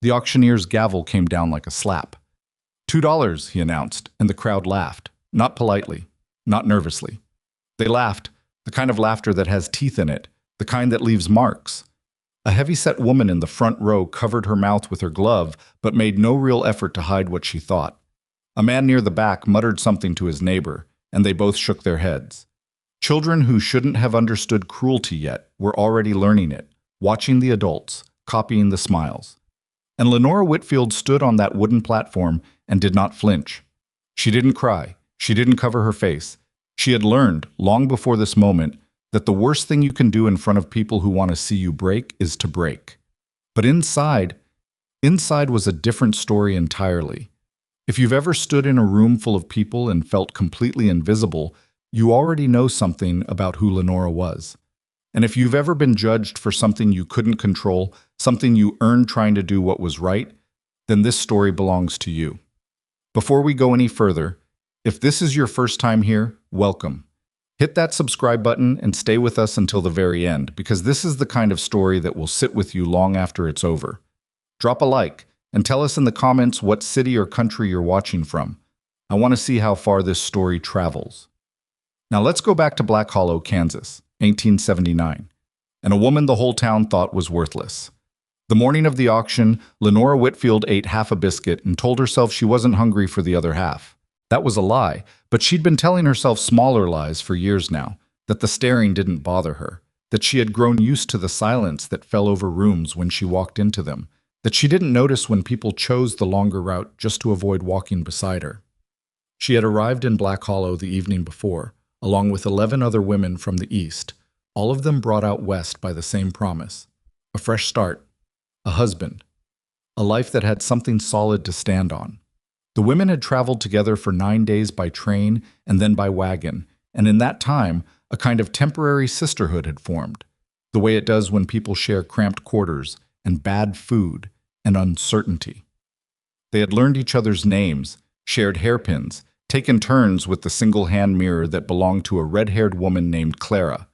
The auctioneer's gavel came down like a slap. $2, he announced, and the crowd laughed. Not politely, not nervously. They laughed, the kind of laughter that has teeth in it, the kind that leaves marks. A heavy-set woman in the front row covered her mouth with her glove, but made no real effort to hide what she thought. A man near the back muttered something to his neighbor, and they both shook their heads. Children who shouldn't have understood cruelty yet were already learning it, watching the adults, copying the smiles. And Lenora Whitfield stood on that wooden platform and did not flinch. She didn't cry. She didn't cover her face. She had learned, long before this moment, that the worst thing you can do in front of people who want to see you break is to break. But inside was a different story entirely. If you've ever stood in a room full of people and felt completely invisible, you already know something about who Lenora was. And if you've ever been judged for something you couldn't control, something you earned trying to do what was right, then this story belongs to you. Before we go any further, if this is your first time here, welcome. Hit that subscribe button and stay with us until the very end, because this is the kind of story that will sit with you long after it's over. Drop a like and tell us in the comments what city or country you're watching from. I want to see how far this story travels. Now let's go back to Black Hollow, Kansas, 1879, and a woman the whole town thought was worthless. The morning of the auction, Lenora Whitfield ate half a biscuit and told herself she wasn't hungry for the other half. That was a lie, but she'd been telling herself smaller lies for years now, that the staring didn't bother her, that she had grown used to the silence that fell over rooms when she walked into them, that she didn't notice when people chose the longer route just to avoid walking beside her. She had arrived in Black Hollow the evening before, along with 11 other women from the East, all of them brought out west by the same promise: a fresh start, a husband, a life that had something solid to stand on. The women had traveled together for 9 days by train and then by wagon, and in that time, a kind of temporary sisterhood had formed, the way it does when people share cramped quarters and bad food and uncertainty. They had learned each other's names, shared hairpins, taken turns with the single hand mirror that belonged to a red-haired woman named Clara.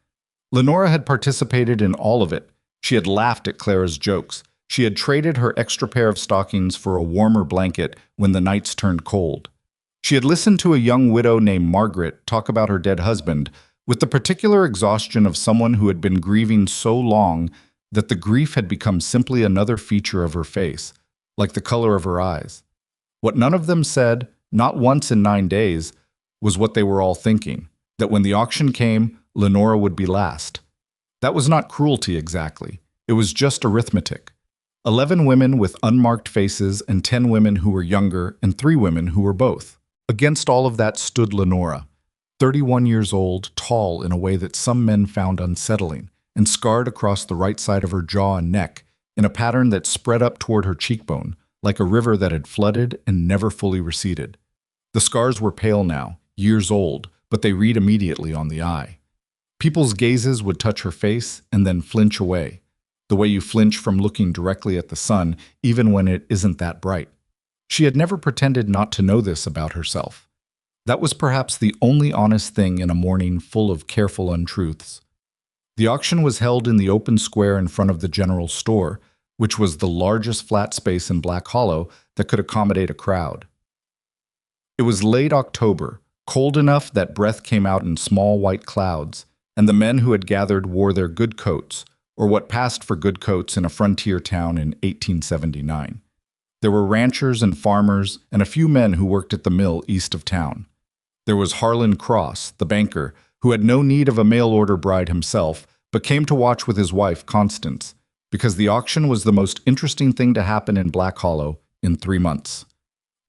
Lenora had participated in all of it. She had laughed at Clara's jokes. She had traded her extra pair of stockings for a warmer blanket when the nights turned cold. She had listened to a young widow named Margaret talk about her dead husband, with the particular exhaustion of someone who had been grieving so long that the grief had become simply another feature of her face, like the color of her eyes. What none of them said, not once in 9 days, was what they were all thinking, that when the auction came, Lenora would be last. That was not cruelty exactly. It was just arithmetic. 11 women with unmarked faces and 10 women who were younger and 3 women who were both. Against all of that stood Lenora, 31 years old, tall in a way that some men found unsettling, and scarred across the right side of her jaw and neck in a pattern that spread up toward her cheekbone, like a river that had flooded and never fully receded. The scars were pale now, years old, but they read immediately on the eye. People's gazes would touch her face and then flinch away, the way you flinch from looking directly at the sun, even when it isn't that bright. She had never pretended not to know this about herself. That was perhaps the only honest thing in a morning full of careful untruths. The auction was held in the open square in front of the general store, which was the largest flat space in Black Hollow that could accommodate a crowd. It was late October, cold enough that breath came out in small white clouds, and the men who had gathered wore their good coats, or what passed for good coats in a frontier town in 1879. There were ranchers and farmers and a few men who worked at the mill east of town. There was Harlan Cross, the banker, who had no need of a mail-order bride himself, but came to watch with his wife, Constance, because the auction was the most interesting thing to happen in Black Hollow in 3 months.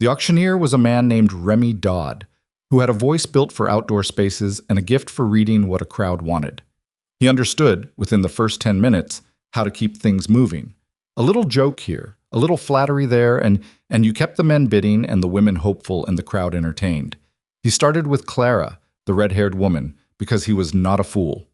The auctioneer was a man named Remy Dodd, who had a voice built for outdoor spaces and a gift for reading what a crowd wanted. He understood, within the first 10 minutes, how to keep things moving. A little joke here, a little flattery there, and you kept the men bidding and the women hopeful and the crowd entertained. He started with Clara, the red-haired woman, because he was not a fool.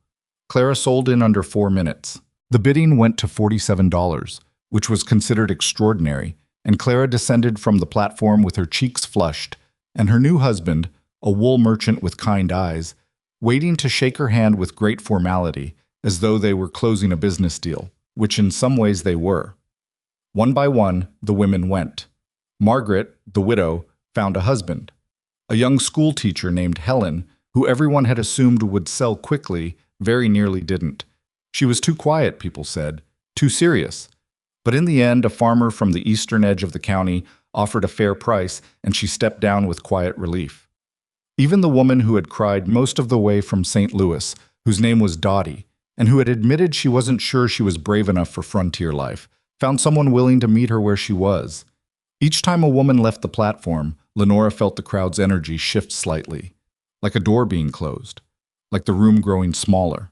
Clara sold in under 4 minutes. The bidding went to $47, which was considered extraordinary, and Clara descended from the platform with her cheeks flushed, and her new husband, a wool merchant with kind eyes, waiting to shake her hand with great formality, as though they were closing a business deal, which in some ways they were. One by one, the women went. Margaret, the widow, found a husband. A young school teacher named Helen, who everyone had assumed would sell quickly, very nearly didn't. She was too quiet, people said, too serious. But in the end, a farmer from the eastern edge of the county offered a fair price, and she stepped down with quiet relief. Even the woman who had cried most of the way from St. Louis, whose name was Dottie, and who had admitted she wasn't sure she was brave enough for frontier life, found someone willing to meet her where she was. Each time a woman left the platform, Lenora felt the crowd's energy shift slightly, like a door being closed, like the room growing smaller.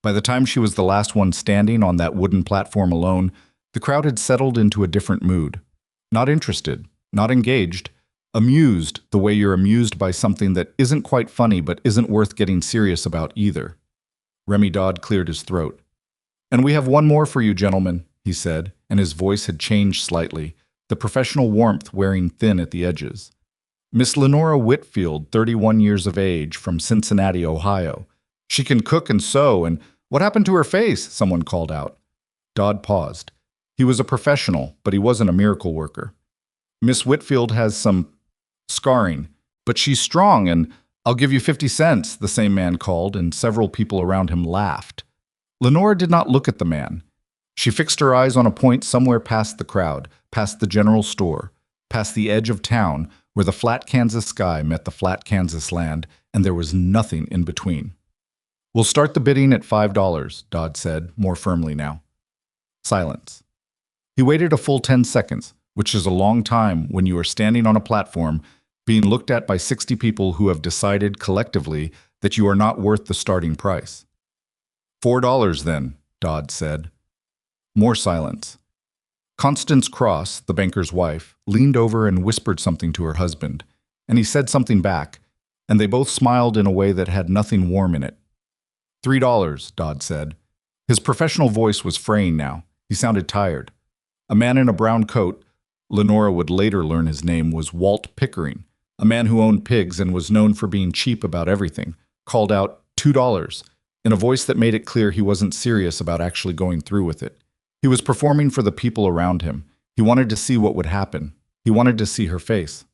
By the time she was the last one standing on that wooden platform alone, the crowd had settled into a different mood. Not interested, not engaged, amused the way you're amused by something that isn't quite funny but isn't worth getting serious about either. Remy Dodd cleared his throat. "And we have one more for you, gentlemen," he said, and his voice had changed slightly, the professional warmth wearing thin at the edges. "Miss Lenora Whitfield, 31 years of age, from Cincinnati, Ohio. She can cook and sew, and what happened to her face?" someone called out. Dodd paused. He was a professional, but he wasn't a miracle worker. "Miss Whitfield has some scarring, but she's strong, and I'll give you 50 cents, the same man called, and several people around him laughed. Lenora did not look at the man. She fixed her eyes on a point somewhere past the crowd, past the general store, past the edge of town, where the flat Kansas sky met the flat Kansas land, and there was nothing in between. "We'll start the bidding at $5, Dodd said, more firmly now. Silence. He waited a full 10 seconds, which is a long time when you are standing on a platform being looked at by 60 people who have decided collectively that you are not worth the starting price. $4 then, Dodd said. More silence. Constance Cross, the banker's wife, leaned over and whispered something to her husband, and he said something back, and they both smiled in a way that had nothing warm in it. $3, Dodd said. His professional voice was fraying now. He sounded tired. A man in a brown coat, Lenora would later learn his name was Walt Pickering, a man who owned pigs and was known for being cheap about everything, called out $2 in a voice that made it clear he wasn't serious about actually going through with it. He was performing for the people around him. He wanted to see what would happen. He wanted to see her face.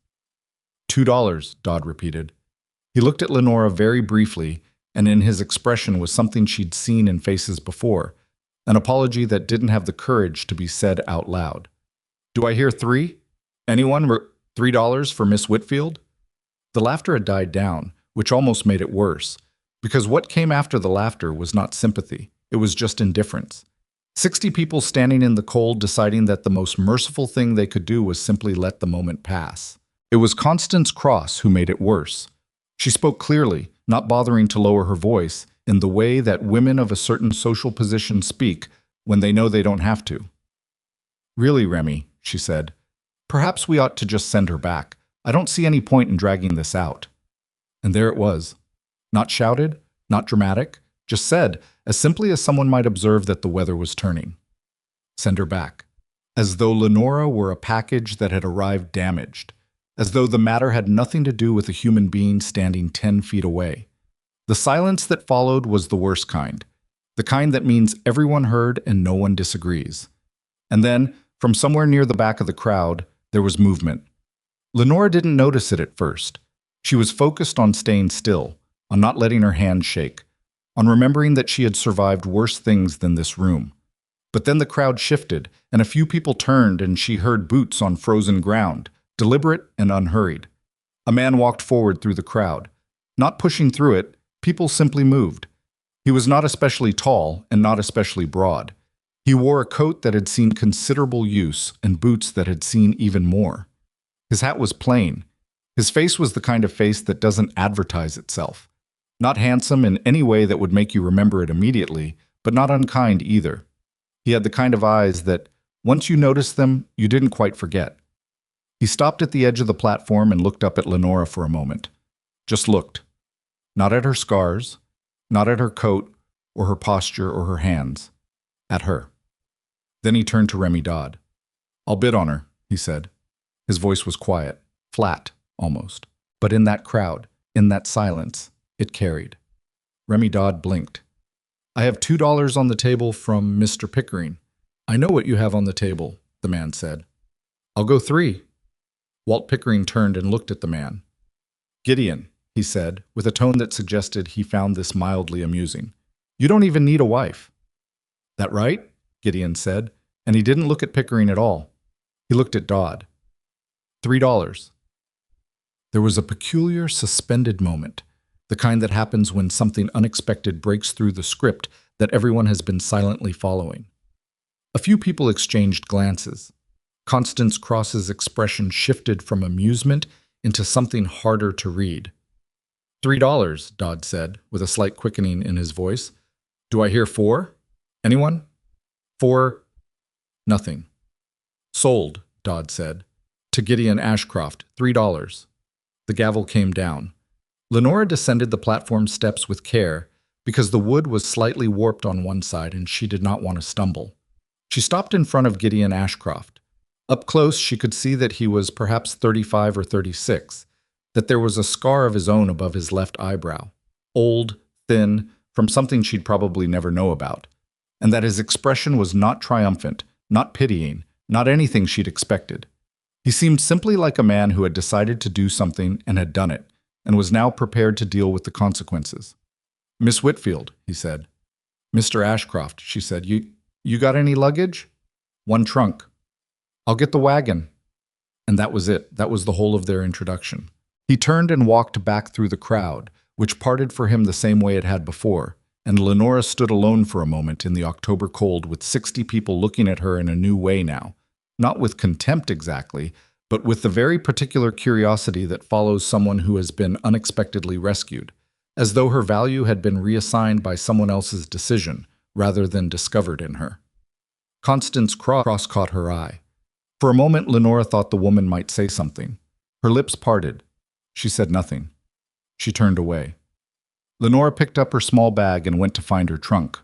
$2, Dodd repeated. He looked at Lenora very briefly, and in his expression was something she'd seen in faces before, an apology that didn't have the courage to be said out loud. Do I hear $3? Anyone? $3 for Miss Whitfield? The laughter had died down, which almost made it worse, because what came after the laughter was not sympathy, it was just indifference. 60 people standing in the cold deciding that the most merciful thing they could do was simply let the moment pass. It was Constance Cross who made it worse. She spoke clearly, not bothering to lower her voice, in the way that women of a certain social position speak when they know they don't have to. Really, Remy, she said, perhaps we ought to just send her back. I don't see any point in dragging this out. And there it was. Not shouted, not dramatic, just said, as simply as someone might observe that the weather was turning. Send her back. As though Lenora were a package that had arrived damaged. As though the matter had nothing to do with a human being standing 10 feet away. The silence that followed was the worst kind. The kind that means everyone heard and no one disagrees. And then, from somewhere near the back of the crowd, there was movement. Lenora didn't notice it at first. She was focused on staying still, on not letting her hands shake, on remembering that she had survived worse things than this room. But then the crowd shifted, and a few people turned, and she heard boots on frozen ground, deliberate and unhurried. A man walked forward through the crowd. Not pushing through it, people simply moved. He was not especially tall and not especially broad. He wore a coat that had seen considerable use and boots that had seen even more. His hat was plain. His face was the kind of face that doesn't advertise itself. Not handsome in any way that would make you remember it immediately, but not unkind either. He had the kind of eyes that, once you noticed them, you didn't quite forget. He stopped at the edge of the platform and looked up at Lenora for a moment. Just looked. Not at her scars, not at her coat, or her posture, or her hands. At her. Then he turned to Remy Dodd. I'll bid on her, he said. His voice was quiet, flat, almost. But in that crowd, in that silence, it carried. Remy Dodd blinked. I have $2 on the table from Mr. Pickering. I know what you have on the table. the man said. I'll go 3. Walt Pickering turned and looked at the man. Gideon, he said, with a tone that suggested he found this mildly amusing. You don't even need a wife. That right? Gideon said, and he didn't look at Pickering at all. He looked at Dodd. $3. There was a peculiar, suspended moment, the kind that happens when something unexpected breaks through the script that everyone has been silently following. A few people exchanged glances. Constance Cross's expression shifted from amusement into something harder to read. $3, Dodd said, with a slight quickening in his voice. Do I hear 4? Anyone? 4? Nothing. Sold, Dodd said. To Gideon Ashcroft, $3. The gavel came down. Lenora descended the platform steps with care because the wood was slightly warped on one side and she did not want to stumble. She stopped in front of Gideon Ashcroft. Up close, she could see that he was perhaps 35 or 36, that there was a scar of his own above his left eyebrow, old, thin, from something she'd probably never know about, and that his expression was not triumphant, not pitying, not anything she'd expected. He seemed simply like a man who had decided to do something and had done it, and was now prepared to deal with the consequences. Miss Whitfield, he said. Mr. Ashcroft, she said, you got any luggage? 1 trunk. I'll get the wagon. And that was it. That was the whole of their introduction. He turned and walked back through the crowd, which parted for him the same way it had before, and Lenora stood alone for a moment in the October cold with 60 people looking at her in a new way now, not with contempt exactly, but with the very particular curiosity that follows someone who has been unexpectedly rescued, as though her value had been reassigned by someone else's decision rather than discovered in her. Constance Cross caught her eye. For a moment, Lenora thought the woman might say something. Her lips parted. She said nothing. She turned away. Lenora picked up her small bag and went to find her trunk.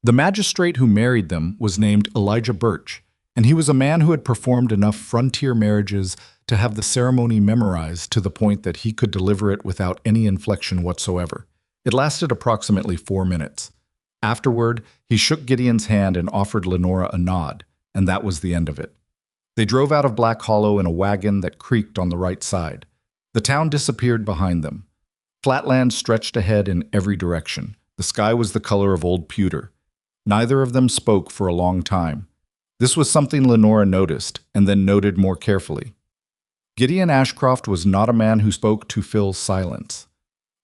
The magistrate who married them was named Elijah Birch, and he was a man who had performed enough frontier marriages to have the ceremony memorized to the point that he could deliver it without any inflection whatsoever. It lasted approximately 4 minutes. Afterward, he shook Gideon's hand and offered Lenora a nod, and that was the end of it. They drove out of Black Hollow in a wagon that creaked on the right side. The town disappeared behind them. Flatland stretched ahead in every direction. The sky was the color of old pewter. Neither of them spoke for a long time. This was something Lenora noticed, and then noted more carefully. Gideon Ashcroft was not a man who spoke to fill silence.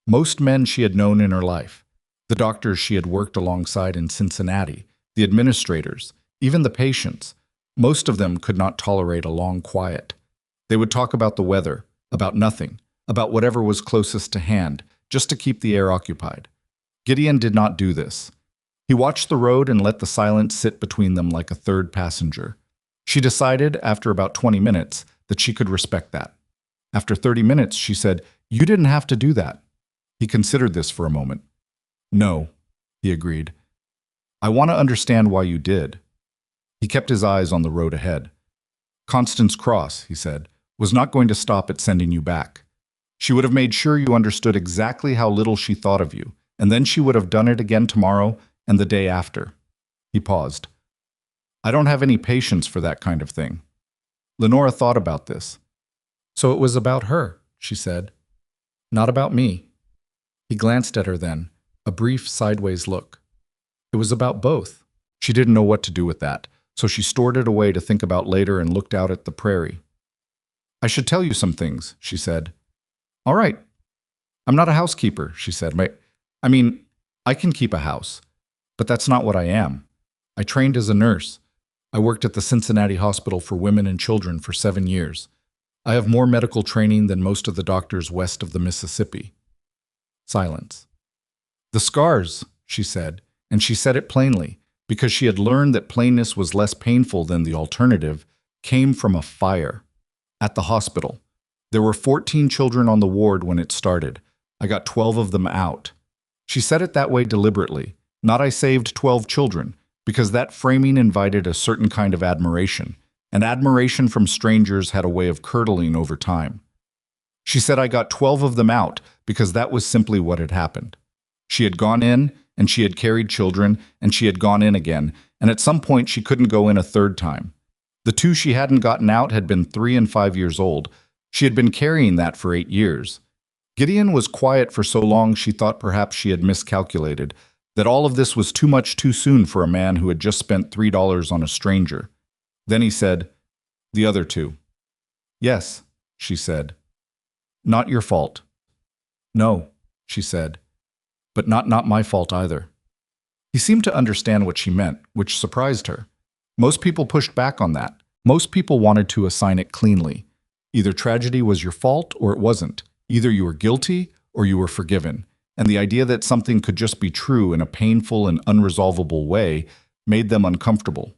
Most men she had known in her life, the doctors she had worked alongside in Cincinnati, the administrators, even the patients, most of them could not tolerate a long quiet. They would talk about the weather, about nothing, about whatever was closest to hand, just to keep the air occupied. Gideon did not do this. He watched the road and let the silence sit between them like a third passenger. She decided, after about 20 minutes, that she could respect that. After 30 minutes, she said, "You didn't have to do that." He considered this for a moment. "No," he agreed. "I want to understand why you did." He kept his eyes on the road ahead. "Constance Cross," he said, "was not going to stop at sending you back. She would have made sure you understood exactly how little she thought of you, and then she would have done it again tomorrow and the day after." He paused. "I don't have any patience for that kind of thing." Lenora thought about this. "So it was about her," she said. "Not about me." He glanced at her then, a brief sideways look. It was about both. She didn't know what to do with that, so she stored it away to think about later and looked out at the prairie. "I should tell you some things," she said. "All right. I'm not a housekeeper," she said. I can keep a house, but that's not what I am. I trained as a nurse. I worked at the Cincinnati Hospital for Women and Children for 7 years. I have more medical training than most of the doctors west of the Mississippi." Silence. "The scars," she said, and she said it plainly, because she had learned that plainness was less painful than the alternative, came from a fire. At the hospital. There were 14 children on the ward when it started. I got 12 of them out. She said it that way deliberately, not "I saved 12 children," because that framing invited a certain kind of admiration, and admiration from strangers had a way of curdling over time. She said I got 12 of them out because that was simply what had happened. She had gone in, and she had carried children, and she had gone in again, and at some point she couldn't go in a third time. The two she hadn't gotten out had been 3 and 5 years old. She had been carrying that for 8 years. Gideon was quiet for so long she thought perhaps she had miscalculated, that all of this was too much too soon for a man who had just spent $3 on a stranger. Then he said, "The other two." "Yes," she said. "Not your fault." "No," she said. "But not my fault either." He seemed to understand what she meant, which surprised her. Most people pushed back on that. Most people wanted to assign it cleanly. Either tragedy was your fault or it wasn't. Either you were guilty or you were forgiven. And the idea that something could just be true in a painful and unresolvable way made them uncomfortable.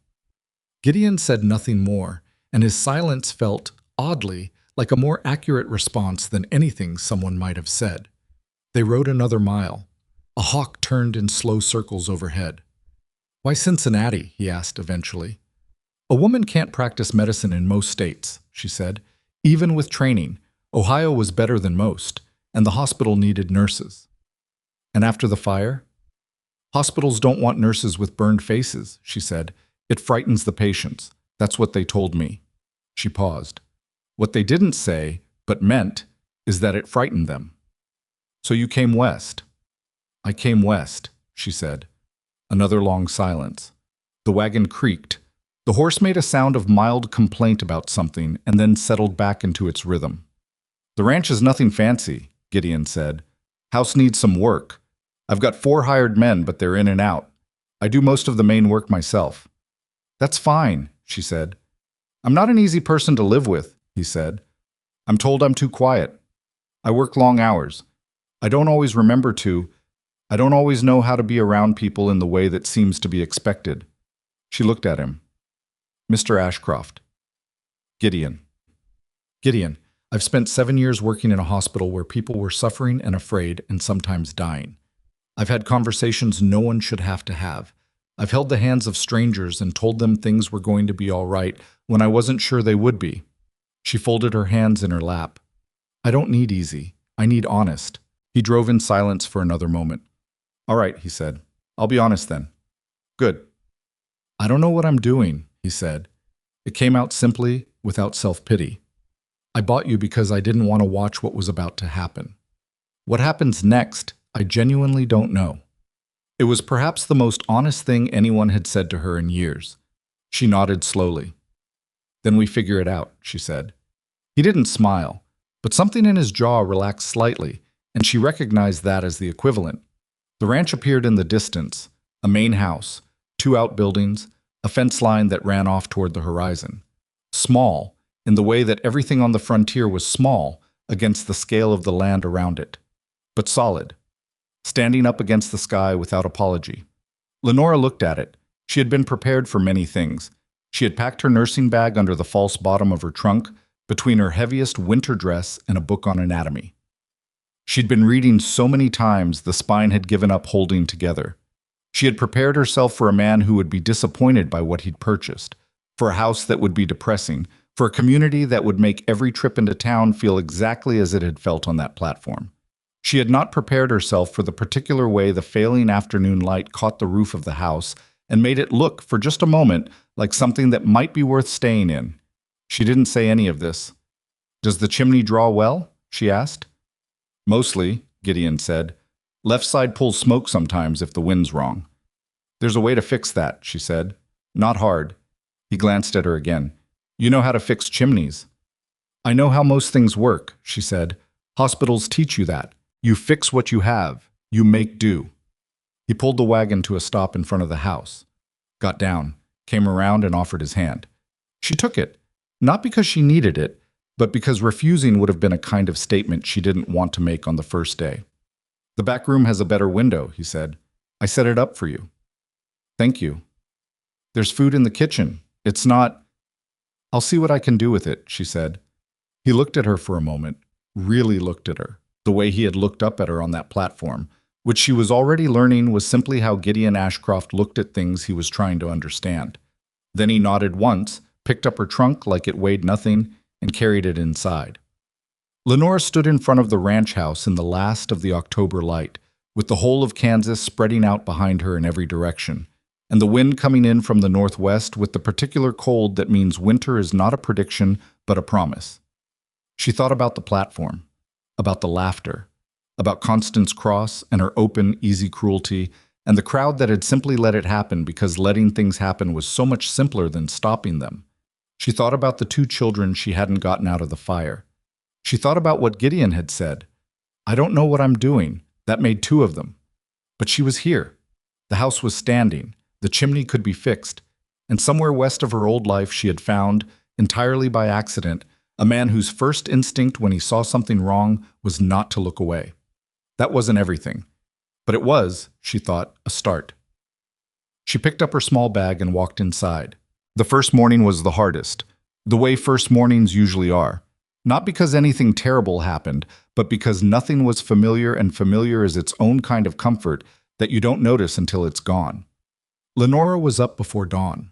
Gideon said nothing more, and his silence felt, oddly, like a more accurate response than anything someone might have said. They rode another mile. A hawk turned in slow circles overhead. "Why Cincinnati?" he asked eventually. "A woman can't practice medicine in most states," she said. "Even with training, Ohio was better than most, and the hospital needed nurses." "And after the fire?" "Hospitals don't want nurses with burned faces," she said. "It frightens the patients. That's what they told me." She paused. What they didn't say, but meant, is that it frightened them. "So you came west?" "I came west," she said. Another long silence. The wagon creaked. The horse made a sound of mild complaint about something and then settled back into its rhythm. "The ranch is nothing fancy," Gideon said. "House needs some work. I've got 4 hired men, but they're in and out. I do most of the main work myself." "That's fine," she said. "I'm not an easy person to live with," he said. "I'm told I'm too quiet. I work long hours. I don't always remember to. I don't always know how to be around people in the way that seems to be expected." She looked at him. "Mr. Ashcroft." "Gideon." "Gideon, I've spent 7 years working in a hospital where people were suffering and afraid and sometimes dying. I've had conversations no one should have to have. I've held the hands of strangers and told them things were going to be all right when I wasn't sure they would be." She folded her hands in her lap. "I don't need easy. I need honest." He drove in silence for another moment. "All right," he said. "I'll be honest then." "Good." "I don't know what I'm doing," he said. It came out simply, without self-pity. "I bought you because I didn't want to watch what was about to happen. What happens next, I genuinely don't know." It was perhaps the most honest thing anyone had said to her in years. She nodded slowly. "Then we figure it out," she said. He didn't smile, but something in his jaw relaxed slightly, and she recognized that as the equivalent. The ranch appeared in the distance, a main house, 2 outbuildings, a fence line that ran off toward the horizon. Small, in the way that everything on the frontier was small against the scale of the land around it, but solid, standing up against the sky without apology. Lenora looked at it. She had been prepared for many things. She had packed her nursing bag under the false bottom of her trunk, between her heaviest winter dress and a book on anatomy. She'd been reading so many times the spine had given up holding together. She had prepared herself for a man who would be disappointed by what he'd purchased, for a house that would be depressing, for a community that would make every trip into town feel exactly as it had felt on that platform. She had not prepared herself for the particular way the failing afternoon light caught the roof of the house and made it look, for just a moment, like something that might be worth staying in. She didn't say any of this. "Does the chimney draw well?" she asked. "Mostly," Gideon said. "Left side pulls smoke sometimes if the wind's wrong." "There's a way to fix that," she said. "Not hard." He glanced at her again. "You know how to fix chimneys." "I know how most things work," she said. "Hospitals teach you that. You fix what you have. You make do." He pulled the wagon to a stop in front of the house, got down, came around and offered his hand. She took it, not because she needed it, but because refusing would have been a kind of statement she didn't want to make on the first day. "The back room has a better window," he said. "I set it up for you." "Thank you." "There's food in the kitchen. It's not—" "I'll see what I can do with it," she said. He looked at her for a moment, really looked at her, the way he had looked up at her on that platform, which she was already learning was simply how Gideon Ashcroft looked at things he was trying to understand. Then he nodded once, picked up her trunk like it weighed nothing, and carried it inside. Lenora stood in front of the ranch house in the last of the October light, with the whole of Kansas spreading out behind her in every direction. and the wind coming in from the northwest with the particular cold that means winter is not a prediction but a promise. She thought about the platform, about the laughter, about Constance Cross and her open, easy cruelty, and the crowd that had simply let it happen because letting things happen was so much simpler than stopping them. She thought about the two children she hadn't gotten out of the fire. She thought about what Gideon had said. I don't know what I'm doing. That made two of them. But she was here. The house was standing. The chimney could be fixed. And somewhere west of her old life she had found, entirely by accident, a man whose first instinct when he saw something wrong was not to look away. That wasn't everything. But it was, she thought, a start. She picked up her small bag and walked inside. The first morning was the hardest, the way first mornings usually are. Not because anything terrible happened, but because nothing was familiar, and familiar is its own kind of comfort that you don't notice until it's gone. Lenora was up before dawn.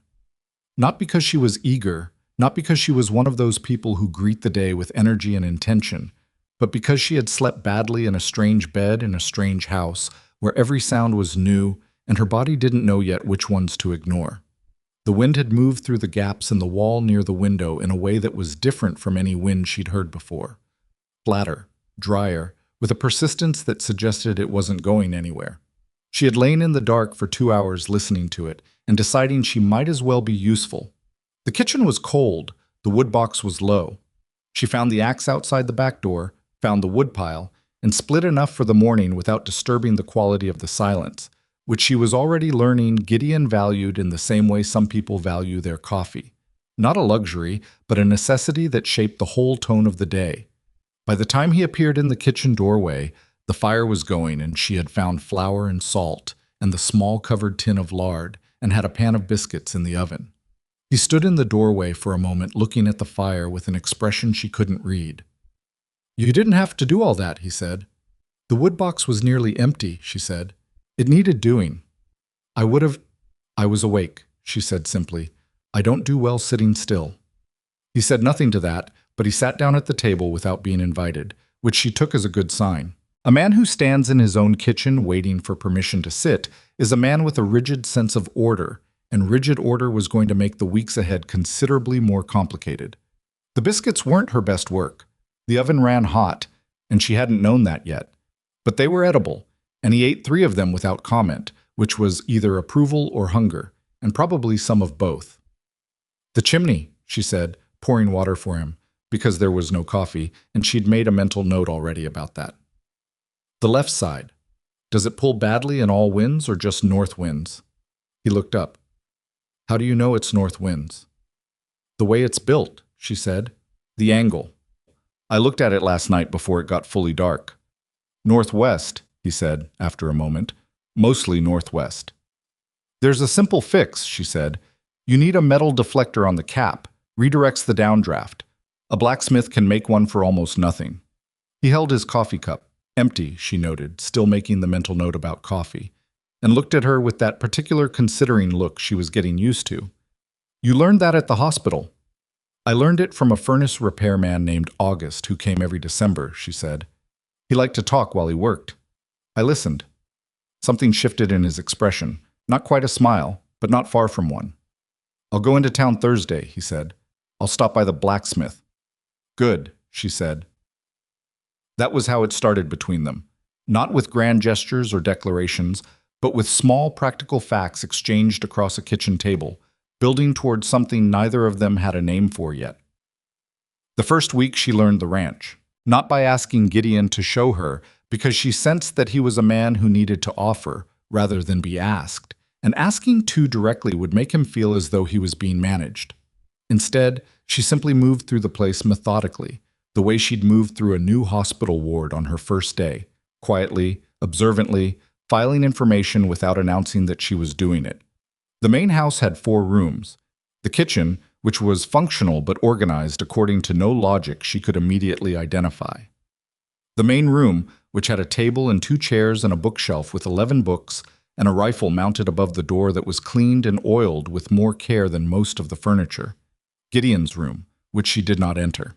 Not because she was eager, not because she was one of those people who greet the day with energy and intention, but because she had slept badly in a strange bed in a strange house, where every sound was new, and her body didn't know yet which ones to ignore. The wind had moved through the gaps in the wall near the window in a way that was different from any wind she'd heard before. Flatter, drier, with a persistence that suggested it wasn't going anywhere. She had lain in the dark for 2 hours listening to it, and deciding she might as well be useful. The kitchen was cold, the wood box was low. She found the axe outside the back door, found the woodpile, and split enough for the morning without disturbing the quality of the silence, which she was already learning Gideon valued in the same way some people value their coffee. Not a luxury, but a necessity that shaped the whole tone of the day. By the time he appeared in the kitchen doorway, the fire was going and she had found flour and salt and the small covered tin of lard and had a pan of biscuits in the oven. He stood in the doorway for a moment looking at the fire with an expression she couldn't read. You didn't have to do all that, he said. The woodbox was nearly empty, she said. It needed doing. I was awake, she said simply. I don't do well sitting still. He said nothing to that, but he sat down at the table without being invited, which she took as a good sign. A man who stands in his own kitchen waiting for permission to sit is a man with a rigid sense of order, and rigid order was going to make the weeks ahead considerably more complicated. The biscuits weren't her best work. The oven ran hot, and she hadn't known that yet. But they were edible, and he ate 3 of them without comment, which was either approval or hunger, and probably some of both. The chimney, she said, pouring water for him, because there was no coffee, and she'd made a mental note already about that. The left side. Does it pull badly in all winds or just north winds? He looked up. How do you know it's north winds? The way it's built, she said. The angle. I looked at it last night before it got fully dark. Northwest, he said, after a moment. Mostly northwest. There's a simple fix, she said. You need a metal deflector on the cap. Redirects the downdraft. A blacksmith can make one for almost nothing. He held his coffee cup. Empty, she noted, still making the mental note about coffee, and looked at her with that particular considering look she was getting used to. You learned that at the hospital. I learned it from a furnace repairman named August who came every December, she said. He liked to talk while he worked. I listened. Something shifted in his expression. Not quite a smile, but not far from one. I'll go into town Thursday, he said. I'll stop by the blacksmith. Good, she said. That was how it started between them. Not with grand gestures or declarations, but with small practical facts exchanged across a kitchen table, building towards something neither of them had a name for yet. The first week she learned the ranch, not by asking Gideon to show her, because she sensed that he was a man who needed to offer rather than be asked, and asking too directly would make him feel as though he was being managed. Instead, she simply moved through the place methodically, the way she'd moved through a new hospital ward on her first day, quietly, observantly, filing information without announcing that she was doing it. The main house had 4 rooms. The kitchen, which was functional but organized according to no logic she could immediately identify. The main room, which had a table and 2 chairs and a bookshelf with 11 books and a rifle mounted above the door that was cleaned and oiled with more care than most of the furniture. Gideon's room, which she did not enter.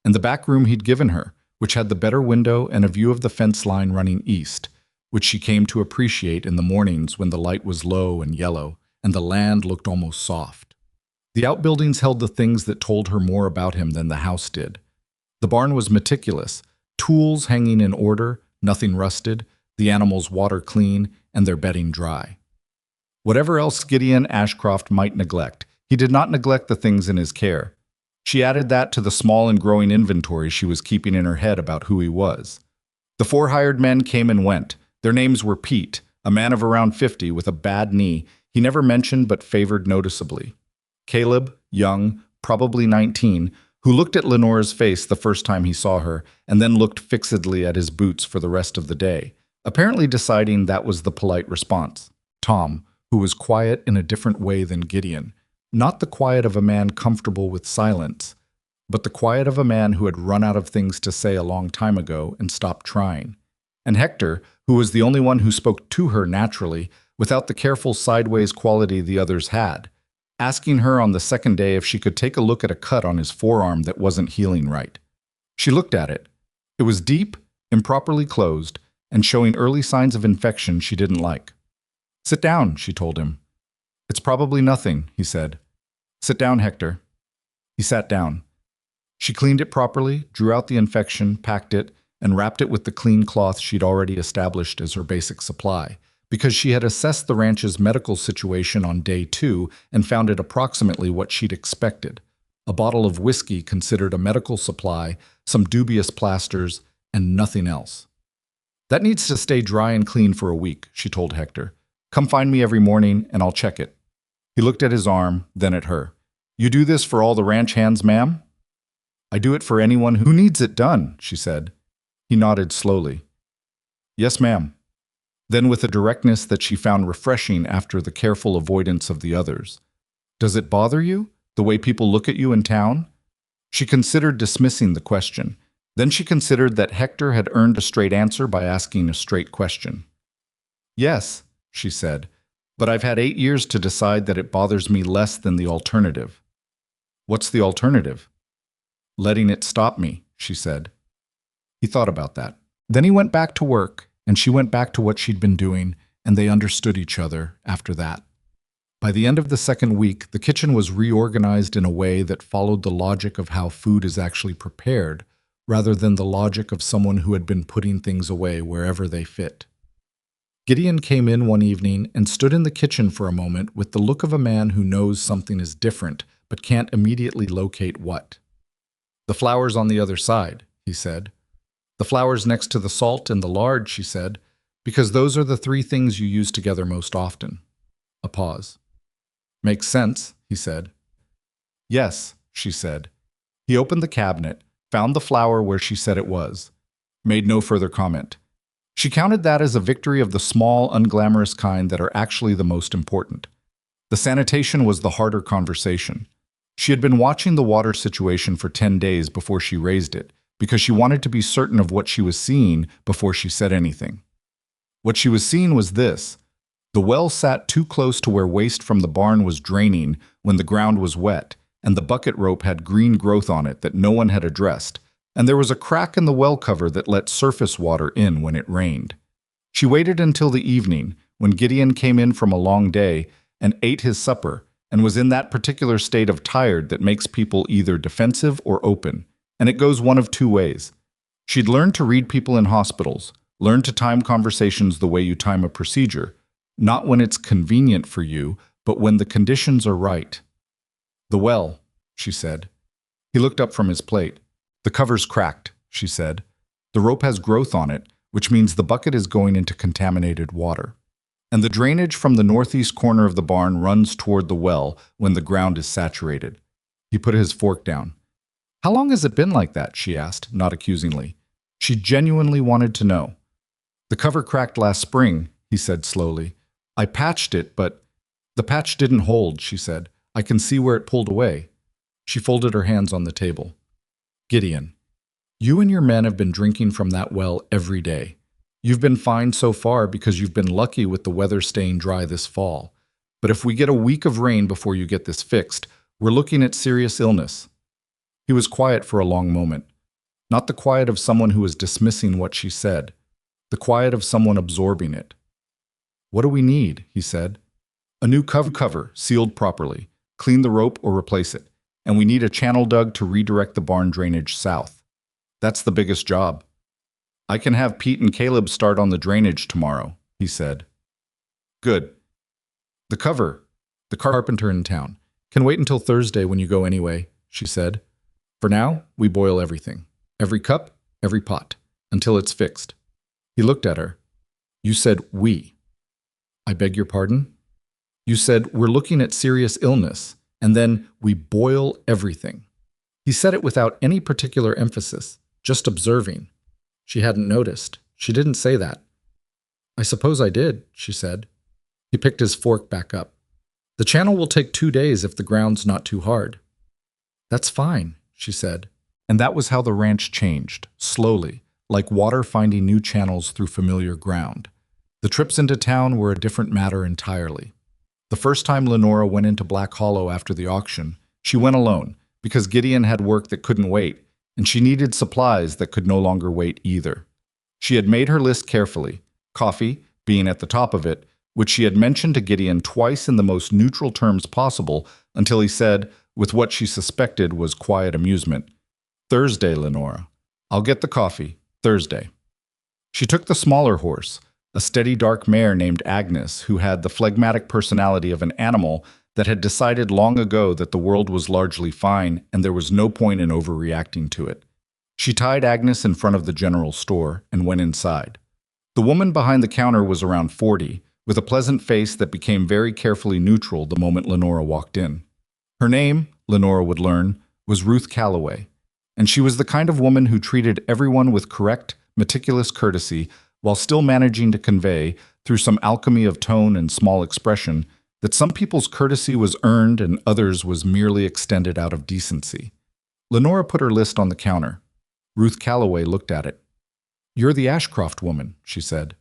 And the back room he'd given her, which had the better window and a view of the fence line running east, which she came to appreciate in the mornings when the light was low and yellow, and the land looked almost soft. The outbuildings held the things that told her more about him than the house did. The barn was meticulous, tools hanging in order, nothing rusted, the animals water clean, and their bedding dry. Whatever else Gideon Ashcroft might neglect, he did not neglect the things in his care. She added that to the small and growing inventory she was keeping in her head about who he was. The 4 hired men came and went. Their names were Pete, a man of around 50 with a bad knee he never mentioned but favored noticeably. Caleb, young, probably 19, who looked at Lenore's face the first time he saw her and then looked fixedly at his boots for the rest of the day, apparently deciding that was the polite response. Tom, who was quiet in a different way than Gideon, not the quiet of a man comfortable with silence, but the quiet of a man who had run out of things to say a long time ago and stopped trying. And Hector, who was the only one who spoke to her naturally, without the careful sideways quality the others had, asking her on the second day if she could take a look at a cut on his forearm that wasn't healing right. She looked at it. It was deep, improperly closed, and showing early signs of infection she didn't like. "Sit down," she told him. "It's probably nothing," he said. "Sit down, Hector." He sat down. She cleaned it properly, drew out the infection, packed it, and wrapped it with the clean cloth she'd already established as her basic supply, because she had assessed the ranch's medical situation on day 2 and found it approximately what she'd expected. A bottle of whiskey considered a medical supply, some dubious plasters, and nothing else. "That needs to stay dry and clean for a week," she told Hector. "Come find me every morning and I'll check it." He looked at his arm, then at her. "You do this for all the ranch hands, ma'am?" "I do it for anyone who needs it done," she said. He nodded slowly. "Yes, ma'am." Then with a directness that she found refreshing after the careful avoidance of the others. "Does it bother you, the way people look at you in town?" She considered dismissing the question. Then she considered that Hector had earned a straight answer by asking a straight question. "Yes," she said, "but I've had 8 years to decide that it bothers me less than the alternative." "What's the alternative?" "Letting it stop me," she said. He thought about that. Then he went back to work, and she went back to what she'd been doing, and they understood each other after that. By the end of the second week, the kitchen was reorganized in a way that followed the logic of how food is actually prepared, rather than the logic of someone who had been putting things away wherever they fit. Gideon came in one evening and stood in the kitchen for a moment with the look of a man who knows something is different, but can't immediately locate what. "The flour's on the other side," he said. "The flour's next to the salt and the lard," she said, "because those are the 3 things you use together most often." A pause. "Makes sense," he said. "Yes," she said. He opened the cabinet, found the flour where she said it was, made no further comment. She counted that as a victory of the small, unglamorous kind that are actually the most important. The sanitation was the harder conversation. She had been watching the water situation for 10 days before she raised it, because she wanted to be certain of what she was seeing before she said anything. What she was seeing was this. The well sat too close to where waste from the barn was draining when the ground was wet, and the bucket rope had green growth on it that no one had addressed, and there was a crack in the well cover that let surface water in when it rained. She waited until the evening, when Gideon came in from a long day and ate his supper, and was in that particular state of tired that makes people either defensive or open, and it goes one of 2 ways. She'd learned to read people in hospitals, learned to time conversations the way you time a procedure, not when it's convenient for you, but when the conditions are right. "The well," she said. He looked up from his plate. "The cover's cracked," she said. "The rope has growth on it, which means the bucket is going into contaminated water. And the drainage from the northeast corner of the barn runs toward the well when the ground is saturated." He put his fork down. "How long has it been like that?" she asked, not accusingly. She genuinely wanted to know. "The cover cracked last spring," he said slowly. "I patched it, but—" "The patch didn't hold," she said. "I can see where it pulled away." She folded her hands on the table. "Gideon, you and your men have been drinking from that well every day. You've been fine so far because you've been lucky with the weather staying dry this fall. But if we get a week of rain before you get this fixed, we're looking at serious illness." He was quiet for a long moment. Not the quiet of someone who was dismissing what she said, the quiet of someone absorbing it. "What do we need?" he said. A new cover, sealed properly. Clean the rope or replace it. And we need a channel dug to redirect the barn drainage south. That's the biggest job. I can have Pete and Caleb start on the drainage tomorrow, he said. Good. The carpenter in town, can wait until Thursday when you go anyway, she said. For now, we boil everything. Every cup, every pot, until it's fixed. He looked at her. You said we. I beg your pardon? You said we're looking at serious illness, and then we boil everything. He said it without any particular emphasis, just observing. She hadn't noticed. She didn't say that. I suppose I did, she said. He picked his fork back up. The channel will take 2 days if the ground's not too hard. That's fine, she said. And that was how the ranch changed, slowly, like water finding new channels through familiar ground. The trips into town were a different matter entirely. The first time Lenora went into Black Hollow after the auction, she went alone, because Gideon had work that couldn't wait, and she needed supplies that could no longer wait either. She had made her list carefully, coffee being at the top of it, which she had mentioned to Gideon twice in the most neutral terms possible until he said, with what she suspected was quiet amusement, Thursday, Lenora. I'll get the coffee. Thursday. She took the smaller horse, a steady dark mare named Agnes, who had the phlegmatic personality of an animal that had decided long ago that the world was largely fine and there was no point in overreacting to it. She tied Agnes in front of the general store and went inside. The woman behind the counter was around 40, with a pleasant face that became very carefully neutral the moment Lenora walked in. Her name, Lenora would learn, was Ruth Calloway, and she was the kind of woman who treated everyone with correct, meticulous courtesy while still managing to convey, through some alchemy of tone and small expression, that some people's courtesy was earned and others was merely extended out of decency. Lenora put her list on the counter. Ruth Calloway looked at it. You're the Ashcroft woman, she said.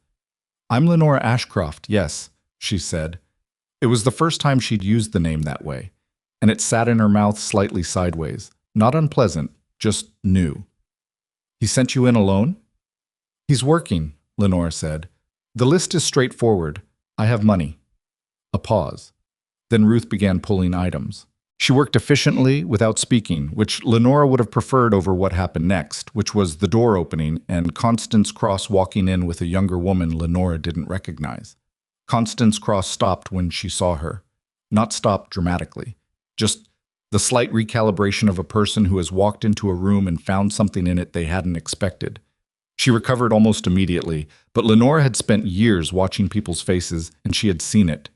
I'm Lenora Ashcroft, yes, she said. It was the first time she'd used the name that way, and it sat in her mouth slightly sideways, not unpleasant, just new. He sent you in alone? He's working, Lenora said. The list is straightforward. I have money. A pause. Then Ruth began pulling items. She worked efficiently, without speaking, which Lenora would have preferred over what happened next, which was the door opening and Constance Cross walking in with a younger woman Lenora didn't recognize. Constance Cross stopped when she saw her. Not stopped dramatically. Just the slight recalibration of a person who has walked into a room and found something in it they hadn't expected. She recovered almost immediately, but Lenora had spent years watching people's faces, and she had seen it.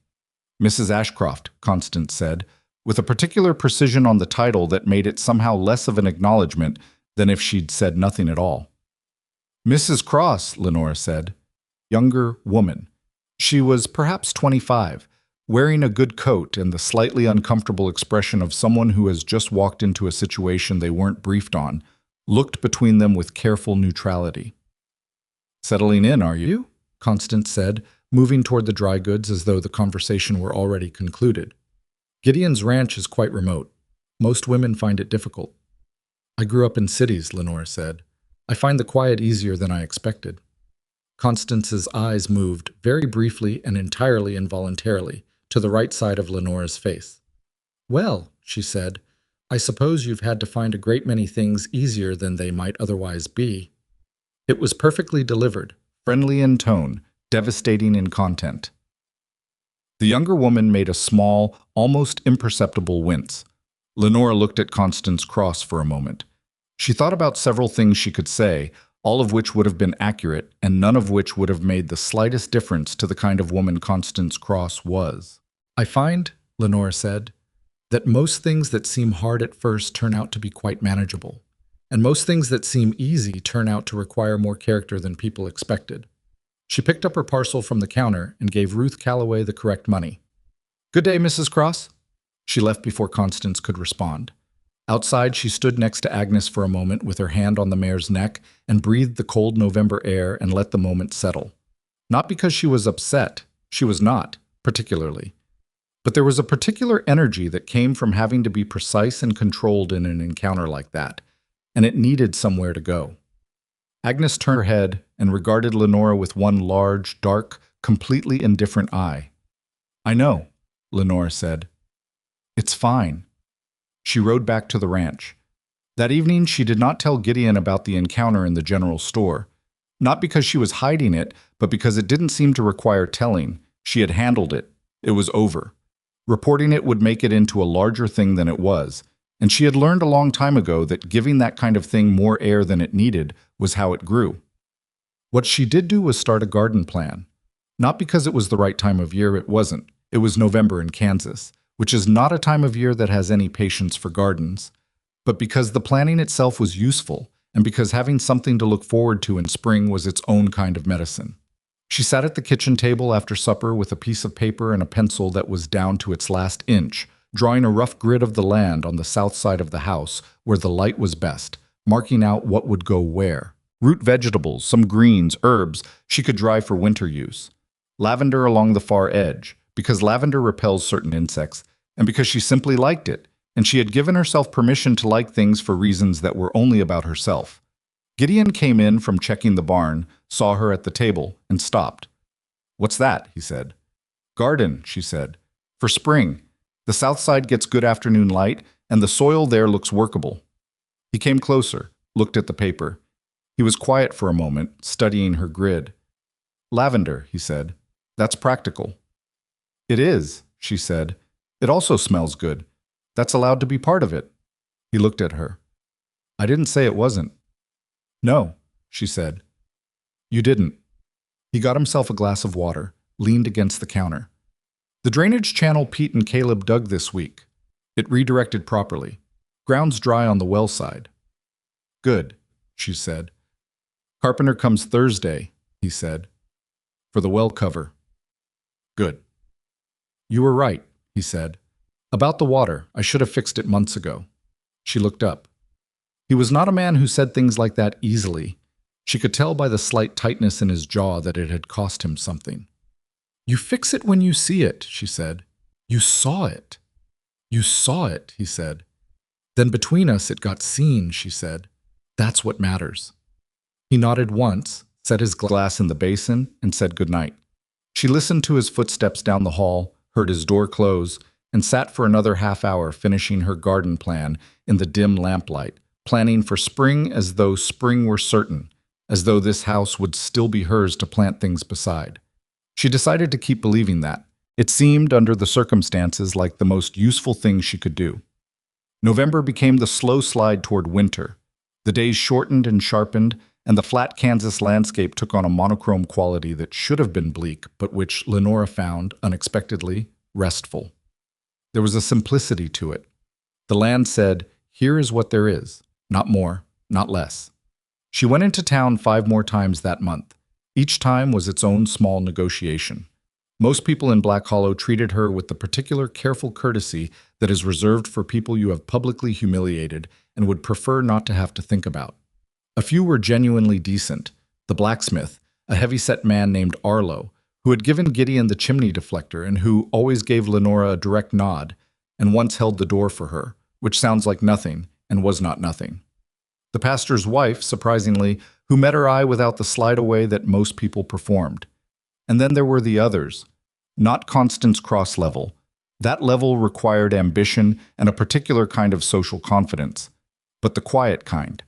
Mrs. Ashcroft, Constance said, with a particular precision on the title that made it somehow less of an acknowledgement than if she'd said nothing at all. Mrs. Cross, Lenora said. Younger woman. She was perhaps 25, wearing a good coat and the slightly uncomfortable expression of someone who has just walked into a situation they weren't briefed on, looked between them with careful neutrality. Settling in, are you? Constance said, moving toward the dry goods as though the conversation were already concluded. Gideon's ranch is quite remote. Most women find it difficult. I grew up in cities, Lenora said. I find the quiet easier than I expected. Constance's eyes moved, very briefly and entirely involuntarily, to the right side of Lenora's face. Well, she said, I suppose you've had to find a great many things easier than they might otherwise be. It was perfectly delivered, friendly in tone, devastating in content. The younger woman made a small, almost imperceptible wince. Lenora looked at Constance Cross for a moment. She thought about several things she could say, all of which would have been accurate, and none of which would have made the slightest difference to the kind of woman Constance Cross was. I find, Lenora said, that most things that seem hard at first turn out to be quite manageable, and most things that seem easy turn out to require more character than people expected. She picked up her parcel from the counter and gave Ruth Calloway the correct money. Good day, Mrs. Cross. She left before Constance could respond. Outside, she stood next to Agnes for a moment with her hand on the mare's neck and breathed the cold November air and let the moment settle. Not because she was upset. She was not, particularly. But there was a particular energy that came from having to be precise and controlled in an encounter like that, and it needed somewhere to go. Agnes turned her head and regarded Lenora with one large, dark, completely indifferent eye. I know, Lenora said. It's fine. She rode back to the ranch. That evening, she did not tell Gideon about the encounter in the general store. Not because she was hiding it, but because it didn't seem to require telling. She had handled it. It was over. Reporting it would make it into a larger thing than it was, and she had learned a long time ago that giving that kind of thing more air than it needed was how it grew. What she did do was start a garden plan. Not because it was the right time of year, it wasn't. It was November in Kansas, which is not a time of year that has any patience for gardens, but because the planning itself was useful, and because having something to look forward to in spring was its own kind of medicine. She sat at the kitchen table after supper with a piece of paper and a pencil that was down to its last inch, drawing a rough grid of the land on the south side of the house where the light was best, marking out what would go where. Root vegetables, some greens, herbs she could dry for winter use. Lavender along the far edge, because lavender repels certain insects, and because she simply liked it, and she had given herself permission to like things for reasons that were only about herself. Gideon came in from checking the barn, saw her at the table, and stopped. "What's that?" he said. "Garden," she said. "For spring. The south side gets good afternoon light, and the soil there looks workable." He came closer, looked at the paper. He was quiet for a moment, studying her grid. "Lavender," he said. "That's practical." "It is," she said. "It also smells good. That's allowed to be part of it." He looked at her. "I didn't say it wasn't." "No," she said. "You didn't." He got himself a glass of water, leaned against the counter. "The drainage channel Pete and Caleb dug this week. It redirected properly. Ground's dry on the well side." "Good," she said. "Carpenter comes Thursday," he said, "for the well cover." "Good." "You were right," he said. "About the water, I should have fixed it months ago." She looked up. He was not a man who said things like that easily. She could tell by the slight tightness in his jaw that it had cost him something. "You fix it when you see it," she said. "You saw it." "You saw it," he said. "Then between us it got seen," she said. "That's what matters." He nodded once, set his glass in the basin, and said goodnight. She listened to his footsteps down the hall, heard his door close, and sat for another half hour finishing her garden plan in the dim lamplight, planning for spring as though spring were certain, as though this house would still be hers to plant things beside. She decided to keep believing that. It seemed, under the circumstances, like the most useful thing she could do. November became the slow slide toward winter. The days shortened and sharpened, and the flat Kansas landscape took on a monochrome quality that should have been bleak, but which Lenora found, unexpectedly, restful. There was a simplicity to it. The land said, "Here is what there is, not more, not less." She went into town 5 more times that month. Each time was its own small negotiation. Most people in Black Hollow treated her with the particular careful courtesy that is reserved for people you have publicly humiliated and would prefer not to have to think about. A few were genuinely decent. The blacksmith, a heavy-set man named Arlo, who had given Gideon the chimney deflector and who always gave Lenora a direct nod, and once held the door for her, which sounds like nothing and was not nothing. The pastor's wife, surprisingly, who met her eye without the slide away that most people performed. And then there were the others. Not Constance Cross level. That level required ambition and a particular kind of social confidence, but the quiet kind.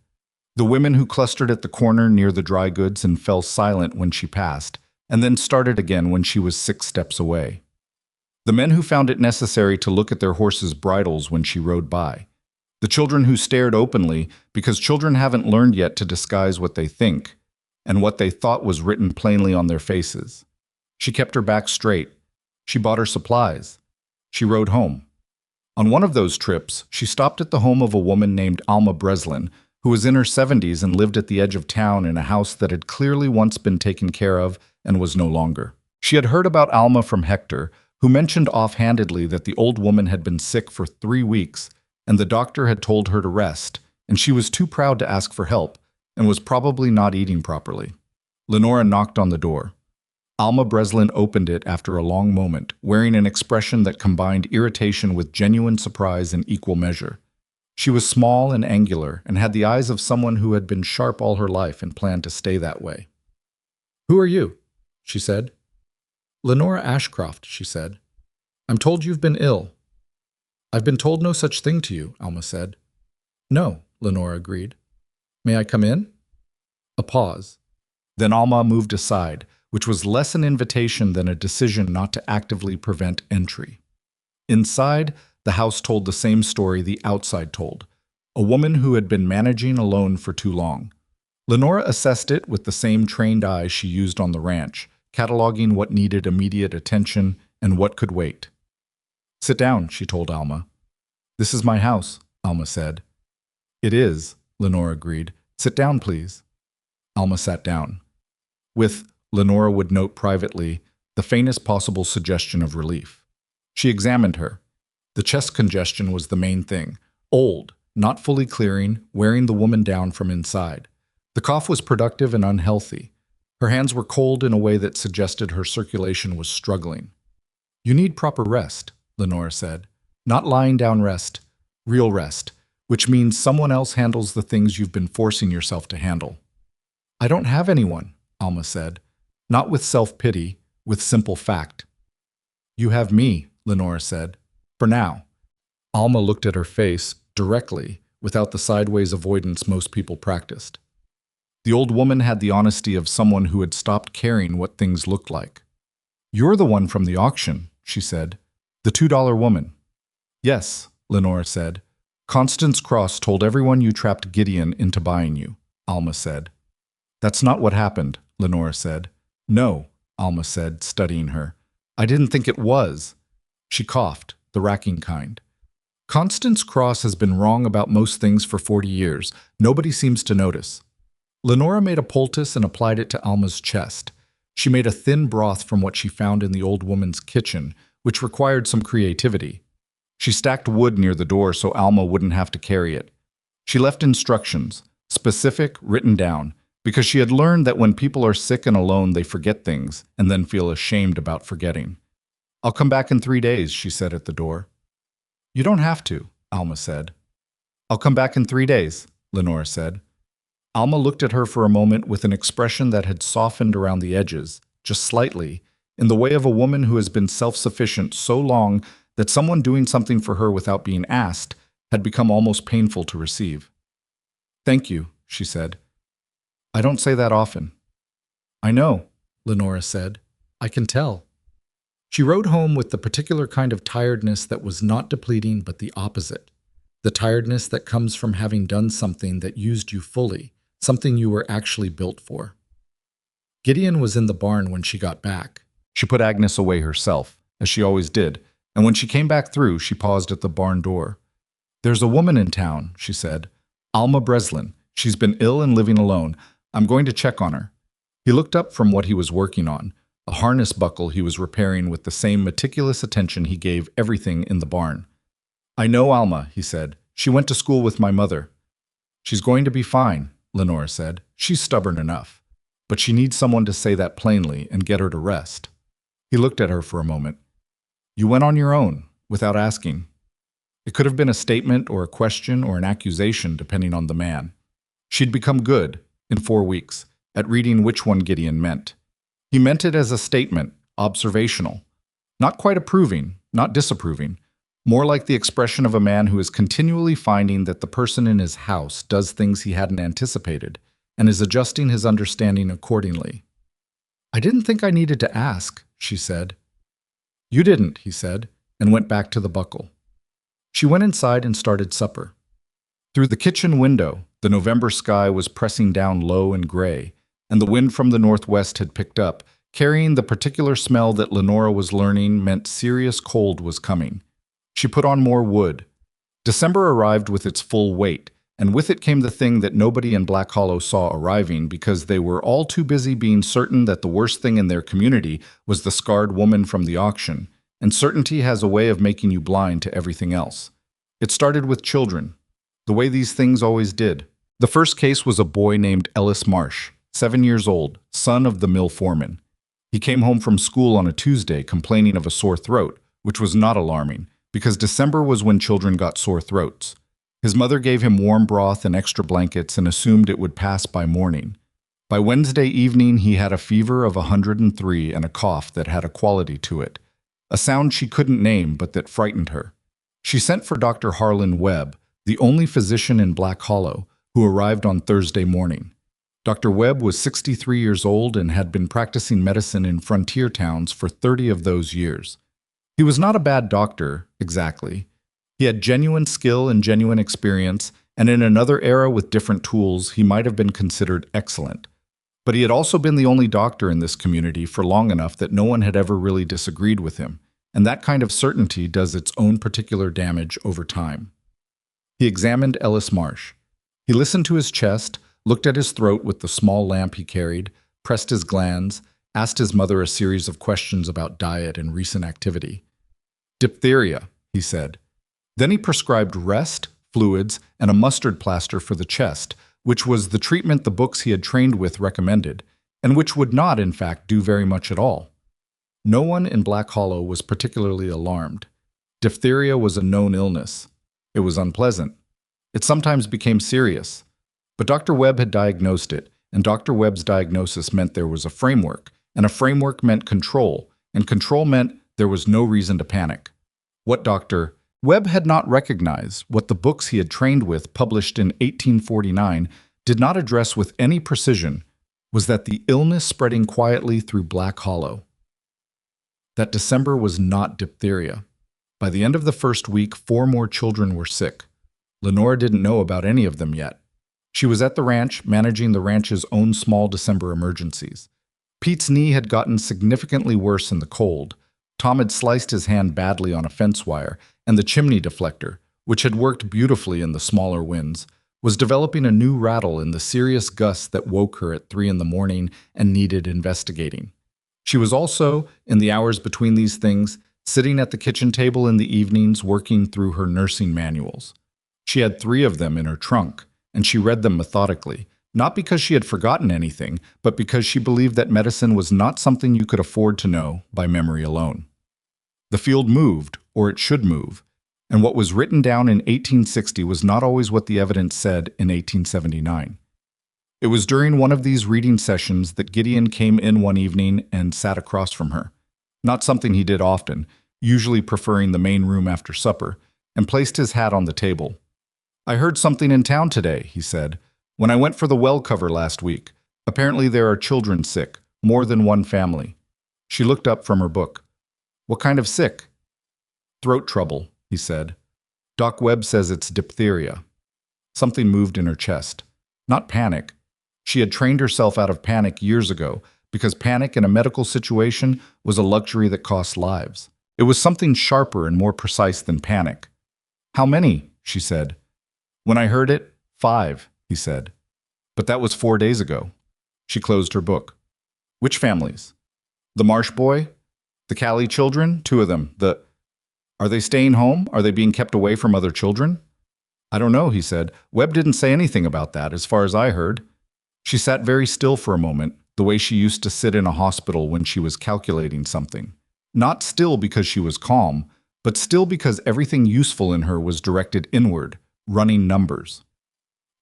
The women who clustered at the corner near the dry goods and fell silent when she passed, and then started again when she was 6 steps away. The men who found it necessary to look at their horses' bridles when she rode by. The children who stared openly, because children haven't learned yet to disguise what they think, and what they thought was written plainly on their faces. She kept her back straight. She bought her supplies. She rode home. On one of those trips, she stopped at the home of a woman named Alma Breslin, who was in her 70s and lived at the edge of town in a house that had clearly once been taken care of and was no longer. She had heard about Alma from Hector, who mentioned offhandedly that the old woman had been sick for 3 weeks, and the doctor had told her to rest, and she was too proud to ask for help, and was probably not eating properly. Lenora knocked on the door. Alma Breslin opened it after a long moment, wearing an expression that combined irritation with genuine surprise in equal measure. She was small and angular, and had the eyes of someone who had been sharp all her life and planned to stay that way. "Who are you?" she said. "Lenora Ashcroft," she said. I'm told you've been ill. I've been told no such thing to you, Alma said. No, Lenora agreed. May I come in? A pause. Then Alma moved aside, which was less an invitation than a decision not to actively prevent entry. Inside, the house told the same story the outside told. A woman who had been managing alone for too long. Lenora assessed it with the same trained eye she used on the ranch, cataloging what needed immediate attention and what could wait. Sit down, she told Alma. This is my house, Alma said. It is, Lenora agreed. Sit down, please. Alma sat down. With, Lenora would note privately, the faintest possible suggestion of relief. She examined her. The chest congestion was the main thing. Old, not fully clearing, wearing the woman down from inside. The cough was productive and unhealthy. Her hands were cold in a way that suggested her circulation was struggling. You need proper rest, Lenora said. Not lying down rest, real rest, which means someone else handles the things you've been forcing yourself to handle. I don't have anyone, Alma said. Not with self-pity, with simple fact. You have me, Lenora said. For now. Alma looked at her face, directly, without the sideways avoidance most people practiced. The old woman had the honesty of someone who had stopped caring what things looked like. You're the one from the auction, she said. The $2 woman. Yes, Lenora said. Constance Cross told everyone you trapped Gideon into buying you, Alma said. That's not what happened, Lenora said. No, Alma said, studying her. I didn't think it was. She coughed, the racking kind. Constance Cross has been wrong about most things for 40 years. Nobody seems to notice. Lenora made a poultice and applied it to Alma's chest. She made a thin broth from what she found in the old woman's kitchen, which required some creativity. She stacked wood near the door so Alma wouldn't have to carry it. She left instructions, specific, written down, because she had learned that when people are sick and alone, they forget things and then feel ashamed about forgetting. I'll come back in 3 days, she said at the door. You don't have to, Alma said. I'll come back in 3 days, Lenora said. Alma looked at her for a moment with an expression that had softened around the edges, just slightly, in the way of a woman who has been self-sufficient so long that someone doing something for her without being asked had become almost painful to receive. Thank you, she said. I don't say that often. I know, Lenora said. I can tell. She rode home with the particular kind of tiredness that was not depleting but the opposite. The tiredness that comes from having done something that used you fully, something you were actually built for. Gideon was in the barn when she got back. She put Agnes away herself, as she always did, and when she came back through, she paused at the barn door. There's a woman in town, she said. Alma Breslin. She's been ill and living alone. I'm going to check on her. He looked up from what he was working on, a harness buckle he was repairing with the same meticulous attention he gave everything in the barn. I know Alma, he said. She went to school with my mother. She's going to be fine, Lenora said. She's stubborn enough. But she needs someone to say that plainly and get her to rest. He looked at her for a moment. You went on your own, without asking. It could have been a statement or a question or an accusation, depending on the man. She'd become good, in 4 weeks, at reading which one Gideon meant. He meant it as a statement, observational. Not quite approving, not disapproving. More like the expression of a man who is continually finding that the person in his house does things he hadn't anticipated, and is adjusting his understanding accordingly. I didn't think I needed to ask, she said. You didn't, he said, and went back to the buckle. She went inside and started supper. Through the kitchen window, the November sky was pressing down low and gray, and the wind from the northwest had picked up, carrying the particular smell that Lenora was learning meant serious cold was coming. She put on more wood. December arrived with its full weight, and with it came the thing that nobody in Black Hollow saw arriving because they were all too busy being certain that the worst thing in their community was the scarred woman from the auction, and certainty has a way of making you blind to everything else. It started with children, the way these things always did. The first case was a boy named Ellis Marsh, 7 years old, son of the mill foreman. He came home from school on a Tuesday complaining of a sore throat, which was not alarming, because December was when children got sore throats. His mother gave him warm broth and extra blankets and assumed it would pass by morning. By Wednesday evening, he had a fever of 103 and a cough that had a quality to it. a sound she couldn't name but that frightened her. She sent for Dr. Harlan Webb, the only physician in Black Hollow, who arrived on Thursday morning. Dr. Webb was 63 years old and had been practicing medicine in frontier towns for 30 of those years. He was not a bad doctor, exactly. He had genuine skill and genuine experience, and in another era with different tools, he might have been considered excellent. But he had also been the only doctor in this community for long enough that no one had ever really disagreed with him, and that kind of certainty does its own particular damage over time. He examined Ellis Marsh. He listened to his chest, looked at his throat with the small lamp he carried, pressed his glands, asked his mother a series of questions about diet and recent activity. "Diphtheria," he said. Then he prescribed rest, fluids, and a mustard plaster for the chest, which was the treatment the books he had trained with recommended, and which would not, in fact, do very much at all. No one in Black Hollow was particularly alarmed. Diphtheria was a known illness. It was unpleasant. It sometimes became serious. But Dr. Webb had diagnosed it, and Dr. Webb's diagnosis meant there was a framework, and a framework meant control, and control meant there was no reason to panic. What Dr. Webb had not recognized, what the books he had trained with, published in 1849, did not address with any precision, was that the illness spreading quietly through Black Hollow. That December was not diphtheria. By the end of the first week, 4 more children were sick. Lenora didn't know about any of them yet. She was at the ranch, managing the ranch's own small December emergencies. Pete's knee had gotten significantly worse in the cold. Tom had sliced his hand badly on a fence wire, and the chimney deflector, which had worked beautifully in the smaller winds, was developing a new rattle in the serious gusts that woke her at 3 in the morning and needed investigating. She was also, in the hours between these things, sitting at the kitchen table in the evenings working through her nursing manuals. She had 3 of them in her trunk, and she read them methodically, not because she had forgotten anything, but because she believed that medicine was not something you could afford to know by memory alone. The field moved, or it should move, and what was written down in 1860 was not always what the evidence said in 1879. It was during one of these reading sessions that Gideon came in one evening and sat across from her, not something he did often, usually preferring the main room after supper, and placed his hat on the table. "I heard something in town today," he said. "When I went for the well cover last week, apparently there are children sick, more than one family." She looked up from her book. "What kind of sick?" "Throat trouble," he said. "Doc Webb says it's diphtheria." Something moved in her chest. Not panic. She had trained herself out of panic years ago, because panic in a medical situation was a luxury that cost lives. It was something sharper and more precise than panic. "How many?" she said. "When I heard it, 5, he said. "But that was 4 days ago." She closed her book. "Which families?" "The Marsh boy? The Callie children? 2 of them. Are they staying home? Are they being kept away from other children?" "I don't know," he said. "Webb didn't say anything about that, as far as I heard." She sat very still for a moment, the way she used to sit in a hospital when she was calculating something. Not still because she was calm, but still because everything useful in her was directed inward, running numbers.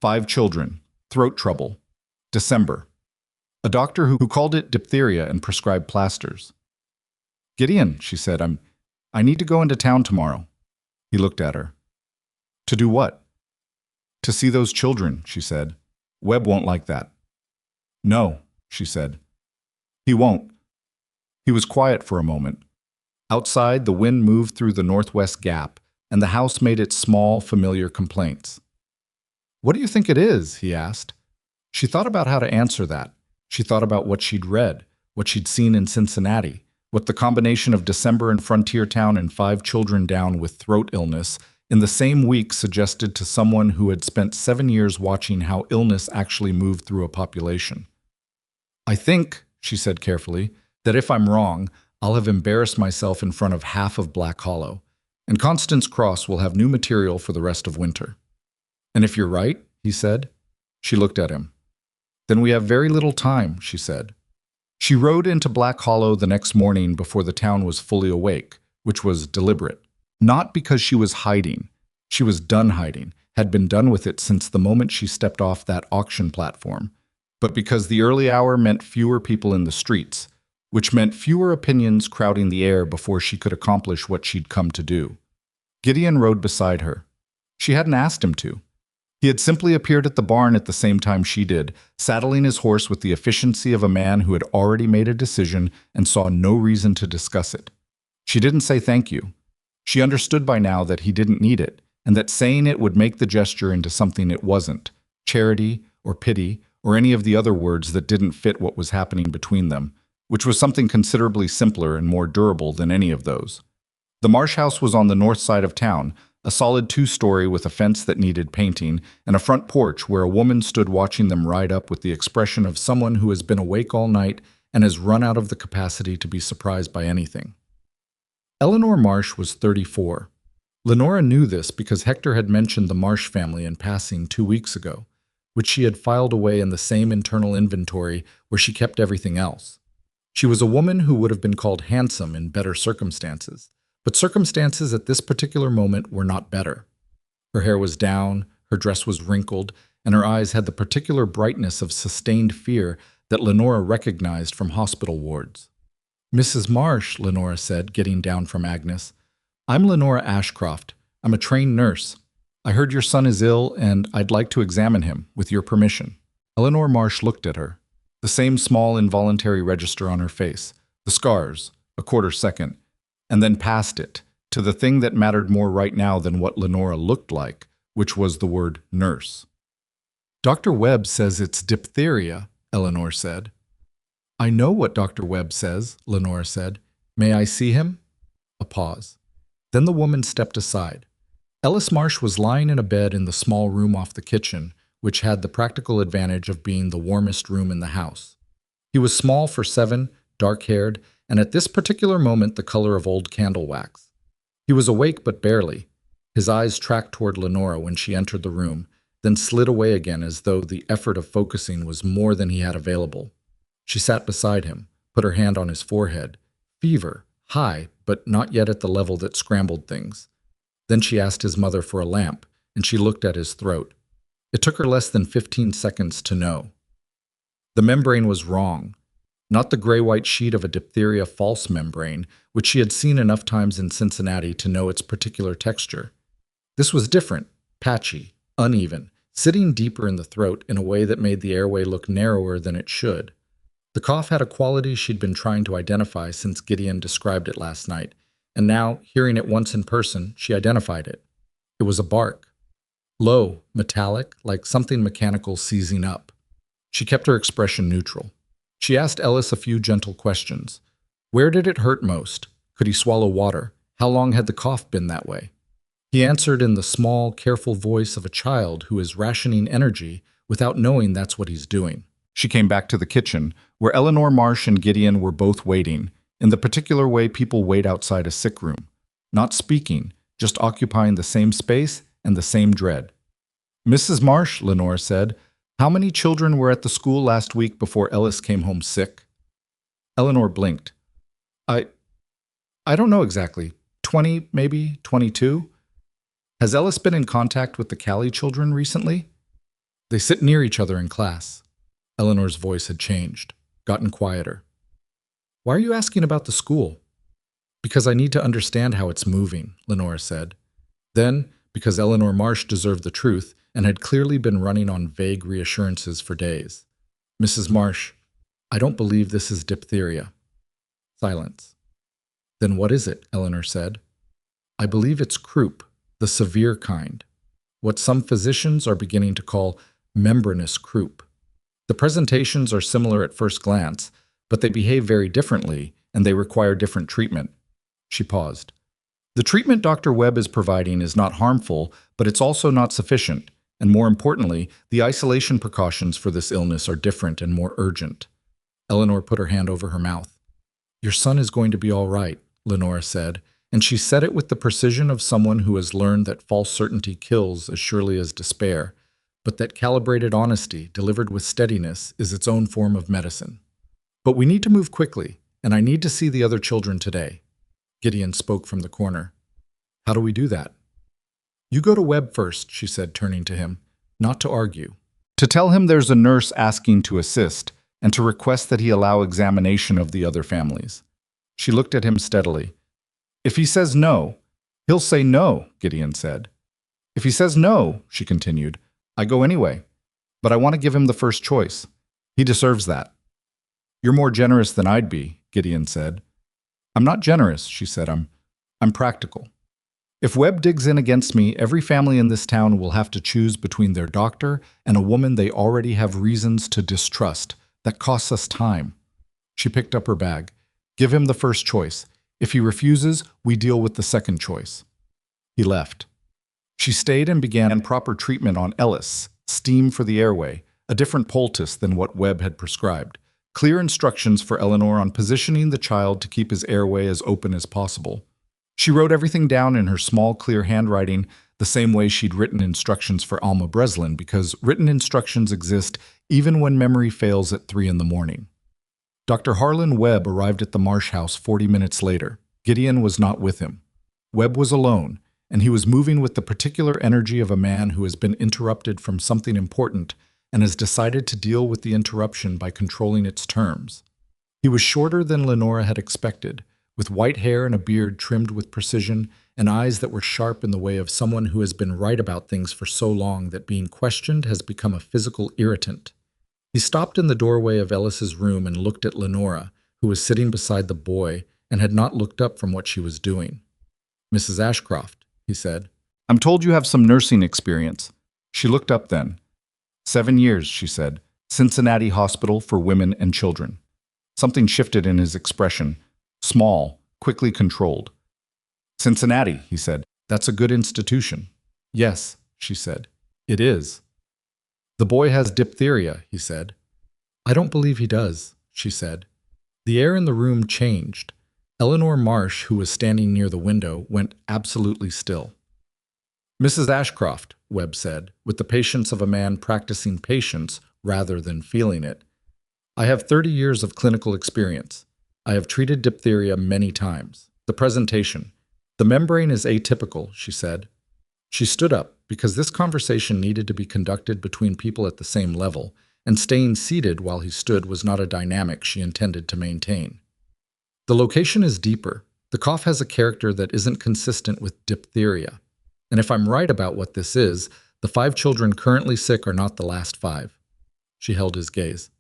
5 children, throat trouble, December. A doctor who called it diphtheria and prescribed plasters. "Gideon," she said, I need to go into town tomorrow." He looked at her. "To do what?" "To see those children," she said. "Webb won't like that." "No," she said. "He won't." He was quiet for a moment. Outside, the wind moved through the northwest gap, and the house made its small, familiar complaints. "What do you think it is?" he asked. She thought about how to answer that. She thought about what she'd read, what she'd seen in Cincinnati, what the combination of December in frontier town and 5 children down with throat illness in the same week suggested to someone who had spent 7 years watching how illness actually moved through a population. "I think," she said carefully, "that if I'm wrong, I'll have embarrassed myself in front of half of Black Hollow, and Constance Cross will have new material for the rest of winter." "And if you're right?" he said. She looked at him. "Then we have very little time," she said. She rode into Black Hollow the next morning before the town was fully awake, which was deliberate. Not because she was hiding. She was done hiding, had been done with it since the moment she stepped off that auction platform, but because the early hour meant fewer people in the streets, which meant fewer opinions crowding the air before she could accomplish what she'd come to do. Gideon rode beside her. She hadn't asked him to. He had simply appeared at the barn at the same time she did, saddling his horse with the efficiency of a man who had already made a decision and saw no reason to discuss it. She didn't say thank you. She understood by now that he didn't need it, and that saying it would make the gesture into something it wasn't, charity or pity or any of the other words that didn't fit what was happening between them, which was something considerably simpler and more durable than any of those. The Marsh house was on the north side of town, a solid two-story with a fence that needed painting, and a front porch where a woman stood watching them ride up with the expression of someone who has been awake all night and has run out of the capacity to be surprised by anything. Eleanor Marsh was 34. Lenora knew this because Hector had mentioned the Marsh family in passing 2 weeks ago, which she had filed away in the same internal inventory where she kept everything else. She was a woman who would have been called handsome in better circumstances, but circumstances at this particular moment were not better. Her hair was down, her dress was wrinkled, and her eyes had the particular brightness of sustained fear that Lenora recognized from hospital wards. "Mrs. Marsh," Lenora said, getting down from Agnes. "I'm Lenora Ashcroft. I'm a trained nurse. I heard your son is ill, and I'd like to examine him, with your permission." Eleanor Marsh looked at her, the same small involuntary register on her face, the scars, a quarter second, and then past it, to the thing that mattered more right now than what Lenora looked like, which was the word nurse. "Dr. Webb says it's diphtheria," Eleanor said. "I know what Dr. Webb says," Lenora said. "May I see him?" A pause. Then the woman stepped aside. Ellis Marsh was lying in a bed in the small room off the kitchen, which had the practical advantage of being the warmest room in the house. He was small for 7, dark-haired, and at this particular moment the color of old candle wax. He was awake but barely. His eyes tracked toward Lenora when she entered the room, then slid away again as though the effort of focusing was more than he had available. She sat beside him, put her hand on his forehead. Fever, high, but not yet at the level that scrambled things. Then she asked his mother for a lamp, and she looked at his throat. It took her less than 15 seconds to know. The membrane was wrong. Not the gray-white sheet of a diphtheria false membrane, which she had seen enough times in Cincinnati to know its particular texture. This was different, patchy, uneven, sitting deeper in the throat in a way that made the airway look narrower than it should. The cough had a quality she'd been trying to identify since Gideon described it last night, and now, hearing it once in person, she identified it. It was a bark. Low, metallic, like something mechanical seizing up. She kept her expression neutral. She asked Ellis a few gentle questions. Where did it hurt most? Could he swallow water? How long had the cough been that way? He answered in the small, careful voice of a child who is rationing energy without knowing that's what he's doing. She came back to the kitchen, where Eleanor Marsh and Gideon were both waiting, in the particular way people wait outside a sick room. Not speaking, just occupying the same space and the same dread. "Mrs. Marsh," Lenore said, "how many children were at the school last week before Ellis came home sick?" Eleanor blinked. I don't know exactly. 20, maybe, 22? Has Ellis been in contact with the Callie children recently? They sit near each other in class. Eleanor's voice had changed, gotten quieter. Why are you asking about the school? Because I need to understand how it's moving, Lenora said. Then, because Eleanor Marsh deserved the truth and had clearly been running on vague reassurances for days. "Mrs. Marsh, I don't believe this is diphtheria." Silence. "Then what is it?" Eleanor said. "I believe it's croup, the severe kind, what some physicians are beginning to call membranous croup. The presentations are similar at first glance, but they behave very differently, and they require different treatment." She paused. "The treatment Dr. Webb is providing is not harmful, but it's also not sufficient, and more importantly, the isolation precautions for this illness are different and more urgent." Eleanor put her hand over her mouth. "Your son is going to be all right," Lenora said, and she said it with the precision of someone who has learned that false certainty kills as surely as despair, but that calibrated honesty, delivered with steadiness, is its own form of medicine. "But we need to move quickly, and I need to see the other children today." Gideon spoke from the corner. "How do we do that?" "You go to Webb first," she said, turning to him, "not to argue. To tell him there's a nurse asking to assist, and to request that he allow examination of the other families. She looked at him steadily. "If he says no, he'll say no," Gideon said. "If he says no," she continued, "I go anyway. But I want to give him the first choice. He deserves that." "You're more generous than I'd be," Gideon said. "I'm not generous," she said. I'm practical. If Webb digs in against me, every family in this town will have to choose between their doctor and a woman they already have reasons to distrust. That costs us time." She picked up her bag. "Give him the first choice. If he refuses, we deal with the second choice." He left. She stayed and began proper treatment on Ellis, steam for the airway, a different poultice than what Webb had prescribed. Clear instructions for Eleanor on positioning the child to keep his airway as open as possible. She wrote everything down in her small, clear handwriting, the same way she'd written instructions for Alma Breslin, because written instructions exist even when memory fails at 3 in the morning. Dr. Harlan Webb arrived at the Marsh house 40 minutes later. Gideon was not with him. Webb was alone, and he was moving with the particular energy of a man who has been interrupted from something important and has decided to deal with the interruption by controlling its terms. He was shorter than Lenora had expected, with white hair and a beard trimmed with precision, and eyes that were sharp in the way of someone who has been right about things for so long that being questioned has become a physical irritant. He stopped in the doorway of Ellis's room and looked at Lenora, who was sitting beside the boy and had not looked up from what she was doing. "Mrs. Ashcroft," he said, "I'm told you have some nursing experience." She looked up then. 7 years, she said. Cincinnati Hospital for Women and Children. Something shifted in his expression. Small, quickly controlled. "Cincinnati," he said. "That's a good institution." "Yes," she said. "It is." "The boy has diphtheria," he said. "I don't believe he does," she said. The air in the room changed. Eleanor Marsh, who was standing near the window, went absolutely still. "Mrs. Ashcroft," Webb said, with the patience of a man practicing patience rather than feeling it, "I have 30 years of clinical experience. I have treated diphtheria many times. The presentation. The membrane is atypical," she said. She stood up, because this conversation needed to be conducted between people at the same level, and staying seated while he stood was not a dynamic she intended to maintain. "The location is deeper. The cough has a character that isn't consistent with diphtheria. And if I'm right about what this is, the 5 children currently sick are not the last 5. She held his gaze.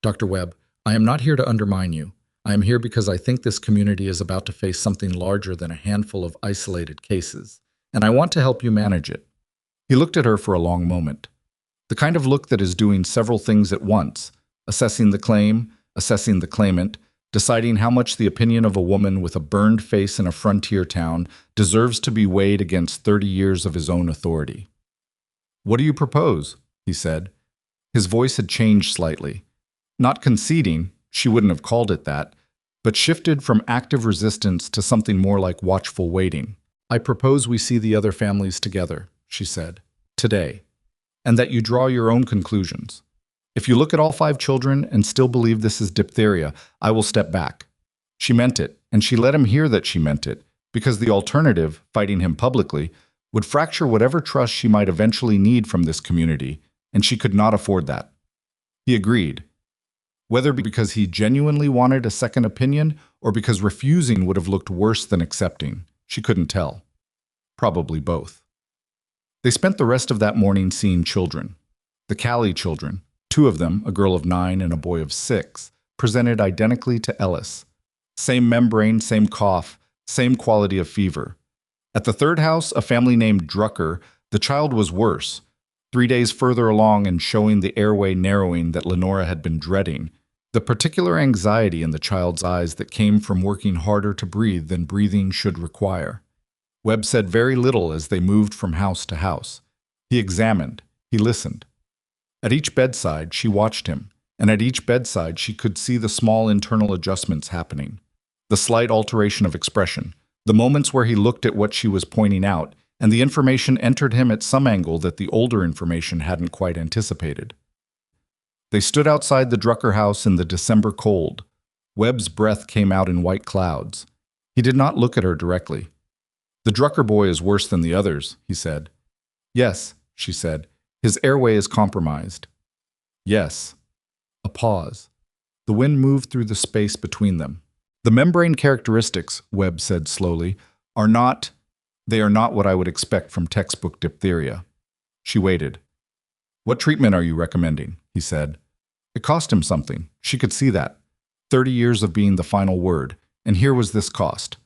"Dr. Webb, I am not here to undermine you. I am here because I think this community is about to face something larger than a handful of isolated cases, and I want to help you manage it." He looked at her for a long moment. The kind of look that is doing several things at once, assessing the claim, assessing the claimant, deciding how much the opinion of a woman with a burned face in a frontier town deserves to be weighed against 30 years of his own authority. "What do you propose?" he said. His voice had changed slightly. Not conceding, she wouldn't have called it that, but shifted from active resistance to something more like watchful waiting. "I propose we see the other families together," she said, "today, and that you draw your own conclusions. If you look at all 5 children and still believe this is diphtheria, I will step back." She meant it, and she let him hear that she meant it, because the alternative, fighting him publicly, would fracture whatever trust she might eventually need from this community, and she could not afford that. He agreed. Whether because he genuinely wanted a second opinion or because refusing would have looked worse than accepting, she couldn't tell. Probably both. They spent the rest of that morning seeing children. The Callie children, 2 of them, a girl of 9 and a boy of 6, presented identically to Ellis. Same membrane, same cough, same quality of fever. At the 3rd house, a family named Drucker, the child was worse, 3 days further along and showing the airway narrowing that Lenora had been dreading, the particular anxiety in the child's eyes that came from working harder to breathe than breathing should require. Webb said very little as they moved from house to house. He examined, he listened. At each bedside, she watched him, and at each bedside she could see the small internal adjustments happening, the slight alteration of expression, the moments where he looked at what she was pointing out, and the information entered him at some angle that the older information hadn't quite anticipated. They stood outside the Drucker house in the December cold. Webb's breath came out in white clouds. He did not look at her directly. "The Drucker boy is worse than the others," he said. "Yes," she said. "His airway is compromised." "Yes." A pause. The wind moved through the space between them. The membrane characteristics, Webb said slowly, they are not what I would expect from textbook diphtheria. She waited. What treatment are you recommending? He said. It cost him something. She could see that. 30 years of being the final word, and here was this cost.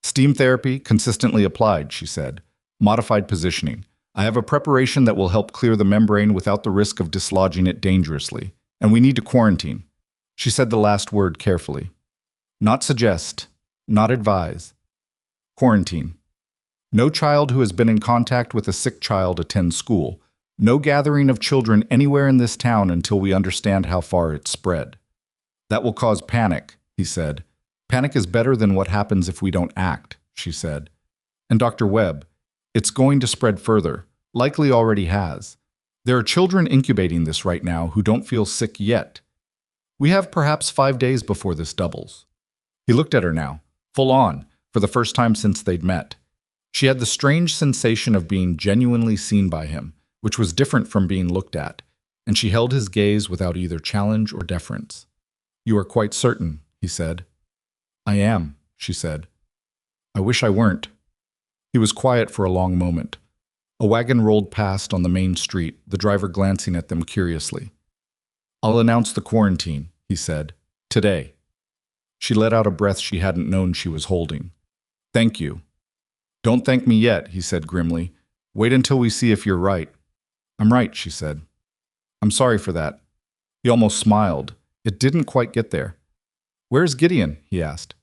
Steam therapy, consistently applied, she said. Modified positioning. I have a preparation that will help clear the membrane without the risk of dislodging it dangerously. And we need to quarantine. She said the last word carefully. Not suggest, not advise. Quarantine. No child who has been in contact with a sick child attends school. No gathering of children anywhere in this town until we understand how far it's spread. That will cause panic, he said. Panic is better than what happens if we don't act, she said. And Dr. Webb, it's going to spread further, likely already has. There are children incubating this right now who don't feel sick yet. We have perhaps 5 days before this doubles. He looked at her now, full on, for the first time since they'd met. She had the strange sensation of being genuinely seen by him, which was different from being looked at, and she held his gaze without either challenge or deference. You are quite certain, he said. I am, she said. I wish I weren't. He was quiet for a long moment. A wagon rolled past on the main street, the driver glancing at them curiously. I'll announce the quarantine, he said. Today. She let out a breath she hadn't known she was holding. Thank you. Don't thank me yet, he said grimly. Wait until we see if you're right. I'm right, she said. I'm sorry for that. He almost smiled. It didn't quite get there. Where's Gideon? He asked.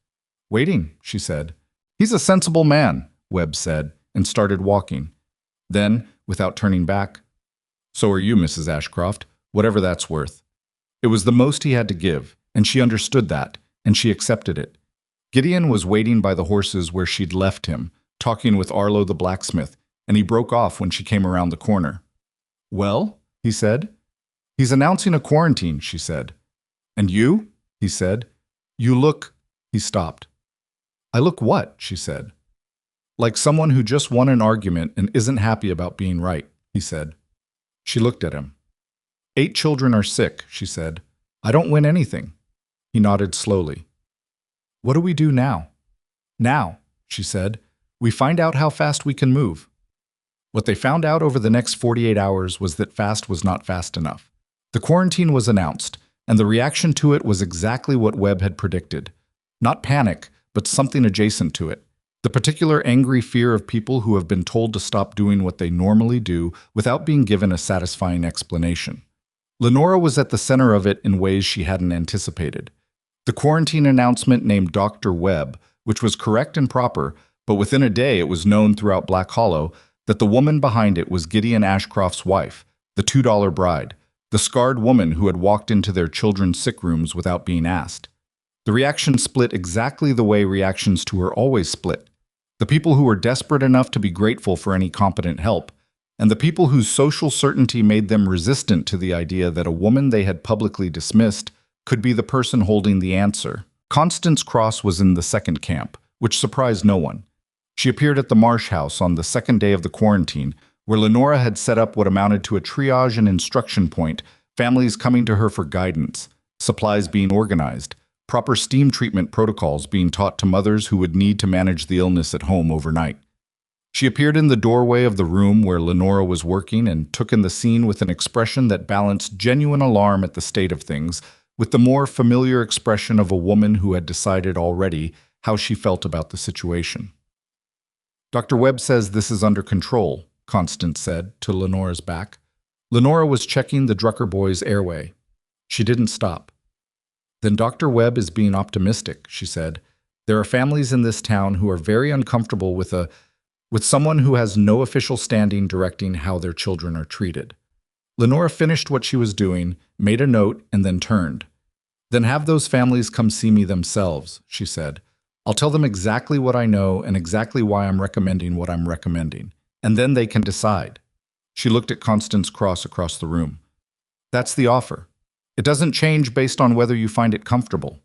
Waiting, she said. He's a sensible man, Webb said, and started walking. Then, without turning back, so are you, Mrs. Ashcroft, whatever that's worth. It was the most he had to give, and she understood that, and she accepted it. Gideon was waiting by the horses where she'd left him, talking with Arlo the blacksmith, and he broke off when she came around the corner. Well, he said. He's announcing a quarantine, she said. And you? He said. You look… He stopped. I look what? She said. Like someone who just won an argument and isn't happy about being right, he said. She looked at him. 8 children are sick, she said. I don't win anything. He nodded slowly. What do we do now? Now, she said, we find out how fast we can move. What they found out over the next 48 hours was that fast was not fast enough. The quarantine was announced, and the reaction to it was exactly what Webb had predicted. Not panic, but something adjacent to it. The particular angry fear of people who have been told to stop doing what they normally do without being given a satisfying explanation. Lenora was at the center of it in ways she hadn't anticipated. The quarantine announcement named Dr. Webb, which was correct and proper, but within a day it was known throughout Black Hollow that the woman behind it was Gideon Ashcroft's wife, the $2 bride, the scarred woman who had walked into their children's sick rooms without being asked. The reaction split exactly the way reactions to her always split. The people who were desperate enough to be grateful for any competent help, and the people whose social certainty made them resistant to the idea that a woman they had publicly dismissed could be the person holding the answer. Constance Cross was in the second camp, which surprised no one. She appeared at the Marsh House on the second day of the quarantine, where Lenora had set up what amounted to a triage and instruction point, families coming to her for guidance, supplies being organized, proper steam treatment protocols being taught to mothers who would need to manage the illness at home overnight. She appeared in the doorway of the room where Lenora was working and took in the scene with an expression that balanced genuine alarm at the state of things with the more familiar expression of a woman who had decided already how she felt about the situation. Dr. Webb says this is under control, Constance said to Lenora's back. Lenora was checking the Drucker boy's airway. She didn't stop. Then Dr. Webb is being optimistic, she said. There are families in this town who are very uncomfortable with someone who has no official standing directing how their children are treated. Lenora finished what she was doing, made a note, and then turned. Then have those families come see me themselves, she said. I'll tell them exactly what I know and exactly why I'm recommending what I'm recommending, and then they can decide. She looked at Constance Cross across the room. That's the offer. It doesn't change based on whether you find it comfortable.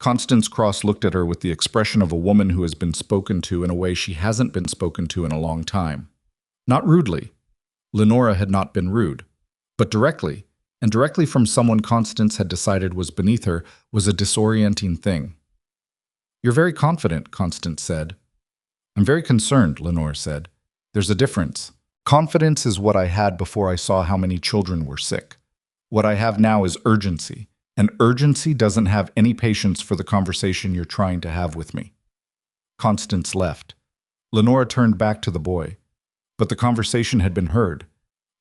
Constance Cross looked at her with the expression of a woman who has been spoken to in a way she hasn't been spoken to in a long time. Not rudely. Lenora had not been rude, but directly, and directly from someone Constance had decided was beneath her, was a disorienting thing. "You're very confident," Constance said. "I'm very concerned," Lenore said. "There's a difference. Confidence is what I had before I saw how many children were sick. What I have now is urgency, and urgency doesn't have any patience for the conversation you're trying to have with me." Constance left. Lenora turned back to the boy. But the conversation had been heard.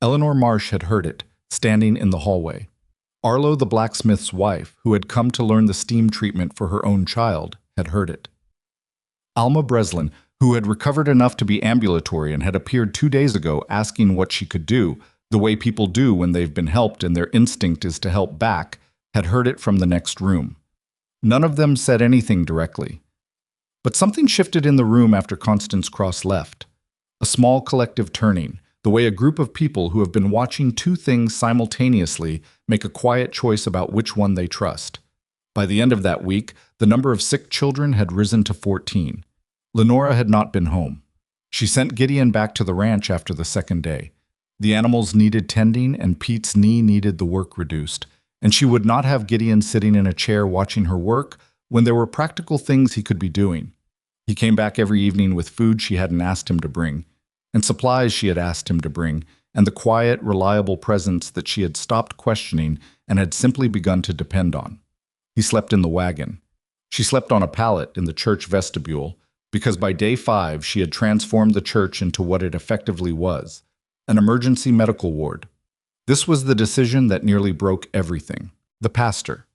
Eleanor Marsh had heard it, standing in the hallway. Arlo, the blacksmith's wife, who had come to learn the steam treatment for her own child, had heard it. Alma Breslin, who had recovered enough to be ambulatory and had appeared 2 days ago asking what she could do, the way people do when they've been helped and their instinct is to help back, had heard it from the next room. None of them said anything directly. But something shifted in the room after Constance Cross left. A small collective turning, the way a group of people who have been watching two things simultaneously make a quiet choice about which one they trust. By the end of that week, the number of sick children had risen to 14. Lenora had not been home. She sent Gideon back to the ranch after the second day. The animals needed tending and Pete's knee needed the work reduced, and she would not have Gideon sitting in a chair watching her work when there were practical things he could be doing. He came back every evening with food she hadn't asked him to bring, and supplies she had asked him to bring, and the quiet, reliable presence that she had stopped questioning and had simply begun to depend on. He slept in the wagon. She slept on a pallet in the church vestibule, because by day 5 she had transformed the church into what it effectively was, an emergency medical ward. This was the decision that nearly broke everything. The pastor,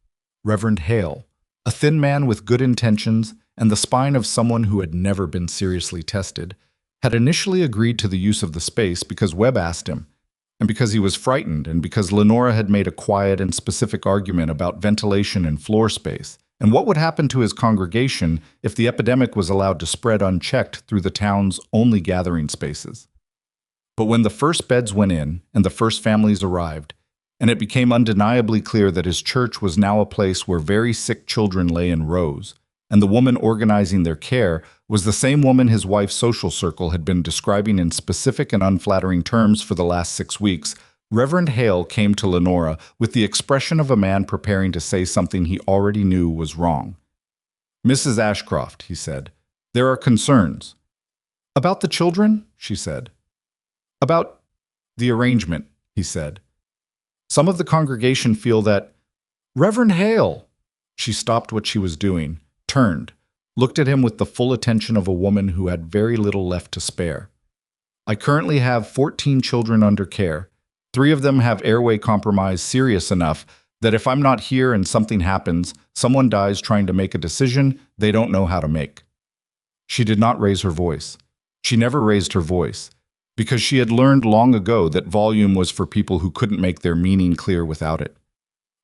Reverend Hale, a thin man with good intentions and the spine of someone who had never been seriously tested, had initially agreed to the use of the space because Webb asked him, and because he was frightened, and because Lenora had made a quiet and specific argument about ventilation and floor space, and what would happen to his congregation if the epidemic was allowed to spread unchecked through the town's only gathering spaces. But when the first beds went in and the first families arrived, and it became undeniably clear that his church was now a place where very sick children lay in rows, and the woman organizing their care was the same woman his wife's social circle had been describing in specific and unflattering terms for the last 6 weeks, Reverend Hale came to Lenora with the expression of a man preparing to say something he already knew was wrong. "Mrs. Ashcroft," he said, "there are concerns." "About the children?" she said. "About the arrangement," he said. "Some of the congregation feel that—" "Reverend Hale!" She stopped what she was doing, turned, looked at him with the full attention of a woman who had very little left to spare. "I currently have 14 children under care. 3 of them have airway compromise serious enough that if I'm not here and something happens, someone dies trying to make a decision they don't know how to make." She did not raise her voice. She never raised her voice, because she had learned long ago that volume was for people who couldn't make their meaning clear without it.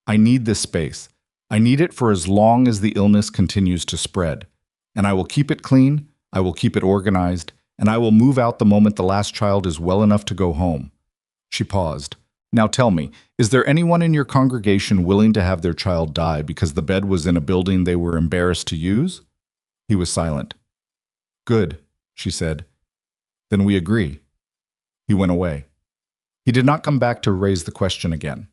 "I need this space. I need it for as long as the illness continues to spread. And I will keep it clean, I will keep it organized, and I will move out the moment the last child is well enough to go home." She paused. "Now tell me, is there anyone in your congregation willing to have their child die because the bed was in a building they were embarrassed to use?" He was silent. "Good," she said. "Then we agree." He went away. He did not come back to raise the question again.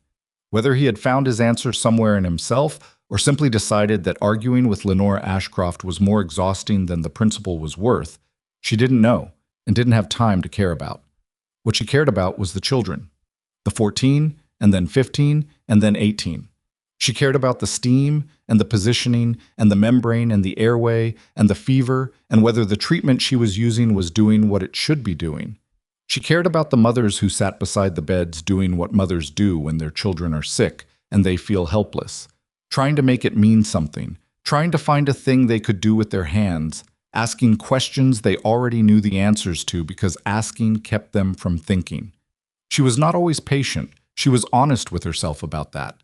Whether he had found his answer somewhere in himself or simply decided that arguing with Lenora Ashcroft was more exhausting than the principle was worth, she didn't know and didn't have time to care about. What she cared about was the children. The 14, and then 15, and then 18. She cared about the steam, and the positioning, and the membrane, and the airway, and the fever, and whether the treatment she was using was doing what it should be doing. She cared about the mothers who sat beside the beds doing what mothers do when their children are sick and they feel helpless, trying to make it mean something, trying to find a thing they could do with their hands, asking questions they already knew the answers to because asking kept them from thinking. She was not always patient. She was honest with herself about that.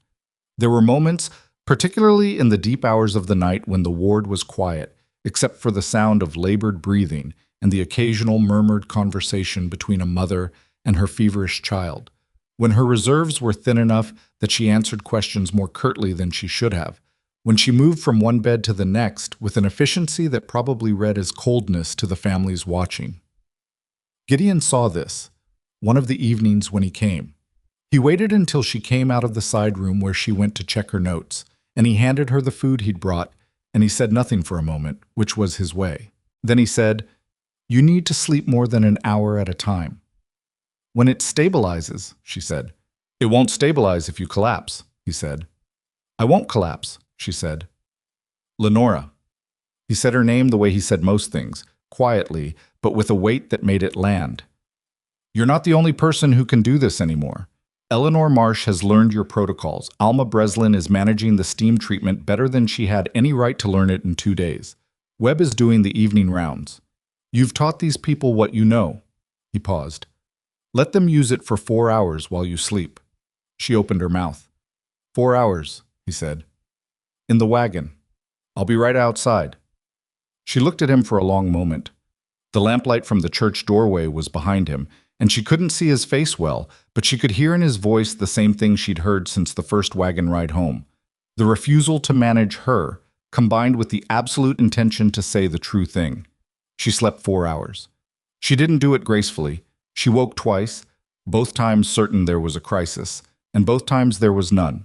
There were moments, particularly in the deep hours of the night when the ward was quiet, except for the sound of labored breathing and the occasional murmured conversation between a mother and her feverish child, when her reserves were thin enough that she answered questions more curtly than she should have, when she moved from one bed to the next with an efficiency that probably read as coldness to the families watching. Gideon saw this, one of the evenings when he came. He waited until she came out of the side room where she went to check her notes, and he handed her the food he'd brought, and he said nothing for a moment, which was his way. Then he said, "You need to sleep more than an hour at a time." "When it stabilizes," she said. "It won't stabilize if you collapse," he said. "I won't collapse," she said. "Lenora." He said her name the way he said most things, quietly, but with a weight that made it land. "You're not the only person who can do this anymore. Eleanor Marsh has learned your protocols. Alma Breslin is managing the steam treatment better than she had any right to learn it in 2 days. Webb is doing the evening rounds. You've taught these people what you know." He paused. "Let them use it for 4 hours while you sleep." She opened her mouth. "4 hours," he said. "In the wagon. I'll be right outside." She looked at him for a long moment. The lamplight from the church doorway was behind him, and she couldn't see his face well, but she could hear in his voice the same thing she'd heard since the first wagon ride home. The refusal to manage her, combined with the absolute intention to say the true thing. She slept 4 hours. She didn't do it gracefully. She woke twice, both times certain there was a crisis, and both times there was none.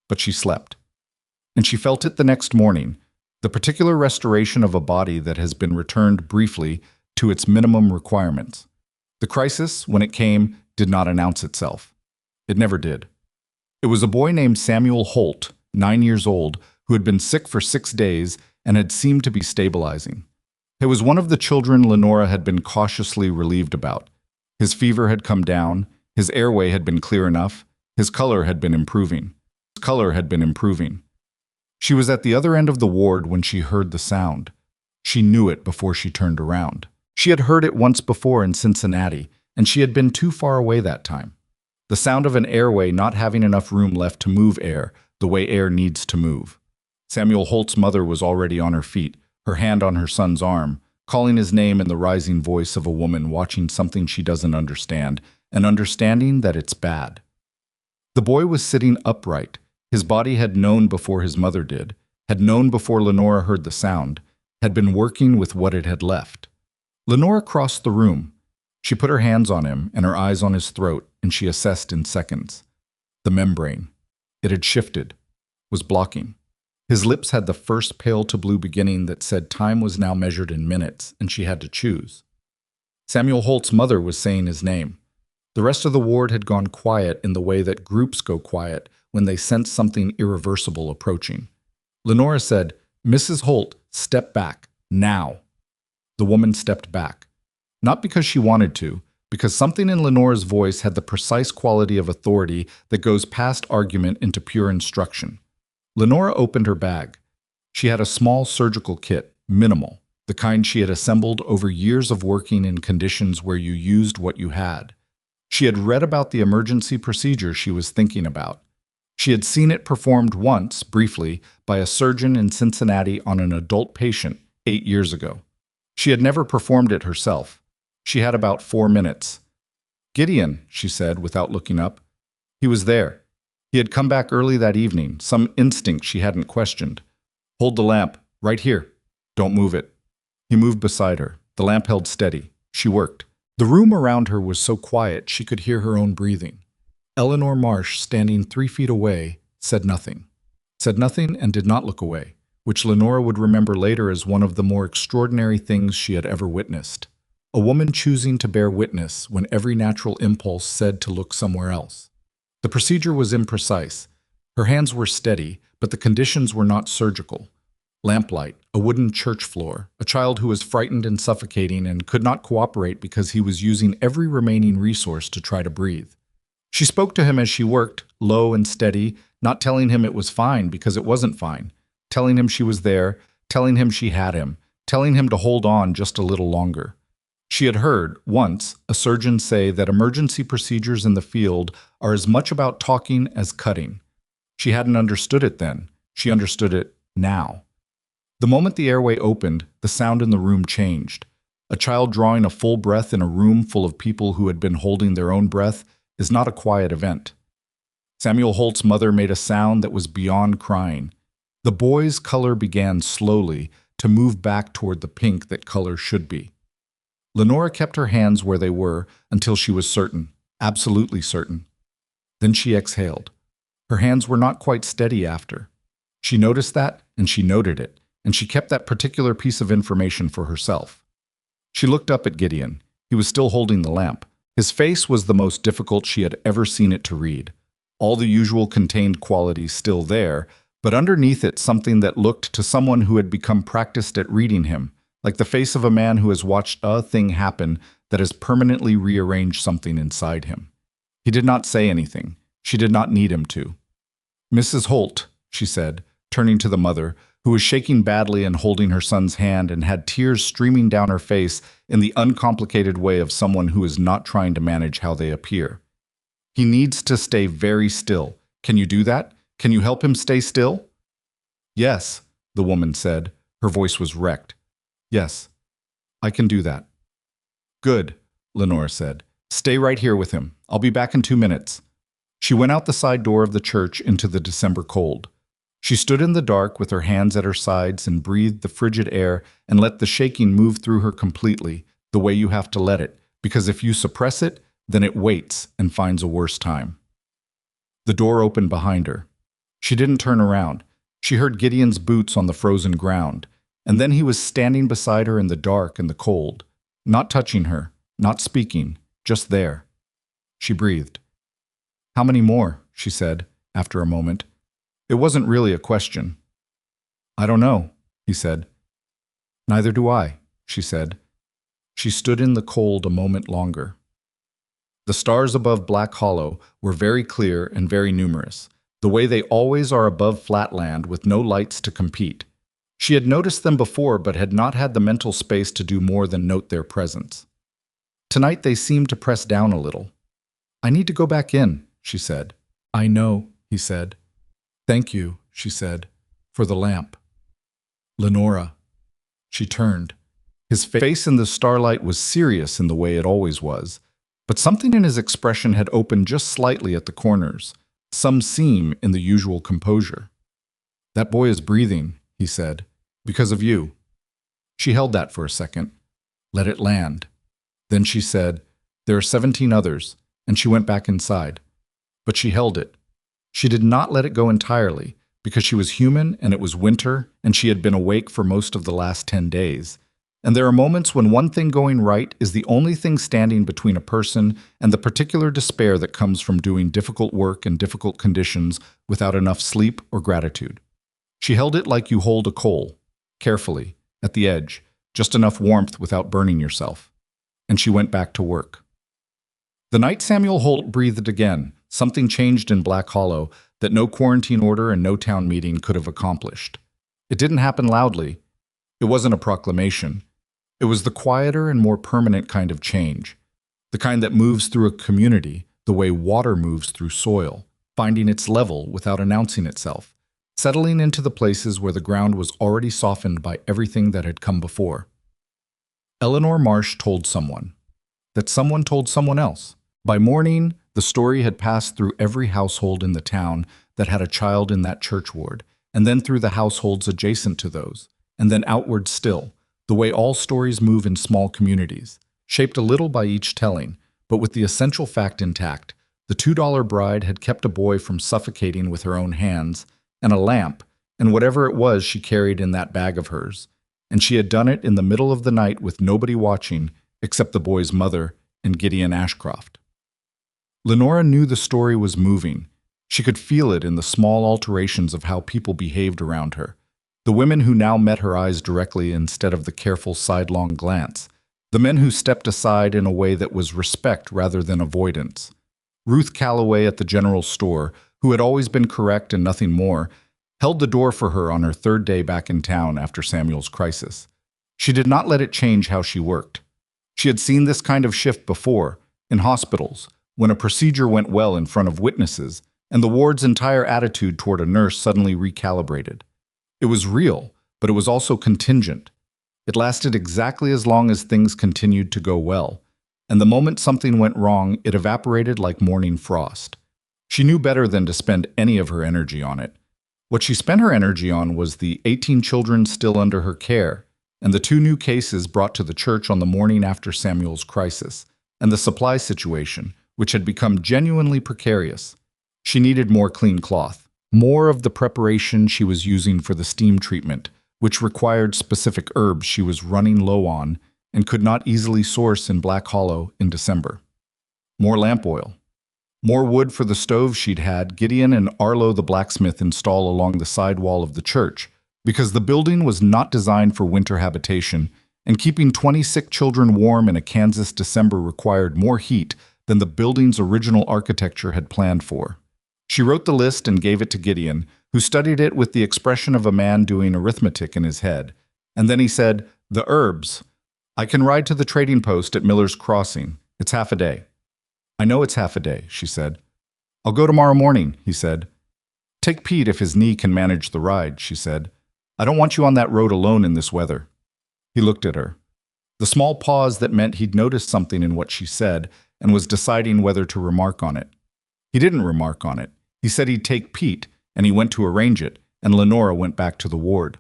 But she slept. And she felt it the next morning, the particular restoration of a body that has been returned briefly to its minimum requirements. The crisis, when it came, did not announce itself. It never did. It was a boy named Samuel Holt, 9 years old, who had been sick for 6 days and had seemed to be stabilizing. It was one of the children Lenora had been cautiously relieved about. His fever had come down, his airway had been clear enough, his color had been improving. She was at the other end of the ward when she heard the sound. She knew it before she turned around. She had heard it once before in Cincinnati, and she had been too far away that time. The sound of an airway not having enough room left to move air, the way air needs to move. Samuel Holt's mother was already on her feet, her hand on her son's arm, calling his name in the rising voice of a woman watching something she doesn't understand, and understanding that it's bad. The boy was sitting upright. His body had known before his mother did, had known before Lenora heard the sound, had been working with what it had left. Lenora crossed the room. She put her hands on him and her eyes on his throat, and she assessed in seconds. The membrane. It had shifted, was blocking. His lips had the first pale to blue beginning that said time was now measured in minutes, and she had to choose. Samuel Holt's mother was saying his name. The rest of the ward had gone quiet in the way that groups go quiet when they sense something irreversible approaching. Lenora said, "Mrs. Holt, step back, now." The woman stepped back. Not because she wanted to, because something in Lenora's voice had the precise quality of authority that goes past argument into pure instruction. Lenora opened her bag. She had a small surgical kit, minimal, the kind she had assembled over years of working in conditions where you used what you had. She had read about the emergency procedure she was thinking about. She had seen it performed once, briefly, by a surgeon in Cincinnati on an adult patient 8 years ago. She had never performed it herself. She had about 4 minutes. "Gideon," she said without looking up. He was there. He had come back early that evening, some instinct she hadn't questioned. "Hold the lamp, right here. Don't move it." He moved beside her. The lamp held steady. She worked. The room around her was so quiet she could hear her own breathing. Eleanor Marsh, standing 3 feet away, said nothing and did not look away, which Lenora would remember later as one of the more extraordinary things she had ever witnessed. A woman choosing to bear witness when every natural impulse said to look somewhere else. The procedure was imprecise. Her hands were steady, but the conditions were not surgical. Lamplight, a wooden church floor, a child who was frightened and suffocating and could not cooperate because he was using every remaining resource to try to breathe. She spoke to him as she worked, low and steady, not telling him it was fine because it wasn't fine, telling him she was there, telling him she had him, telling him to hold on just a little longer. She had heard, once, a surgeon say that emergency procedures in the field are as much about talking as cutting. She hadn't understood it then. She understood it now. The moment the airway opened, the sound in the room changed. A child drawing a full breath in a room full of people who had been holding their own breath is not a quiet event. Samuel Holt's mother made a sound that was beyond crying. The boy's color began slowly to move back toward the pink that color should be. Lenora kept her hands where they were until she was certain, absolutely certain. Then she exhaled. Her hands were not quite steady after. She noticed that, and she noted it, and she kept that particular piece of information for herself. She looked up at Gideon. He was still holding the lamp. His face was the most difficult she had ever seen it to read. All the usual contained qualities still there, but underneath it something that looked to someone who had become practiced at reading him, like the face of a man who has watched a thing happen that has permanently rearranged something inside him. He did not say anything. She did not need him to. "Mrs. Holt," she said, turning to the mother, who was shaking badly and holding her son's hand and had tears streaming down her face in the uncomplicated way of someone who is not trying to manage how they appear. "He needs to stay very still. Can you do that? Can you help him stay still?" "Yes," the woman said. Her voice was wrecked. "Yes, I can do that." "Good," Lenora said. "Stay right here with him. I'll be back in 2 minutes." She went out the side door of the church into the December cold. She stood in the dark with her hands at her sides and breathed the frigid air and let the shaking move through her completely, the way you have to let it, because if you suppress it, then it waits and finds a worse time. The door opened behind her. She didn't turn around. She heard Gideon's boots on the frozen ground, and then he was standing beside her in the dark and the cold, not touching her, not speaking, just there. She breathed. "How many more?" she said, after a moment. It wasn't really a question. "I don't know," he said. "Neither do I," she said. She stood in the cold a moment longer. The stars above Black Hollow were very clear and very numerous, the way they always are above flat land with no lights to compete. She had noticed them before but had not had the mental space to do more than note their presence. Tonight they seemed to press down a little. "I need to go back in," she said. "I know," he said. "Thank you," she said, "for the lamp." "Lenora." She turned. His face in the starlight was serious in the way it always was, but something in his expression had opened just slightly at the corners, some seam in the usual composure. "That boy is breathing," he said, "because of you." She held that for a second. "Let it land." Then she said, "There are 17 others," and she went back inside. But she held it. She did not let it go entirely, because she was human and it was winter and she had been awake for most of the last 10 days. And there are moments when one thing going right is the only thing standing between a person and the particular despair that comes from doing difficult work in difficult conditions without enough sleep or gratitude. She held it like you hold a coal, carefully, at the edge, just enough warmth without burning yourself. And she went back to work. The night Samuel Holt breathed again, something changed in Black Hollow that no quarantine order and no town meeting could have accomplished. It didn't happen loudly. It wasn't a proclamation. It was the quieter and more permanent kind of change, the kind that moves through a community the way water moves through soil, finding its level without announcing itself, settling into the places where the ground was already softened by everything that had come before. Eleanor Marsh told someone. That someone told someone else. By morning, the story had passed through every household in the town that had a child in that church ward, and then through the households adjacent to those, and then outward still, the way all stories move in small communities, shaped a little by each telling, but with the essential fact intact. The $2 bride had kept a boy from suffocating with her own hands, and a lamp, and whatever it was she carried in that bag of hers, and she had done it in the middle of the night with nobody watching except the boy's mother and Gideon Ashcroft. Lenora knew the story was moving. She could feel it in the small alterations of how people behaved around her. The women who now met her eyes directly instead of the careful sidelong glance. The men who stepped aside in a way that was respect rather than avoidance. Ruth Calloway at the general store, who had always been correct and nothing more, held the door for her on her third day back in town after Samuel's crisis. She did not let it change how she worked. She had seen this kind of shift before, in hospitals, when a procedure went well in front of witnesses, and the ward's entire attitude toward a nurse suddenly recalibrated. It was real, but it was also contingent. It lasted exactly as long as things continued to go well, and the moment something went wrong, it evaporated like morning frost. She knew better than to spend any of her energy on it. What she spent her energy on was the 18 children still under her care, and the 2 new cases brought to the church on the morning after Samuel's crisis, and the supply situation, which had become genuinely precarious. She needed more clean cloth, more of the preparation she was using for the steam treatment, which required specific herbs she was running low on and could not easily source in Black Hollow in December. More lamp oil. More wood for the stove she'd had Gideon and Arlo the blacksmith install along the side wall of the church, because the building was not designed for winter habitation, and keeping 20 sick children warm in a Kansas December required more heat than the building's original architecture had planned for. She wrote the list and gave it to Gideon, who studied it with the expression of a man doing arithmetic in his head. And then he said, "The herbs. I can ride to the trading post at Miller's Crossing. It's half a day." "I know it's half a day," she said. "I'll go tomorrow morning," he said. "Take Pete if his knee can manage the ride," she said. "I don't want you on that road alone in this weather." He looked at her. The small pause that meant he'd noticed something in what she said and was deciding whether to remark on it. He didn't remark on it. He said he'd take Pete, and he went to arrange it, and Lenora went back to the ward.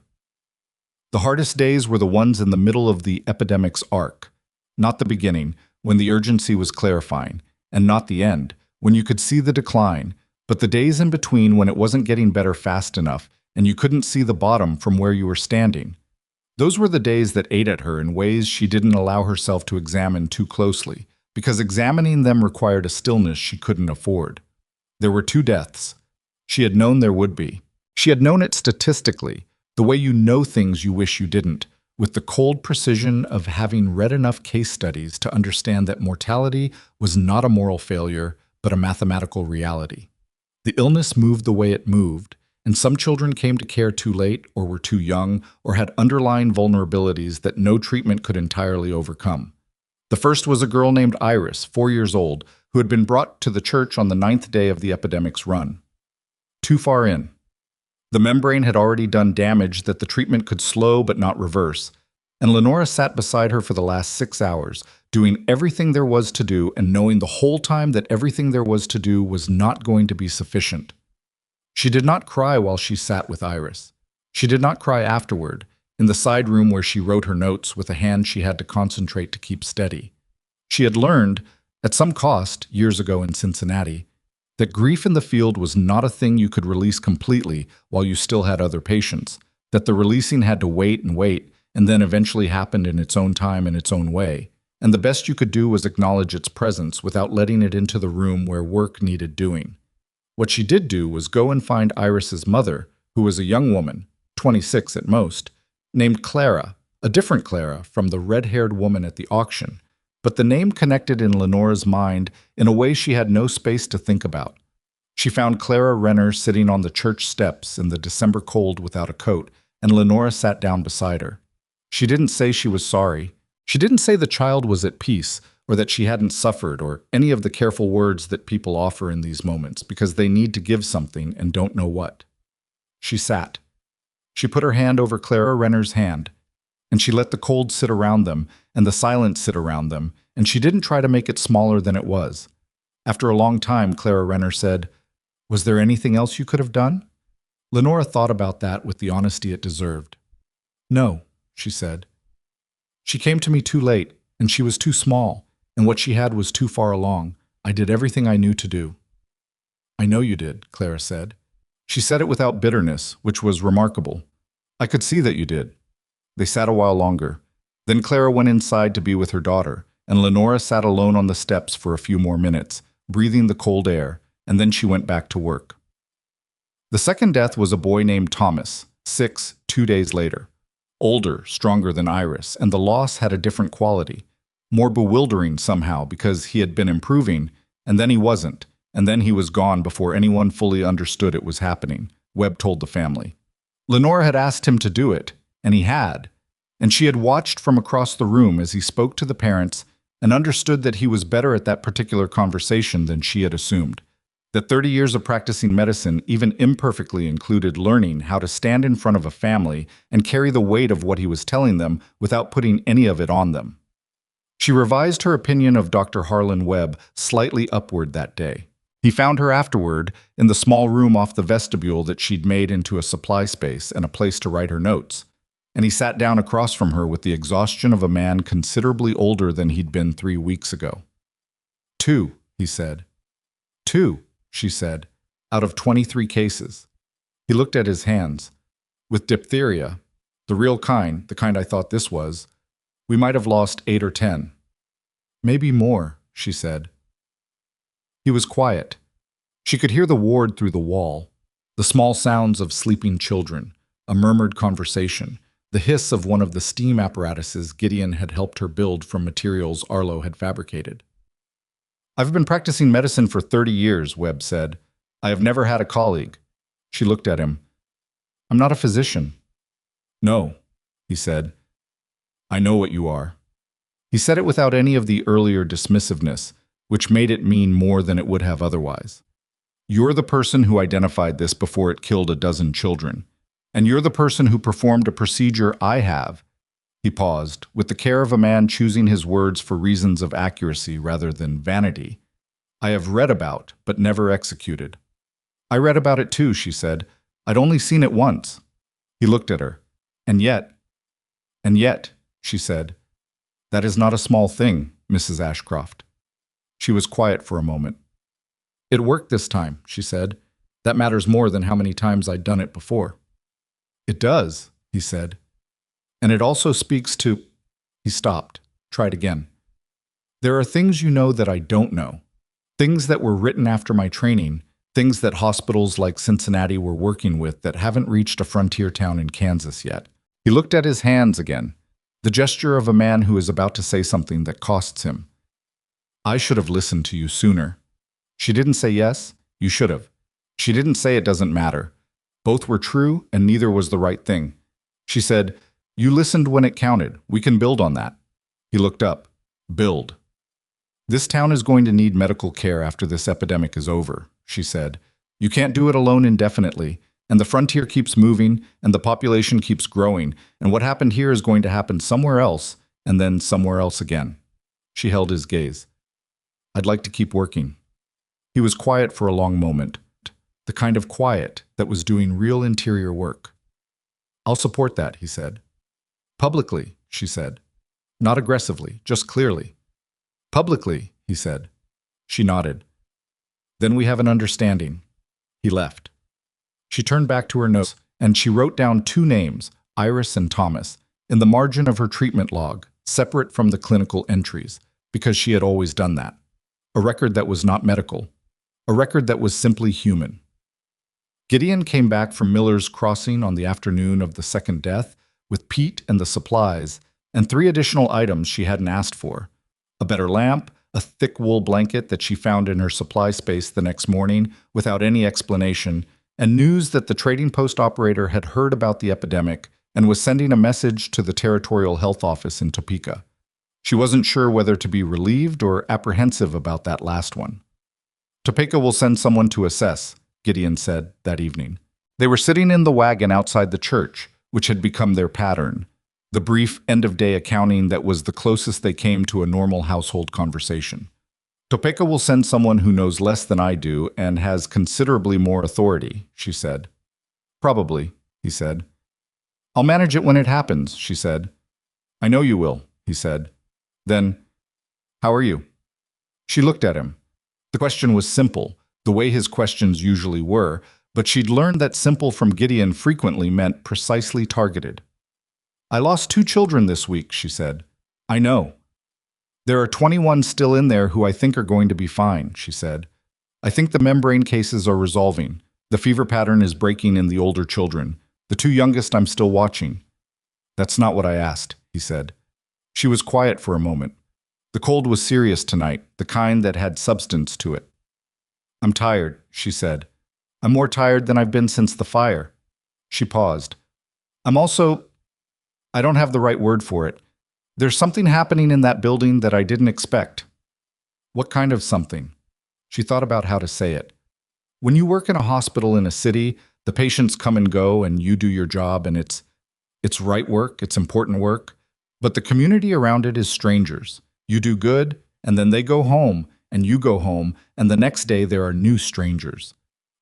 The hardest days were the ones in the middle of the epidemic's arc, not the beginning, when the urgency was clarifying, and not the end, when you could see the decline, but the days in between when it wasn't getting better fast enough and you couldn't see the bottom from where you were standing. Those were the days that ate at her in ways she didn't allow herself to examine too closely, because examining them required a stillness she couldn't afford. There were 2 deaths. She had known there would be. She had known it statistically, the way you know things you wish you didn't, with the cold precision of having read enough case studies to understand that mortality was not a moral failure, but a mathematical reality. The illness moved the way it moved, and some children came to care too late or were too young or had underlying vulnerabilities that no treatment could entirely overcome. The first was a girl named Iris, 4 years old, who had been brought to the church on the 9th day of the epidemic's run. Too far in. The membrane had already done damage that the treatment could slow but not reverse, and Lenora sat beside her for the last 6 hours, doing everything there was to do and knowing the whole time that everything there was to do was not going to be sufficient. She did not cry while she sat with Iris. She did not cry afterward, in the side room where she wrote her notes with a hand she had to concentrate to keep steady. She had learned, at some cost, years ago in Cincinnati, that grief in the field was not a thing you could release completely while you still had other patients, that the releasing had to wait and then eventually happened in its own time and its own way, and the best you could do was acknowledge its presence without letting it into the room where work needed doing. What she did do was go and find Iris's mother, who was a young woman, 26 at most, named Clara, a different Clara from the red-haired woman at the auction, but the name connected in Lenora's mind in a way she had no space to think about. She found Clara Renner sitting on the church steps in the December cold without a coat, and Lenora sat down beside her. She didn't say she was sorry. She didn't say the child was at peace, or that she hadn't suffered, or any of the careful words that people offer in these moments, because they need to give something and don't know what. She sat. She put her hand over Clara Renner's hand, and she let the cold sit around them, and the silence sit around them, and she didn't try to make it smaller than it was. After a long time, Clara Renner said, "Was there anything else you could have done?" Lenora thought about that with the honesty it deserved. "No," she said. "She came to me too late, and she was too small, and what she had was too far along. I did everything I knew to do." "I know you did," Clara said. She said it without bitterness, which was remarkable. "I could see that you did." They sat a while longer. Then Clara went inside to be with her daughter, and Lenora sat alone on the steps for a few more minutes, breathing the cold air, and then she went back to work. The second death was a boy named Thomas, 6, 2 days later. Older, stronger than Iris, and the loss had a different quality. More bewildering somehow because he had been improving, and then he wasn't, and then he was gone before anyone fully understood it was happening, Webb told the family. Lenora had asked him to do it, and he had, and she had watched from across the room as he spoke to the parents and understood that he was better at that particular conversation than she had assumed. That 30 years of practicing medicine, even imperfectly, included learning how to stand in front of a family and carry the weight of what he was telling them without putting any of it on them. She revised her opinion of Dr. Harlan Webb slightly upward that day. He found her afterward in the small room off the vestibule that she'd made into a supply space and a place to write her notes, and he sat down across from her with the exhaustion of a man considerably older than he'd been 3 weeks ago. "Two," he said. "Two," she said. out of 23 cases. He looked at his hands. With diphtheria, the real kind, the kind I thought this was, we might have lost 8 or 10. Maybe more, she said. He was quiet. She could hear the ward through the wall, the small sounds of sleeping children, a murmured conversation, the hiss of one of the steam apparatuses Gideon had helped her build from materials Arlo had fabricated. I've been practicing medicine for 30 years, Webb said. I have never had a colleague. She looked at him. I'm not a physician. No, he said. I know what you are. He said it without any of the earlier dismissiveness, which made it mean more than it would have otherwise. You're the person who identified this before it killed a dozen children. And you're the person who performed a procedure I have. He paused, with the care of a man choosing his words for reasons of accuracy rather than vanity. I have read about, but never executed. I read about it too, she said. I'd only seen it once. He looked at her. And yet, she said, that is not a small thing, Mrs. Ashcroft. She was quiet for a moment. It worked this time, she said. That matters more than how many times I'd done it before. It does, he said. And it also speaks to... He stopped, tried again. There are things you know that I don't know. Things that were written after my training, things that hospitals like Cincinnati were working with that haven't reached a frontier town in Kansas yet. He looked at his hands again, the gesture of a man who is about to say something that costs him. I should have listened to you sooner. She didn't say yes, you should have. She didn't say it doesn't matter. Both were true, and neither was the right thing. She said, you listened when it counted. We can build on that. He looked up. Build. This town is going to need medical care after this epidemic is over, she said. You can't do it alone indefinitely, and the frontier keeps moving, and the population keeps growing, and what happened here is going to happen somewhere else, and then somewhere else again. She held his gaze. I'd like to keep working. He was quiet for a long moment. The kind of quiet that was doing real interior work. I'll support that, he said. Publicly, she said. Not aggressively, just clearly. Publicly, he said. She nodded. Then we have an understanding. He left. She turned back to her notes, and she wrote down 2 names, Iris and Thomas, in the margin of her treatment log, separate from the clinical entries, because she had always done that. A record that was not medical. A record that was simply human. Gideon came back from Miller's Crossing on the afternoon of the second death with Pete and the supplies and 3 additional items she hadn't asked for. A better lamp, a thick wool blanket that she found in her supply space the next morning without any explanation, and news that the trading post operator had heard about the epidemic and was sending a message to the Territorial Health Office in Topeka. She wasn't sure whether to be relieved or apprehensive about that last one. Topeka will send someone to assess, Gideon said that evening. They were sitting in the wagon outside the church, which had become their pattern, the brief end-of-day accounting that was the closest they came to a normal household conversation. Topeka will send someone who knows less than I do and has considerably more authority, she said. Probably, he said. I'll manage it when it happens, she said. I know you will, he said. Then, how are you? She looked at him. The question was simple, the way his questions usually were, but she'd learned that simple from Gideon frequently meant precisely targeted. I lost 2 children this week, she said. I know. There are 21 still in there who I think are going to be fine, she said. I think the membrane cases are resolving. The fever pattern is breaking in the older children. The 2 youngest I'm still watching. That's not what I asked, he said. She was quiet for a moment. The cold was serious tonight, the kind that had substance to it. I'm tired, she said. I'm more tired than I've been since the fire. She paused. I don't have the right word for it. There's something happening in that building that I didn't expect. What kind of something? She thought about how to say it. When you work in a hospital in a city, the patients come and go and you do your job and it's right work, it's important work, but the community around it is strangers. You do good, and then they go home, and you go home, and the next day there are new strangers.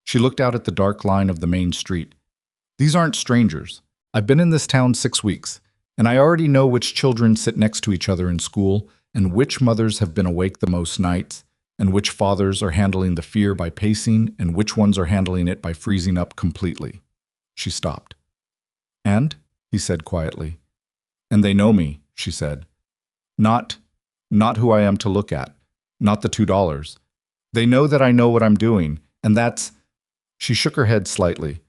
She looked out at the dark line of the main street. These aren't strangers. I've been in this town 6 weeks, and I already know which children sit next to each other in school, and which mothers have been awake the most nights, and which fathers are handling the fear by pacing, and which ones are handling it by freezing up completely. She stopped. And, he said quietly. And they know me, she said. Not who I am to look at, not the $2. They know that I know what I'm doing, and that's... She shook her head slightly.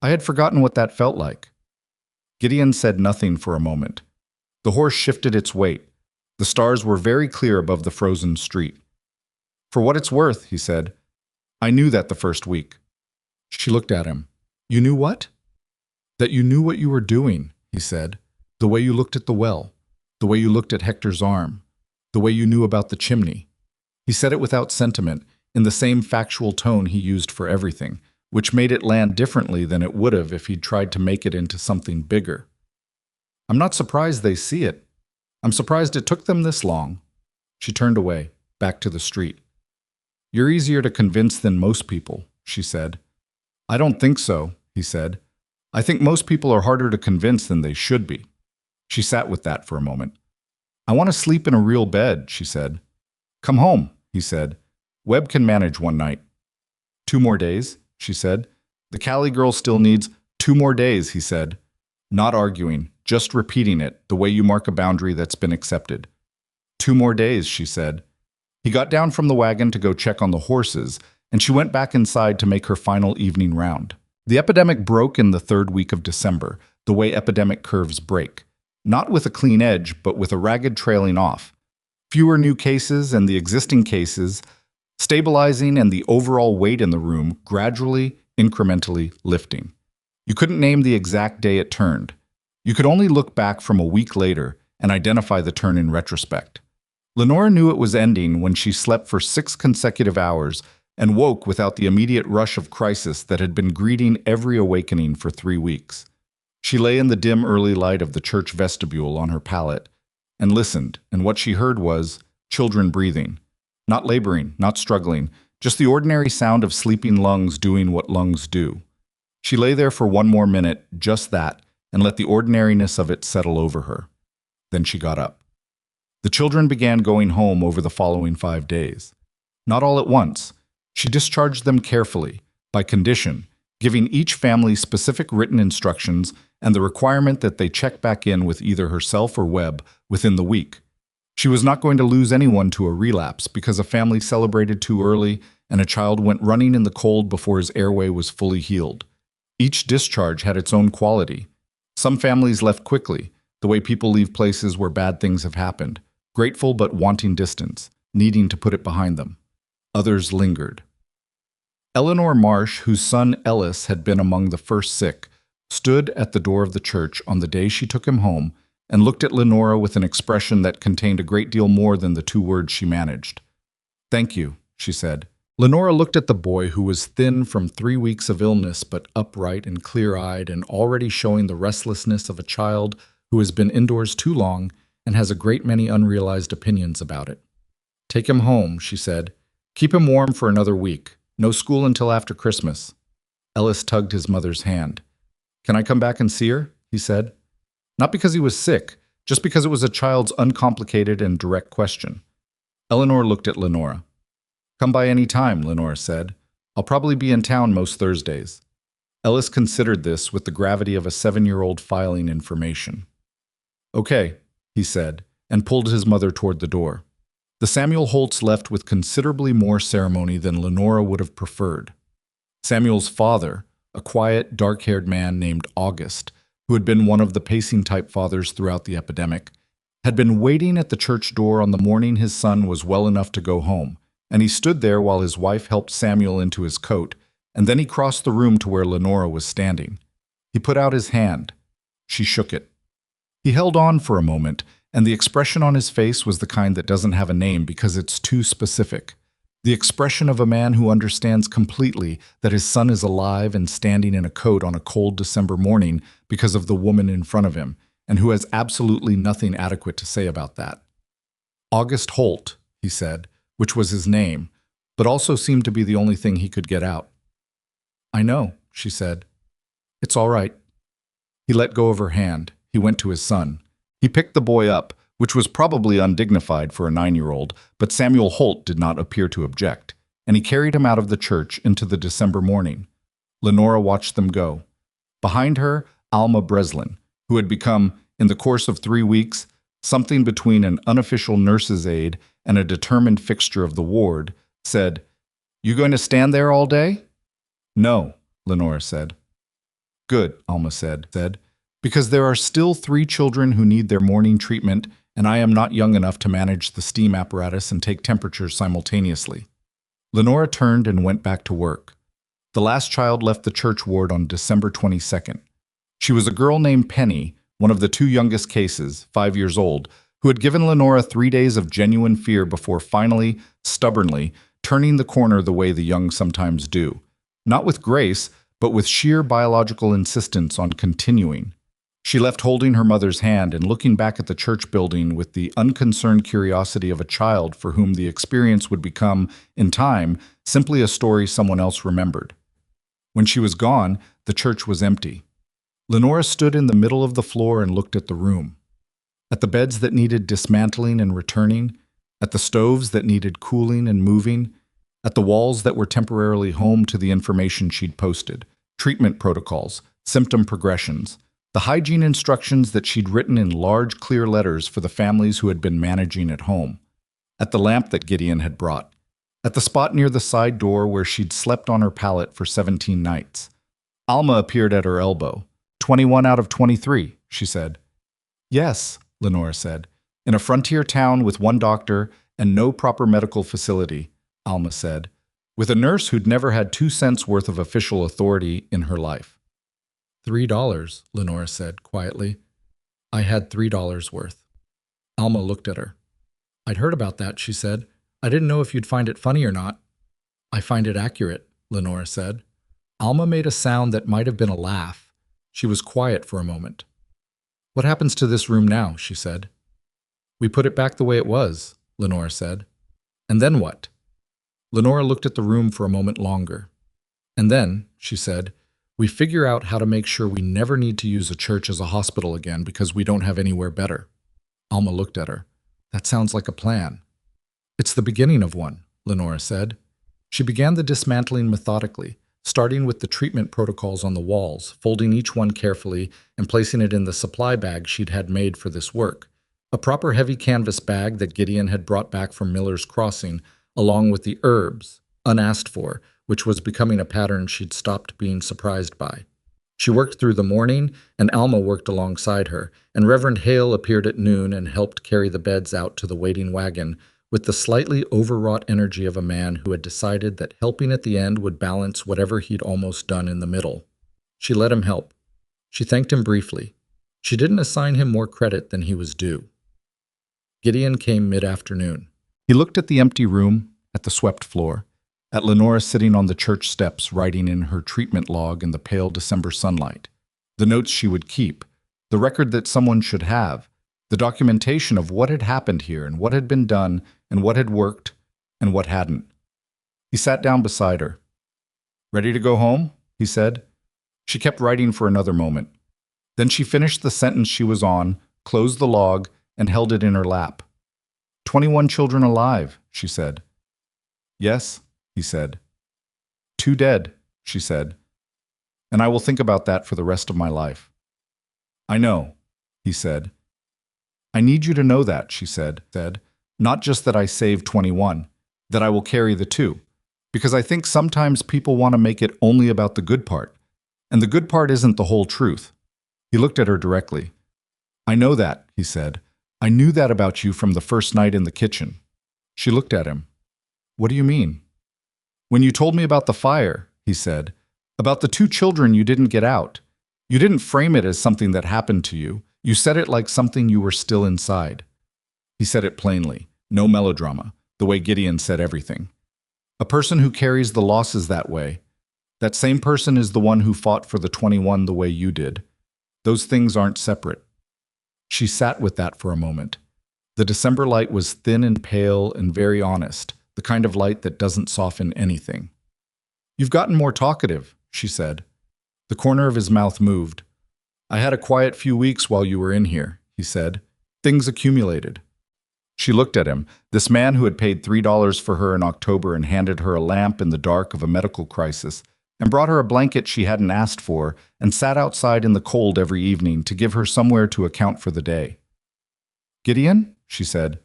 I had forgotten what that felt like. Gideon said nothing for a moment. The horse shifted its weight. The stars were very clear above the frozen street. For what it's worth, he said, I knew that the first week. She looked at him. You knew what? That you knew what you were doing, he said. The way you looked at the well, the way you looked at Hector's arm, the way you knew about the chimney. He said it without sentiment, in the same factual tone he used for everything, which made it land differently than it would have if he'd tried to make it into something bigger. I'm not surprised they see it. I'm surprised it took them this long. She turned away, back to the street. You're easier to convince than most people, she said. I don't think so, he said. I think most people are harder to convince than they should be. She sat with that for a moment. I want to sleep in a real bed, she said. Come home, he said. Webb can manage one night. 2 more days, she said. The Cali girl still needs 2 more days, he said. Not arguing, just repeating it, the way you mark a boundary that's been accepted. 2 more days, she said. He got down from the wagon to go check on the horses, and she went back inside to make her final evening round. The epidemic broke in the 3rd week of December, the way epidemic curves break. Not with a clean edge, but with a ragged trailing off. Fewer new cases and the existing cases stabilizing, and the overall weight in the room gradually, incrementally lifting. You couldn't name the exact day it turned. You could only look back from a week later and identify the turn in retrospect. Lenora knew it was ending when she slept for 6 consecutive hours and woke without the immediate rush of crisis that had been greeting every awakening for 3 weeks. She lay in the dim early light of the church vestibule on her pallet and listened, and what she heard was children breathing. Not laboring, not struggling, just the ordinary sound of sleeping lungs doing what lungs do. She lay there for 1 more minute, just that, and let the ordinariness of it settle over her. Then she got up. The children began going home over the following 5 days. Not all at once. She discharged them carefully, by condition, giving each family specific written instructions and the requirement that they check back in with either herself or Webb within the week. She was not going to lose anyone to a relapse because a family celebrated too early and a child went running in the cold before his airway was fully healed. Each discharge had its own quality. Some families left quickly, the way people leave places where bad things have happened, grateful but wanting distance, needing to put it behind them. Others lingered. Eleanor Marsh, whose son Ellis had been among the first sick, stood at the door of the church on the day she took him home and looked at Lenora with an expression that contained a great deal more than the 2 words she managed. Thank you, she said. Lenora looked at the boy, who was thin from 3 weeks of illness but upright and clear-eyed and already showing the restlessness of a child who has been indoors too long and has a great many unrealized opinions about it. Take him home, she said. Keep him warm for another week. No school until after Christmas. Ellis tugged his mother's hand. Can I come back and see her? He said. Not because he was sick, just because it was a child's uncomplicated and direct question. Eleanor looked at Lenora. Come by any time, Lenora said. I'll probably be in town most Thursdays. Ellis considered this with the gravity of a 7-year-old filing information. Okay, he said, and pulled his mother toward the door. The Samuel Holtz left with considerably more ceremony than Lenora would have preferred. Samuel's father, a quiet, dark-haired man named August, who had been one of the pacing-type fathers throughout the epidemic, had been waiting at the church door on the morning his son was well enough to go home, and he stood there while his wife helped Samuel into his coat, and then he crossed the room to where Lenora was standing. He put out his hand. She shook it. He held on for a moment, and the expression on his face was the kind that doesn't have a name because it's too specific. The expression of a man who understands completely that his son is alive and standing in a coat on a cold December morning because of the woman in front of him, and who has absolutely nothing adequate to say about that. August Holt, he said, which was his name, but also seemed to be the only thing he could get out. I know, she said. It's all right. He let go of her hand. He went to his son. He picked the boy up, which was probably undignified for a 9-year-old, but Samuel Holt did not appear to object, and he carried him out of the church into the December morning. Lenora watched them go. Behind her, Alma Breslin, who had become, in the course of 3 weeks, something between an unofficial nurse's aide and a determined fixture of the ward, said, "You going to stand there all day?" "No," Lenora said. "Good," Alma said, "because there are still 3 children who need their morning treatment, and I am not young enough to manage the steam apparatus and take temperatures simultaneously." Lenora turned and went back to work. The last child left the church ward on December 22nd. She was a girl named Penny, one of the 2 youngest cases, 5 years old, who had given Lenora 3 days of genuine fear before finally, stubbornly, turning the corner the way the young sometimes do. Not with grace, but with sheer biological insistence on continuing. She left holding her mother's hand and looking back at the church building with the unconcerned curiosity of a child for whom the experience would become, in time, simply a story someone else remembered. When she was gone, the church was empty. Lenora stood in the middle of the floor and looked at the room. At the beds that needed dismantling and returning, at the stoves that needed cooling and moving, at the walls that were temporarily home to the information she'd posted, treatment protocols, symptom progressions, the hygiene instructions that she'd written in large, clear letters for the families who had been managing at home, at the lamp that Gideon had brought, at the spot near the side door where she'd slept on her pallet for 17 nights. Alma appeared at her elbow. 21 out of 23, she said. "Yes," Lenora said. "In a frontier town with 1 doctor and no proper medical facility," Alma said, "with a nurse who'd never had 2 cents worth of official authority in her life." $3, Lenora said quietly. "I had $3 worth." Alma looked at her. "I'd heard about that," she said. "I didn't know if you'd find it funny or not." "I find it accurate," Lenora said. Alma made a sound that might have been a laugh. She was quiet for a moment. "What happens to this room now?" she said. "We put it back the way it was," Lenora said. "And then what?" Lenora looked at the room for a moment longer. "And then," she said, "we figure out how to make sure we never need to use a church as a hospital again because we don't have anywhere better." Alma looked at her. "That sounds like a plan." "It's the beginning of one," Lenora said. She began the dismantling methodically, starting with the treatment protocols on the walls, folding each one carefully and placing it in the supply bag she'd had made for this work, a proper heavy canvas bag that Gideon had brought back from Miller's Crossing, along with the herbs, unasked for, which was becoming a pattern she'd stopped being surprised by. She worked through the morning, and Alma worked alongside her, and Reverend Hale appeared at noon and helped carry the beds out to the waiting wagon, with the slightly overwrought energy of a man who had decided that helping at the end would balance whatever he'd almost done in the middle. She let him help. She thanked him briefly. She didn't assign him more credit than he was due. Gideon came mid-afternoon. He looked at the empty room, at the swept floor, at Lenora sitting on the church steps writing in her treatment log in the pale December sunlight, the notes she would keep, the record that someone should have, the documentation of what had happened here and what had been done and what had worked and what hadn't. He sat down beside her. "Ready to go home?" he said. She kept writing for another moment. Then she finished the sentence she was on, closed the log, and held it in her lap. 21 children alive, she said. "Yes," he said. 2 dead, she said. "And I will think about that for the rest of my life." "I know," he said. "I need you to know that," she said. "Not just that I saved 21, that I will carry the 2. Because I think sometimes people want to make it only about the good part. And the good part isn't the whole truth." He looked at her directly. "I know that," he said. "I knew that about you from the first night in the kitchen." She looked at him. "What do you mean?" "When you told me about the fire," he said, "about the 2 children you didn't get out. You didn't frame it as something that happened to you. You said it like something you were still inside." He said it plainly, no melodrama, the way Gideon said everything. A person who carries the losses that way, that same person is the one who fought for the 21 the way you did. Those things aren't separate. She sat with that for a moment. The December light was thin and pale and very honest, the kind of light that doesn't soften anything. "You've gotten more talkative," she said. The corner of his mouth moved. "I had a quiet few weeks while you were in here," he said. Things accumulated. She looked at him, this man who had paid $3 for her in October and handed her a lamp in the dark of a medical crisis, and brought her a blanket she hadn't asked for, and sat outside in the cold every evening to give her somewhere to account for the day. "Gideon?" she said.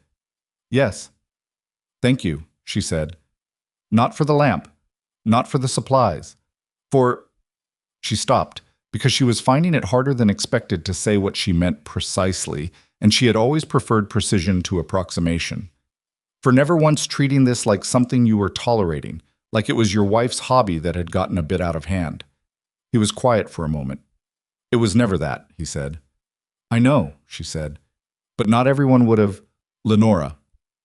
"Yes." "Thank you," she said. "Not for the lamp, not for the supplies, for—" She stopped, because she was finding it harder than expected to say what she meant precisely, and she had always preferred precision to approximation. "For never once treating this like something you were tolerating, like it was your wife's hobby that had gotten a bit out of hand." He was quiet for a moment. "It was never that," he said. "I know," she said. "But not everyone would have—" "Lenora."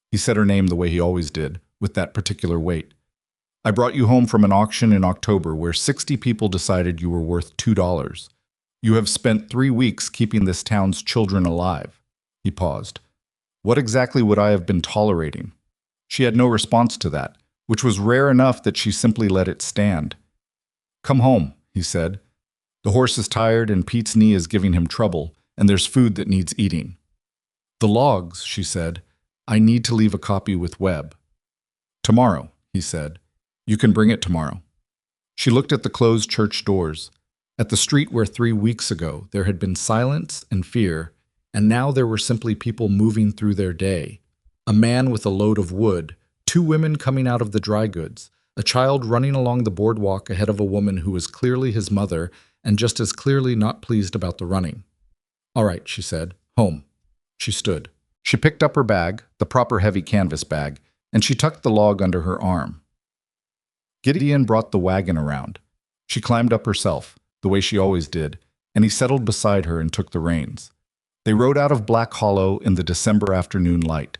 He said her name the way he always did, with that particular weight. "I brought you home from an auction in October where 60 people decided you were worth $2. You have spent 3 weeks keeping this town's children alive." He paused. "What exactly would I have been tolerating?" She had no response to that, which was rare enough that she simply let it stand. "Come home," he said. "The horse is tired and Pete's knee is giving him trouble, and there's food that needs eating." "The logs," she said. "I need to leave a copy with Webb." "Tomorrow," he said. "You can bring it tomorrow." She looked at the closed church doors, at the street where 3 weeks ago there had been silence and fear, and now there were simply people moving through their day. A man with a load of wood, 2 women coming out of the dry goods, a child running along the boardwalk ahead of a woman who was clearly his mother and just as clearly not pleased about the running. "All right," she said. "Home." She stood. She picked up her bag, the proper heavy canvas bag, and she tucked the log under her arm. Gideon brought the wagon around. She climbed up herself, the way she always did, and he settled beside her and took the reins. They rode out of Black Hollow in the December afternoon light.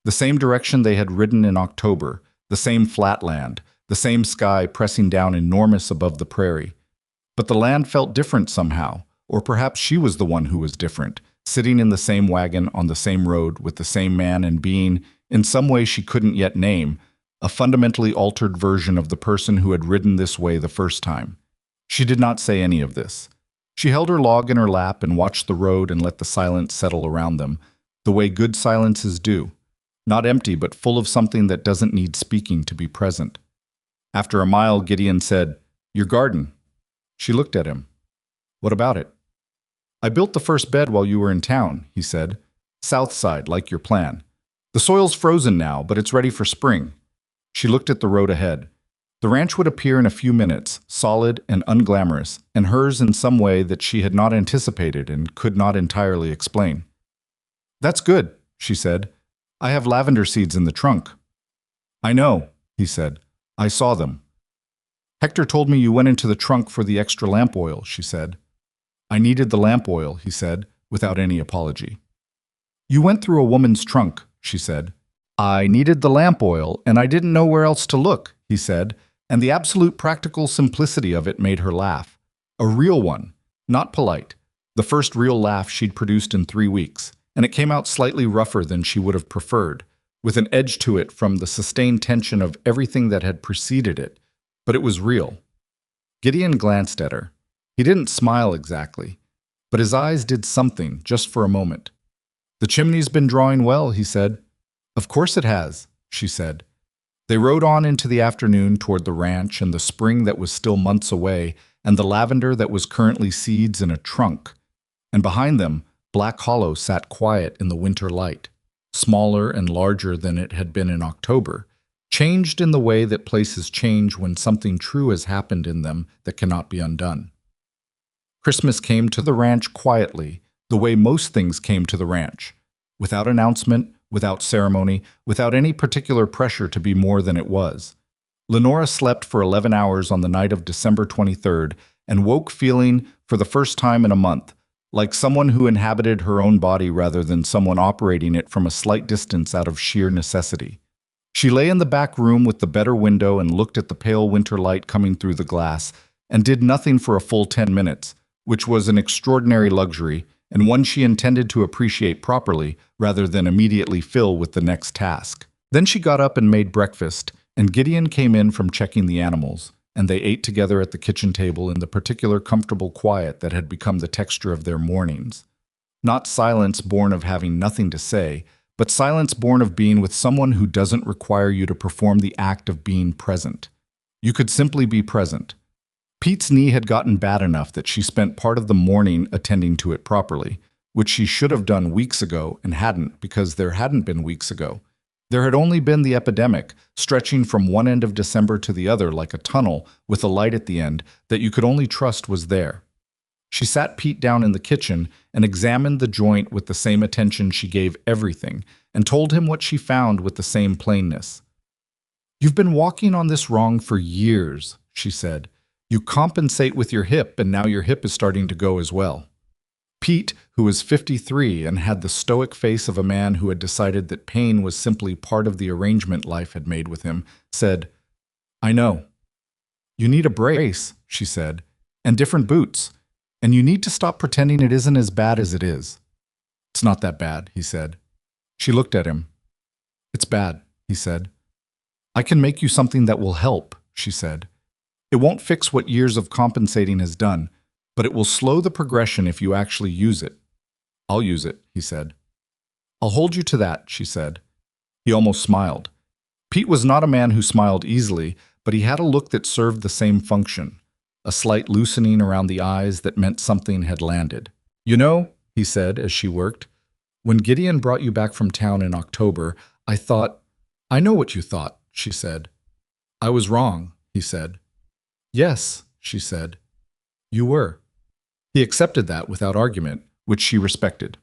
The same direction they had ridden in October, the same flat land, the same sky pressing down enormous above the prairie. But the land felt different somehow, or perhaps she was the one who was different, sitting in the same wagon on the same road with the same man and being, in some way she couldn't yet name, a fundamentally altered version of the person who had ridden this way the first time. She did not say any of this. She held her log in her lap and watched the road and let the silence settle around them, the way good silences do, not empty but full of something that doesn't need speaking to be present. After a mile, Gideon said, "Your garden." She looked at him. "What about it?" "I built the first bed while you were in town," he said. "South side, like your plan. The soil's frozen now, but it's ready for spring." She looked at the road ahead. The ranch would appear in a few minutes, solid and unglamorous, and hers in some way that she had not anticipated and could not entirely explain. "That's good," she said. "I have lavender seeds in the trunk." "I know," he said. "I saw them." "Hector told me you went into the trunk for the extra lamp oil," she said. "I needed the lamp oil," he said, without any apology. "You went through a woman's trunk," she said. "I needed the lamp oil, and I didn't know where else to look," he said, and the absolute practical simplicity of it made her laugh. A real one, not polite. The first real laugh she'd produced in 3 weeks, and it came out slightly rougher than she would have preferred, with an edge to it from the sustained tension of everything that had preceded it, but it was real. Gideon glanced at her. He didn't smile exactly, but his eyes did something, just for a moment. "The chimney's been drawing well," he said. "Of course it has," she said. They rode on into the afternoon toward the ranch and the spring that was still months away, and the lavender that was currently seeds in a trunk. And behind them, Black Hollow sat quiet in the winter light, smaller and larger than it had been in October, changed in the way that places change when something true has happened in them that cannot be undone. Christmas came to the ranch quietly, the way most things came to the ranch, without announcement, without ceremony, without any particular pressure to be more than it was. Lenora slept for 11 hours on the night of December 23rd and woke feeling, for the first time in a month, like someone who inhabited her own body rather than someone operating it from a slight distance out of sheer necessity. She lay in the back room with the better window and looked at the pale winter light coming through the glass, and did nothing for a full 10 minutes, which was an extraordinary luxury, and one she intended to appreciate properly rather than immediately fill with the next task. Then she got up and made breakfast, and Gideon came in from checking the animals, and they ate together at the kitchen table in the particular comfortable quiet that had become the texture of their mornings. Not silence born of having nothing to say, but silence born of being with someone who doesn't require you to perform the act of being present. You could simply be present. Pete's knee had gotten bad enough that she spent part of the morning attending to it properly, which she should have done weeks ago and hadn't because there hadn't been weeks ago. There had only been the epidemic, stretching from one end of December to the other like a tunnel with a light at the end that you could only trust was there. She sat Pete down in the kitchen and examined the joint with the same attention she gave everything, and told him what she found with the same plainness. "You've been walking on this wrong for years," she said. "You compensate with your hip, and now your hip is starting to go as well." Pete, who was 53 and had the stoic face of a man who had decided that pain was simply part of the arrangement life had made with him, said, "I know. You need a brace," she said, "and different boots. And you need to stop pretending it isn't as bad as it is." "It's not that bad," he said. She looked at him. "It's bad," he said. "I can make you something that will help," she said. "It won't fix what years of compensating has done, but it will slow the progression if you actually use it." "I'll use it," he said. "I'll hold you to that," she said. He almost smiled. Pete was not a man who smiled easily, but he had a look that served the same function. A slight loosening around the eyes that meant something had landed. "You know," he said as she worked, "when Gideon brought you back from town in October, I thought—" "I know what you thought," she said. "I was wrong," he said. "Yes," she said. "You were." He accepted that without argument, which she respected.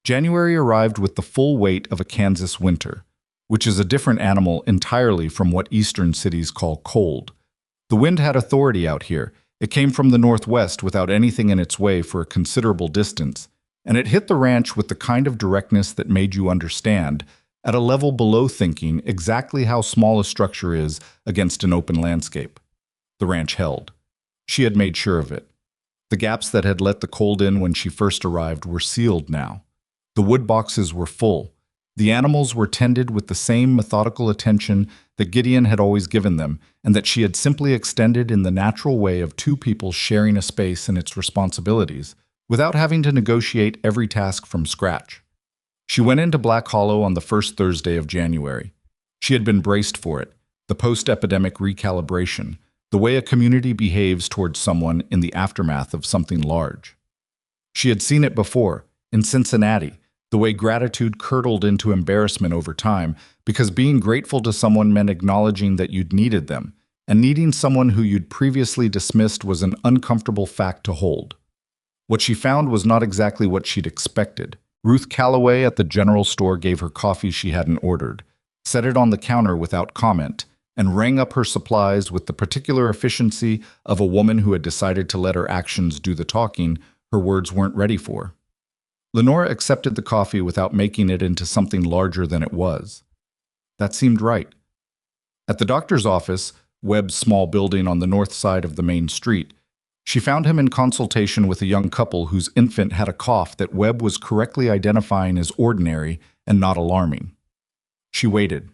January arrived with the full weight of a Kansas winter, which is a different animal entirely from what eastern cities call cold. The wind had authority out here. It came from the northwest without anything in its way for a considerable distance, and it hit the ranch with the kind of directness that made you understand, at a level below thinking, exactly how small a structure is against an open landscape. The ranch held. She had made sure of it. The gaps that had let the cold in when she first arrived were sealed now. The wood boxes were full. The animals were tended with the same methodical attention that Gideon had always given them, and that she had simply extended in the natural way of two people sharing a space and its responsibilities, without having to negotiate every task from scratch. She went into Black Hollow on the first Thursday of January. She had been braced for it, the post-epidemic recalibration, the way a community behaves towards someone in the aftermath of something large. She had seen it before, in Cincinnati, the way gratitude curdled into embarrassment over time, because being grateful to someone meant acknowledging that you'd needed them, and needing someone who you'd previously dismissed was an uncomfortable fact to hold. What she found was not exactly what she'd expected. Ruth Calloway at the general store gave her coffee she hadn't ordered, set it on the counter without comment, and rang up her supplies with the particular efficiency of a woman who had decided to let her actions do the talking her words weren't ready for. Lenora accepted the coffee without making it into something larger than it was. That seemed right. At the doctor's office, Webb's small building on the north side of the main street, she found him in consultation with a young couple whose infant had a cough that Webb was correctly identifying as ordinary and not alarming. She waited.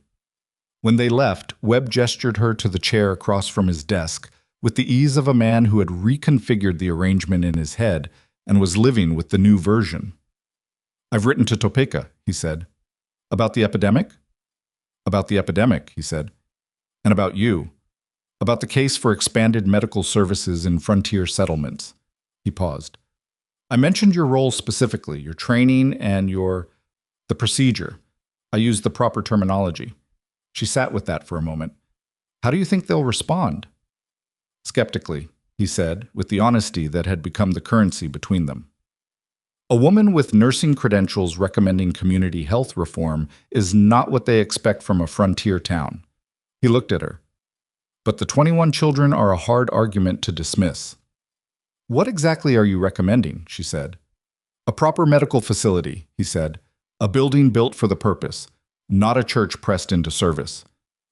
When they left, Webb gestured her to the chair across from his desk with the ease of a man who had reconfigured the arrangement in his head and was living with the new version. "I've written to Topeka," he said. "About the epidemic?" "About the epidemic," he said. "And about you. About the case for expanded medical services in frontier settlements." He paused. "I mentioned your role specifically, your training and the procedure. I used the proper terminology." She sat with that for a moment. "How do you think they'll respond?" "Skeptically," he said, with the honesty that had become the currency between them. A woman with nursing credentials recommending community health reform is not what they expect from a frontier town. He looked at her. "But the 21 children are a hard argument to dismiss." "What exactly are you recommending?" she said. "A proper medical facility," he said. "A building built for the purpose, not a church pressed into service.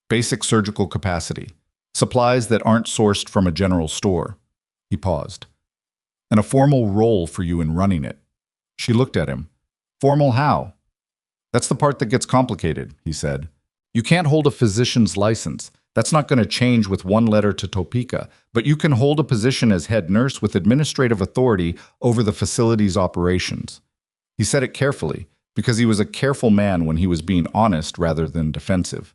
Basic surgical capacity. Supplies that aren't sourced from a general store." He paused. "And a formal role for you in running it." She looked at him. "Formal how?" "That's the part that gets complicated," he said. "You can't hold a physician's license. That's not going to change with one letter to Topeka, but you can hold a position as head nurse with administrative authority over the facility's operations. He said it carefully, because he was a careful man when he was being honest rather than defensive.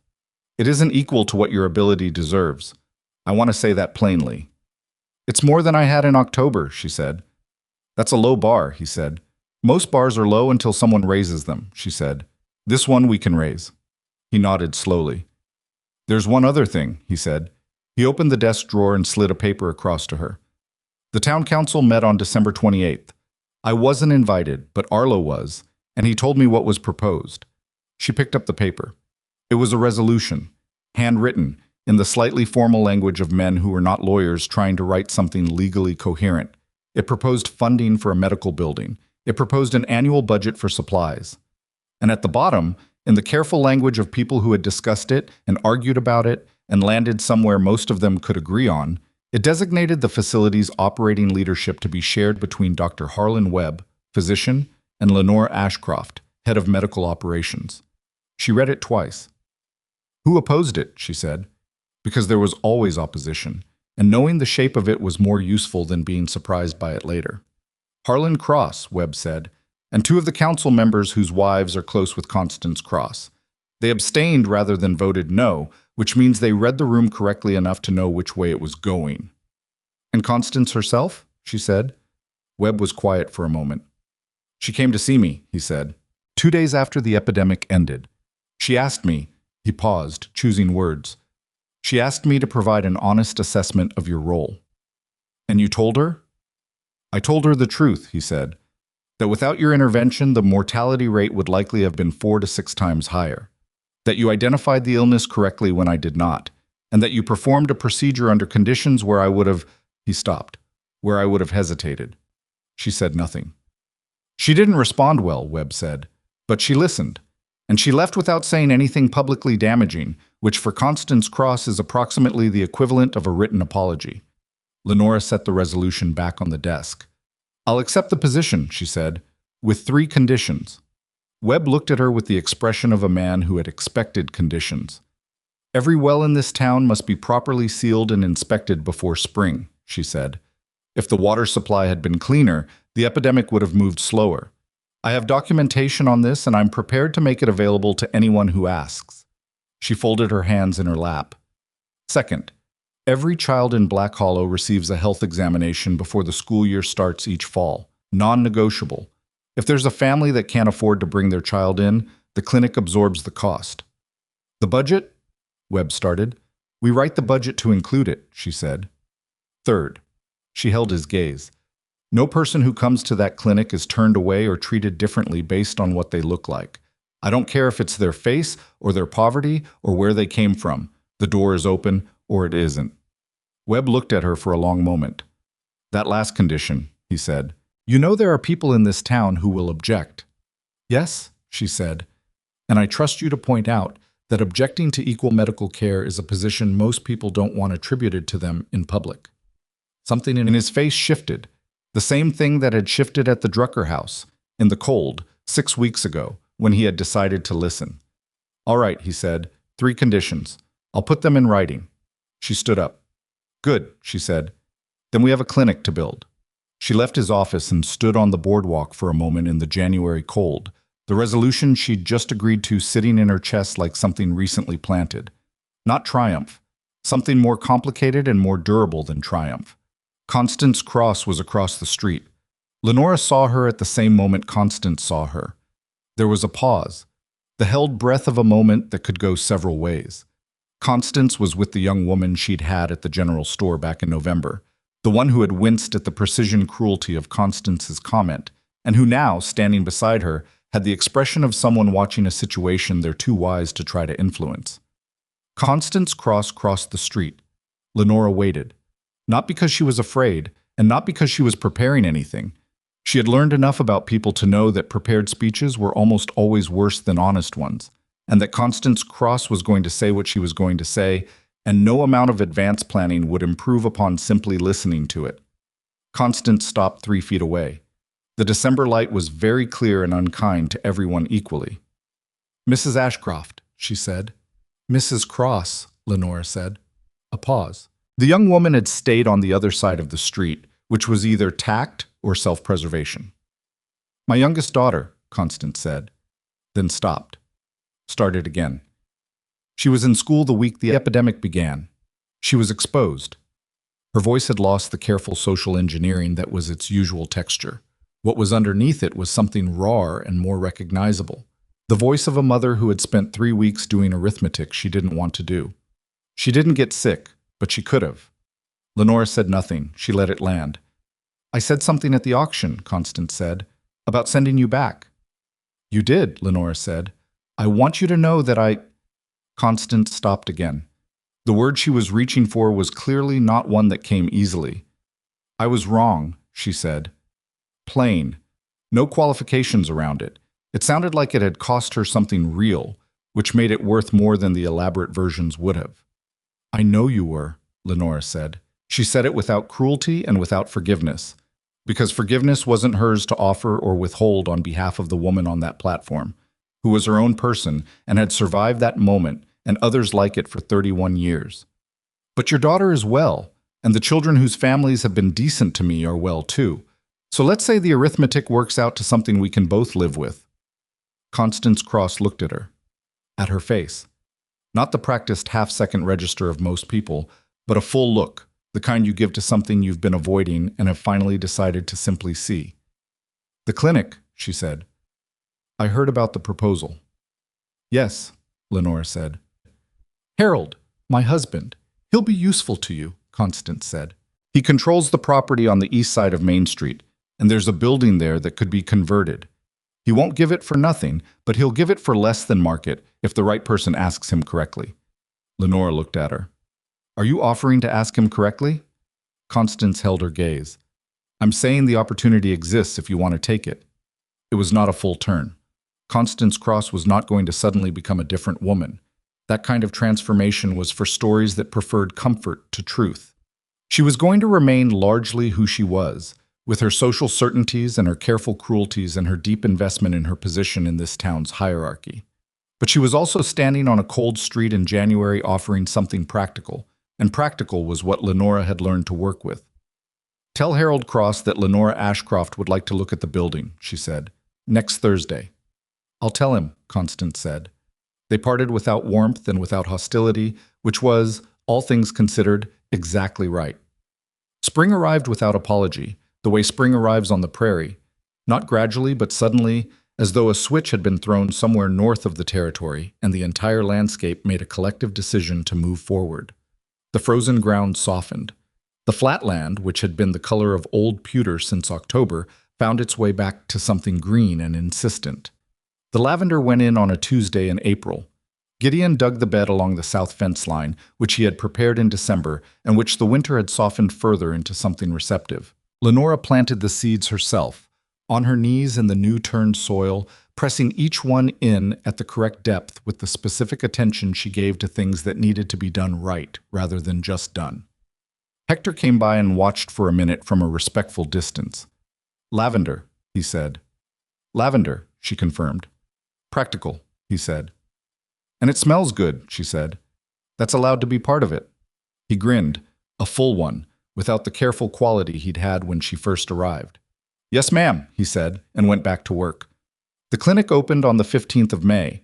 It isn't equal to what your ability deserves. I want to say that plainly. It's more than I had in October, she said. That's a low bar, he said. Most bars are low until someone raises them, she said. This one we can raise. He nodded slowly. There's one other thing, he said. He opened the desk drawer and slid a paper across to her. The town council met on December 28th. I wasn't invited, but Arlo was, and he told me what was proposed. She picked up the paper. It was a resolution, handwritten, in the slightly formal language of men who were not lawyers trying to write something legally coherent. It proposed funding for a medical building. It proposed an annual budget for supplies. And at the bottom, in the careful language of people who had discussed it and argued about it and landed somewhere most of them could agree on, it designated the facility's operating leadership to be shared between Dr. Harlan Webb, physician, and Lenore Ashcroft, head of medical operations. She read it twice. Who opposed it, she said, because there was always opposition, and knowing the shape of it was more useful than being surprised by it later. Harlan Cross, Webb said, and two of the council members whose wives are close with Constance Cross. They abstained rather than voted no, which means they read the room correctly enough to know which way it was going. And Constance herself? She said. Webb was quiet for a moment. She came to see me, he said, 2 days after the epidemic ended. She asked me, he paused, choosing words. She asked me to provide an honest assessment of your role. And you told her? I told her the truth, he said, that without your intervention, the mortality rate would likely have been 4 to 6 times higher, that you identified the illness correctly when I did not, and that you performed a procedure under conditions where I would have, he stopped, where I would have hesitated. She said nothing. She didn't respond well, Webb said, but she listened, and she left without saying anything publicly damaging, which for Constance Cross is approximately the equivalent of a written apology. Lenora set the resolution back on the desk. I'll accept the position, she said, with 3 conditions. Webb looked at her with the expression of a man who had expected conditions. Every well in this town must be properly sealed and inspected before spring, she said. If the water supply had been cleaner, the epidemic would have moved slower. I have documentation on this, and I'm prepared to make it available to anyone who asks. She folded her hands in her lap. Second, every child in Black Hollow receives a health examination before the school year starts each fall, non-negotiable. If there's a family that can't afford to bring their child in, the clinic absorbs the cost. The budget? Webb started. We write the budget to include it, she said. Third, she held his gaze. No person who comes to that clinic is turned away or treated differently based on what they look like. I don't care if it's their face or their poverty or where they came from. The door is open or it isn't. Webb looked at her for a long moment. That last condition, he said. You know there are people in this town who will object. Yes, she said, and I trust you to point out that objecting to equal medical care is a position most people don't want attributed to them in public. Something in his face shifted, the same thing that had shifted at the Drucker house, in the cold, 6 weeks ago, when he had decided to listen. All right, he said, 3 conditions. I'll put them in writing. She stood up. Good, she said. Then we have a clinic to build. She left his office and stood on the boardwalk for a moment in the January cold, the resolution she'd just agreed to sitting in her chest like something recently planted. Not triumph, something more complicated and more durable than triumph. Constance Cross was across the street. Lenora saw her at the same moment Constance saw her. There was a pause, the held breath of a moment that could go several ways. Constance was with the young woman she'd had at the general store back in November, the one who had winced at the precision cruelty of Constance's comment, and who now, standing beside her, had the expression of someone watching a situation they're too wise to try to influence. Constance Cross crossed the street. Lenora waited. Not because she was afraid, and not because she was preparing anything. She had learned enough about people to know that prepared speeches were almost always worse than honest ones, and that Constance Cross was going to say what she was going to say, and no amount of advance planning would improve upon simply listening to it. Constance stopped 3 feet away. The December light was very clear and unkind to everyone equally. Mrs. Ashcroft, she said. Mrs. Cross, Lenora said. A pause. The young woman had stayed on the other side of the street, which was either tact or self-preservation. My youngest daughter, Constance said, then stopped. Started again. She was in school the week the epidemic began. She was exposed. Her voice had lost the careful social engineering that was its usual texture. What was underneath it was something rawer and more recognizable. The voice of a mother who had spent 3 weeks doing arithmetic she didn't want to do. She didn't get sick, but she could have. Lenora said nothing. She let it land. I said something at the auction, Constance said, about sending you back. You did, Lenora said. I want you to know that I... Constance stopped again. The word she was reaching for was clearly not one that came easily. I was wrong, she said. Plain. No qualifications around it. It sounded like it had cost her something real, which made it worth more than the elaborate versions would have. I know you were, Lenora said. She said it without cruelty and without forgiveness, because forgiveness wasn't hers to offer or withhold on behalf of the woman on that platform, who was her own person and had survived that moment and others like it for 31 years. But your daughter is well, and the children whose families have been decent to me are well too. So let's say the arithmetic works out to something we can both live with. Constance Cross looked at her face. Not the practiced half-second register of most people, but a full look, the kind you give to something you've been avoiding and have finally decided to simply see. The clinic, she said. I heard about the proposal. Yes, Lenora said. Harold, my husband. He'll be useful to you, Constance said. He controls the property on the east side of Main Street, and there's a building there that could be converted. He won't give it for nothing, but he'll give it for less than market if the right person asks him correctly. Lenora looked at her. Are you offering to ask him correctly? Constance held her gaze. I'm saying the opportunity exists if you want to take it. It was not a full turn. Constance Cross was not going to suddenly become a different woman. That kind of transformation was for stories that preferred comfort to truth. She was going to remain largely who she was, with her social certainties and her careful cruelties and her deep investment in her position in this town's hierarchy. But she was also standing on a cold street in January offering something practical, and practical was what Lenora had learned to work with. Tell Harold Cross that Lenora Ashcroft would like to look at the building, she said, next Thursday. I'll tell him, Constance said. They parted without warmth and without hostility, which was, all things considered, exactly right. Spring arrived without apology, the way spring arrives on the prairie, not gradually but suddenly, as though a switch had been thrown somewhere north of the territory and the entire landscape made a collective decision to move forward. The frozen ground softened. The flat land, which had been the color of old pewter since October, found its way back to something green and insistent. The lavender went in on a Tuesday in April. Gideon dug the bed along the south fence line, which he had prepared in December and which the winter had softened further into something receptive. Lenora planted the seeds herself, on her knees in the new-turned soil, pressing each one in at the correct depth with the specific attention she gave to things that needed to be done right rather than just done. Hector came by and watched for a minute from a respectful distance. Lavender, he said. Lavender, she confirmed. Practical, he said. And it smells good, she said. That's allowed to be part of it. He grinned, a full one, without the careful quality he'd had when she first arrived. Yes, ma'am, he said, and went back to work. The clinic opened on the 15th of May.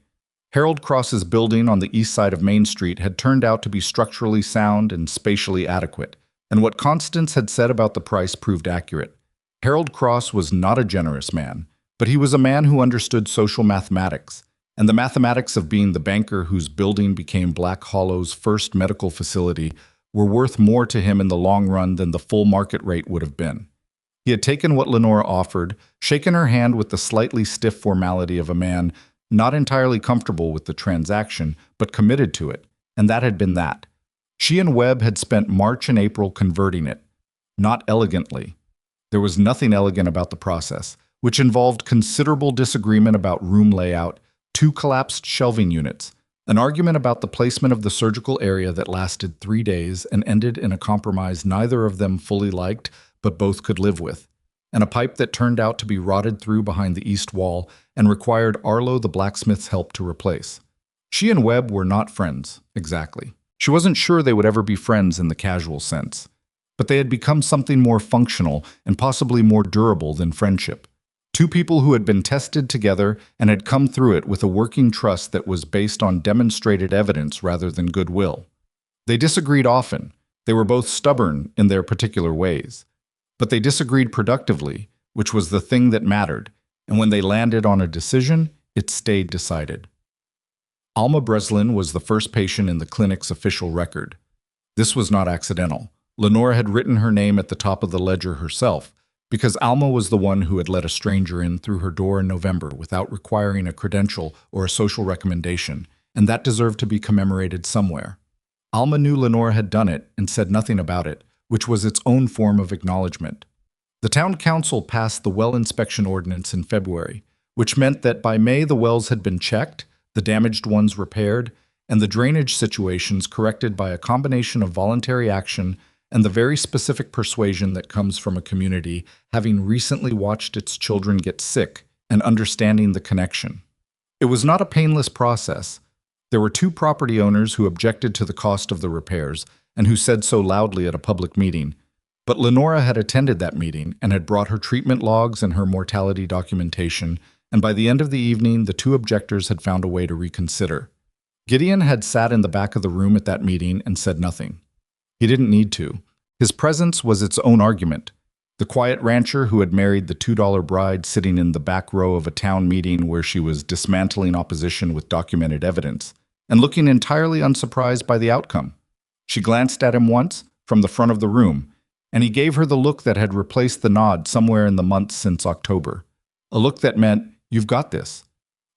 Harold Cross's building on the east side of Main Street had turned out to be structurally sound and spatially adequate, and what Constance had said about the price proved accurate. Harold Cross was not a generous man, but he was a man who understood social mathematics, and the mathematics of being the banker whose building became Black Hollow's first medical facility were worth more to him in the long run than the full market rate would have been. He had taken what Lenora offered, shaken her hand with the slightly stiff formality of a man not entirely comfortable with the transaction, but committed to it, and that had been that. She and Webb had spent March and April converting it. Not elegantly. There was nothing elegant about the process, which involved considerable disagreement about room layout, 2 collapsed shelving units, an argument about the placement of the surgical area that lasted 3 days and ended in a compromise neither of them fully liked, but both could live with, and a pipe that turned out to be rotted through behind the east wall and required Arlo the blacksmith's help to replace. She and Webb were not friends, exactly. She wasn't sure they would ever be friends in the casual sense, but they had become something more functional and possibly more durable than friendship. Two people who had been tested together and had come through it with a working trust that was based on demonstrated evidence rather than goodwill. They disagreed often. They were both stubborn in their particular ways. But they disagreed productively, which was the thing that mattered, and when they landed on a decision, it stayed decided. Alma Breslin was the first patient in the clinic's official record. This was not accidental. Lenora had written her name at the top of the ledger herself, because Alma was the one who had let a stranger in through her door in November without requiring a credential or a social recommendation, and that deserved to be commemorated somewhere. Alma knew Lenora had done it and said nothing about it, which was its own form of acknowledgement. The town council passed the well inspection ordinance in February, which meant that by May the wells had been checked, the damaged ones repaired, and the drainage situations corrected by a combination of voluntary action and the very specific persuasion that comes from a community having recently watched its children get sick and understanding the connection. It was not a painless process. There were two property owners who objected to the cost of the repairs and who said so loudly at a public meeting. But Lenora had attended that meeting and had brought her treatment logs and her mortality documentation, and by the end of the evening, the two objectors had found a way to reconsider. Gideon had sat in the back of the room at that meeting and said nothing. He didn't need to. His presence was its own argument. The quiet rancher who had married the $2 bride sitting in the back row of a town meeting where she was dismantling opposition with documented evidence, and looking entirely unsurprised by the outcome. She glanced at him once, from the front of the room, and he gave her the look that had replaced the nod somewhere in the months since October. A look that meant, "You've got this."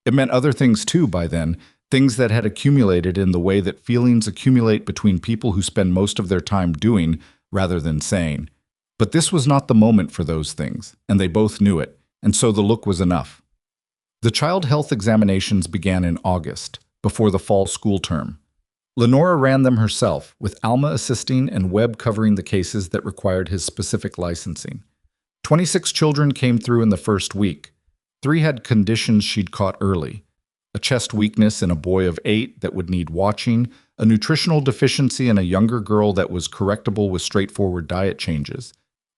It meant other things too by then, things that had accumulated in the way that feelings accumulate between people who spend most of their time doing rather than saying. But this was not the moment for those things, and they both knew it, and so the look was enough. The child health examinations began in August, before the fall school term. Lenora ran them herself, with Alma assisting and Webb covering the cases that required his specific licensing. 26 children came through in the first week. 3 had conditions she'd caught early: a chest weakness in a boy of 8 that would need watching, a nutritional deficiency in a younger girl that was correctable with straightforward diet changes,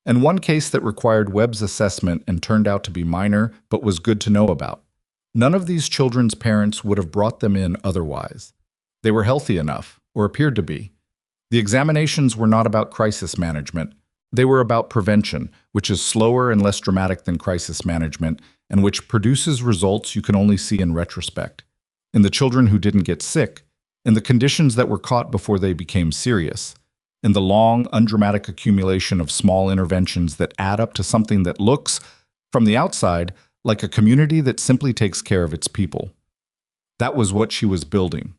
and 1 case that required Webb's assessment and turned out to be minor but was good to know about. None of these children's parents would have brought them in otherwise. They were healthy enough, or appeared to be. The examinations were not about crisis management. They were about prevention, which is slower and less dramatic than crisis management, and which produces results you can only see in retrospect. In the children who didn't get sick, in the conditions that were caught before they became serious, in the long, undramatic accumulation of small interventions that add up to something that looks, from the outside, like a community that simply takes care of its people. That was what she was building.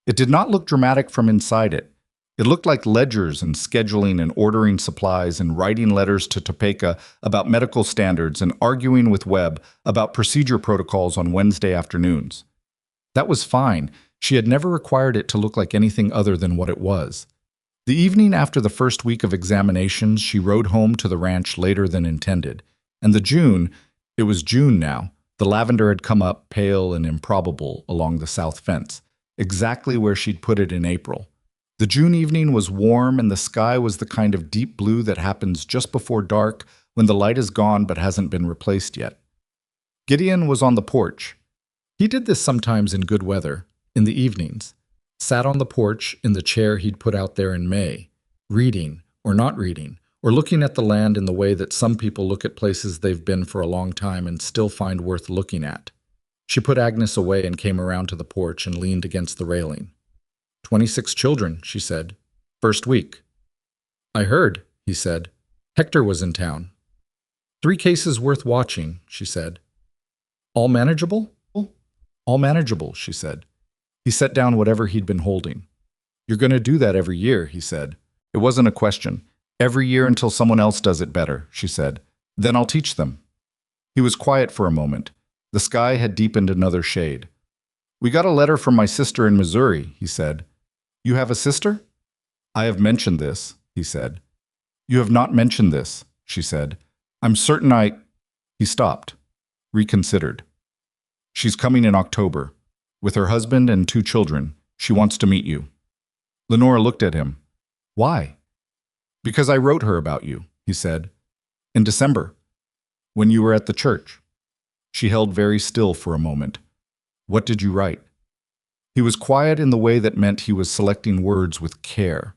It did not look dramatic from inside it. It looked like ledgers and scheduling and ordering supplies and writing letters to Topeka about medical standards and arguing with Webb about procedure protocols on Wednesday afternoons. That was fine. She had never required it to look like anything other than what it was. The evening after the first week of examinations, she rode home to the ranch later than intended. And it was June now, the lavender had come up pale and improbable along the south fence, exactly where she'd put it in April. The June evening was warm and the sky was the kind of deep blue that happens just before dark when the light is gone but hasn't been replaced yet. Gideon was on the porch. He did this sometimes in good weather, in the evenings. Sat on the porch in the chair he'd put out there in May, reading or not reading, or looking at the land in the way that some people look at places they've been for a long time and still find worth looking at. She put Agnes away and came around to the porch and leaned against the railing. 26 children, she said. First week. I heard, he said. Hector was in town. 3 cases worth watching, she said. All manageable? All manageable, she said. He set down whatever he'd been holding. You're going to do that every year, he said. It wasn't a question. Every year until someone else does it better, she said. Then I'll teach them. He was quiet for a moment. The sky had deepened another shade. We got a letter from my sister in Missouri, he said. You have a sister? I have mentioned this, he said. You have not mentioned this, she said. I'm certain He stopped, reconsidered. She's coming in October. With her husband and 2 children. She wants to meet you. Lenora looked at him. Why? Because I wrote her about you, he said. In December, when you were at the church. She held very still for a moment. What did you write? He was quiet in the way that meant he was selecting words with care.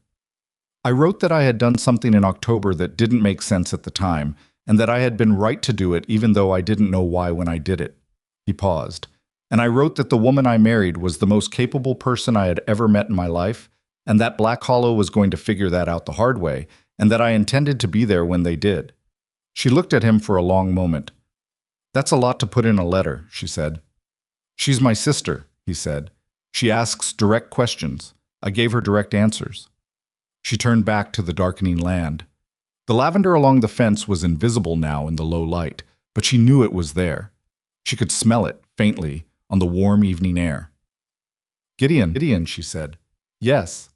I wrote that I had done something in October that didn't make sense at the time, and that I had been right to do it even though I didn't know why when I did it. He paused. And I wrote that the woman I married was the most capable person I had ever met in my life, and that Black Hollow was going to figure that out the hard way, and that I intended to be there when they did. She looked at him for a long moment. That's a lot to put in a letter, she said. She's my sister, he said. She asks direct questions. I gave her direct answers. She turned back to the darkening land. The lavender along the fence was invisible now in the low light, but she knew it was there. She could smell it, faintly, on the warm evening air. Gideon, she said. Yes.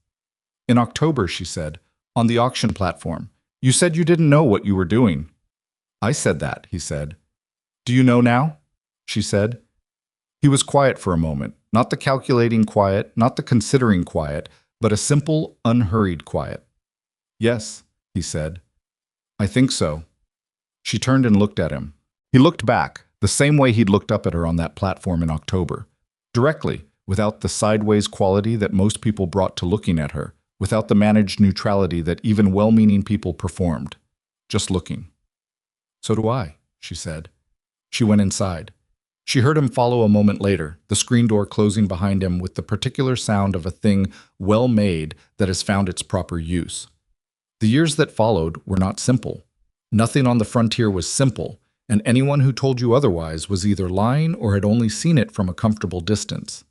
In October, she said, on the auction platform. You said you didn't know what you were doing. I said that, he said. Do you know now? She said. He was quiet for a moment, not the calculating quiet, not the considering quiet, but a simple, unhurried quiet. Yes, he said. I think so. She turned and looked at him. He looked back, the same way he'd looked up at her on that platform in October. Directly, without the sideways quality that most people brought to looking at her, without the managed neutrality that even well-meaning people performed. Just looking. So do I, she said. She went inside. She heard him follow a moment later, the screen door closing behind him with the particular sound of a thing well made that has found its proper use. The years that followed were not simple. Nothing on the frontier was simple, and anyone who told you otherwise was either lying or had only seen it from a comfortable distance.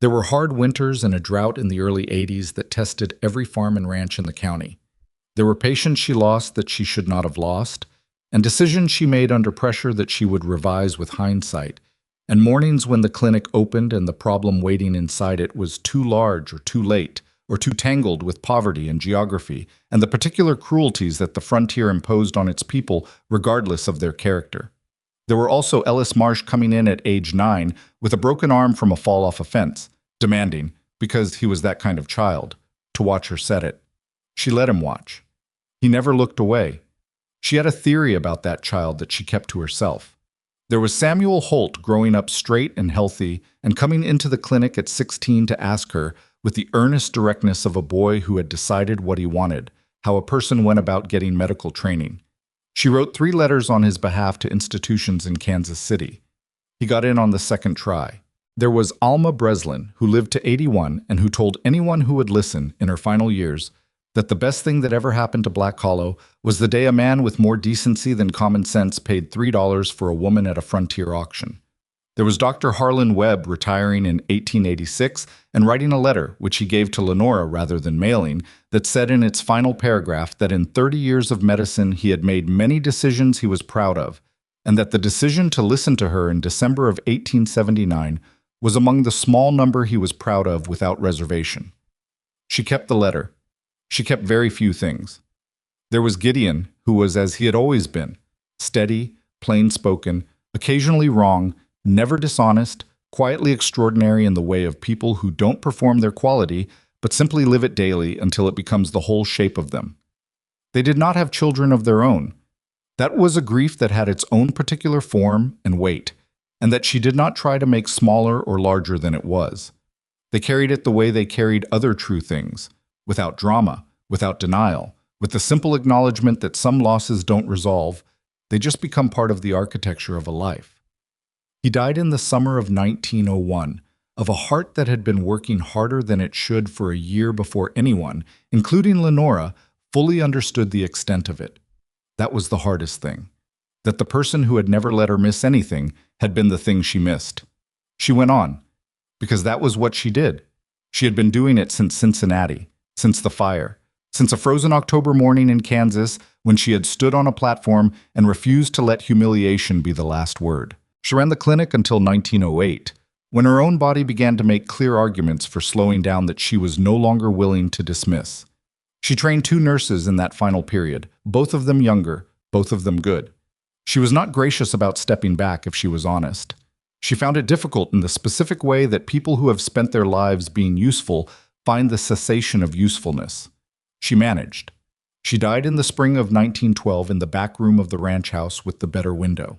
There were hard winters and a drought in the early 80s that tested every farm and ranch in the county. There were patients she lost that she should not have lost, and decisions she made under pressure that she would revise with hindsight, and mornings when the clinic opened and the problem waiting inside it was too large or too late, or too tangled with poverty and geography, and the particular cruelties that the frontier imposed on its people regardless of their character. There were also Ellis Marsh coming in at age 9 with a broken arm from a fall off a fence, demanding, because he was that kind of child, to watch her set it. She let him watch. He never looked away. She had a theory about that child that she kept to herself. There was Samuel Holt growing up straight and healthy and coming into the clinic at 16 to ask her, with the earnest directness of a boy who had decided what he wanted, how a person went about getting medical training. She wrote 3 letters on his behalf to institutions in Kansas City. He got in on the second try. There was Alma Breslin, who lived to 81 and who told anyone who would listen in her final years that the best thing that ever happened to Black Hollow was the day a man with more decency than common sense paid $3 for a woman at a frontier auction. There was Dr. Harlan Webb retiring in 1886 and writing a letter, which he gave to Lenora rather than mailing, that said in its final paragraph that in 30 years of medicine he had made many decisions he was proud of, and that the decision to listen to her in December of 1879 was among the small number he was proud of without reservation. She kept the letter. She kept very few things. There was Gideon, who was as he had always been, steady, plain-spoken, occasionally wrong, never dishonest, quietly extraordinary in the way of people who don't perform their quality, but simply live it daily until it becomes the whole shape of them. They did not have children of their own. That was a grief that had its own particular form and weight, and that she did not try to make smaller or larger than it was. They carried it the way they carried other true things, without drama, without denial, with the simple acknowledgement that some losses don't resolve, they just become part of the architecture of a life. He died in the summer of 1901, of a heart that had been working harder than it should for a year before anyone, including Lenora, fully understood the extent of it. That was the hardest thing. That the person who had never let her miss anything had been the thing she missed. She went on, because that was what she did. She had been doing it since Cincinnati, since the fire, since a frozen October morning in Kansas when she had stood on a platform and refused to let humiliation be the last word. She ran the clinic until 1908, when her own body began to make clear arguments for slowing down that she was no longer willing to dismiss. She trained 2 nurses in that final period, both of them younger, both of them good. She was not gracious about stepping back if she was honest. She found it difficult in the specific way that people who have spent their lives being useful find the cessation of usefulness. She managed. She died in the spring of 1912 in the back room of the ranch house with the better window.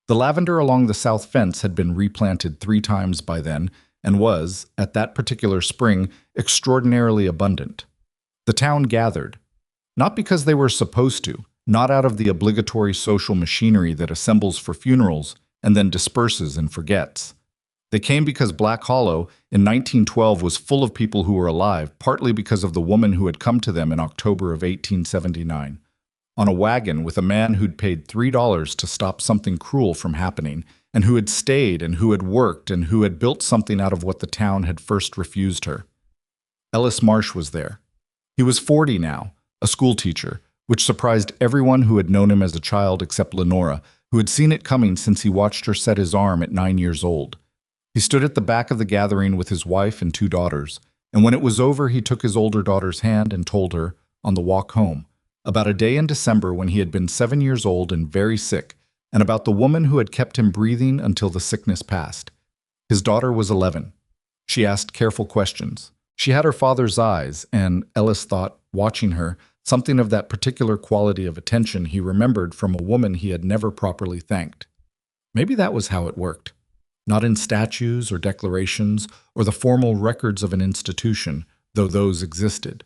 The lavender along the south fence had been replanted 3 times by then and was, at that particular spring, extraordinarily abundant. The town gathered, not because they were supposed to, not out of the obligatory social machinery that assembles for funerals and then disperses and forgets. They came because Black Hollow in 1912 was full of people who were alive, partly because of the woman who had come to them in October of 1879, on a wagon with a man who'd paid $3 to stop something cruel from happening, and who had stayed and who had worked and who had built something out of what the town had first refused her. Ellis Marsh was there. He was 40 now, a schoolteacher, which surprised everyone who had known him as a child except Lenora, who had seen it coming since he watched her set his arm at 9 years old. He stood at the back of the gathering with his wife and 2 daughters, and when it was over he took his older daughter's hand and told her, on the walk home, about a day in December when he had been 7 years old and very sick, and about the woman who had kept him breathing until the sickness passed. His daughter was 11. She asked careful questions. She had her father's eyes, and Ellis thought, watching her, something of that particular quality of attention he remembered from a woman he had never properly thanked. Maybe that was how it worked. Not in statues or declarations or the formal records of an institution, though those existed,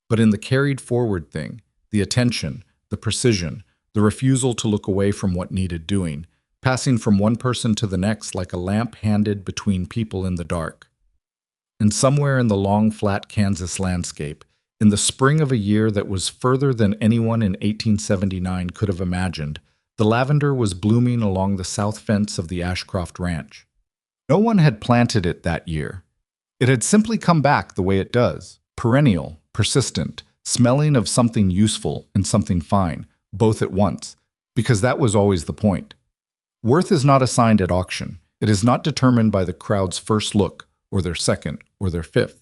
but in the carried forward thing, the attention, the precision, the refusal to look away from what needed doing, passing from one person to the next like a lamp handed between people in the dark. And somewhere in the long, flat Kansas landscape, in the spring of a year that was further than anyone in 1879 could have imagined, the lavender was blooming along the south fence of the Ashcroft Ranch. No one had planted it that year. It had simply come back the way it does, perennial, persistent, smelling of something useful and something fine, both at once, because that was always the point. Worth is not assigned at auction. It is not determined by the crowd's first look, or their second, or their fifth.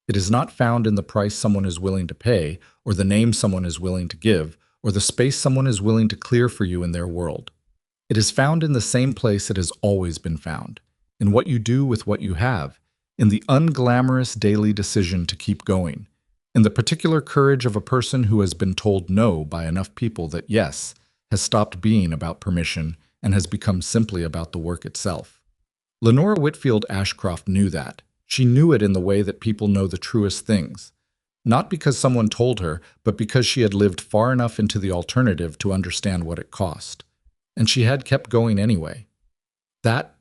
It is not found in the price someone is willing to pay, or the name someone is willing to give, or the space someone is willing to clear for you in their world. It is found in the same place it has always been found, in what you do with what you have, in the unglamorous daily decision to keep going, in the particular courage of a person who has been told no by enough people that yes has stopped being about permission and has become simply about the work itself. Lenora Whitfield Ashcroft knew that. She knew it in the way that people know the truest things. Not because someone told her, but because she had lived far enough into the alternative to understand what it cost. And she had kept going anyway. That,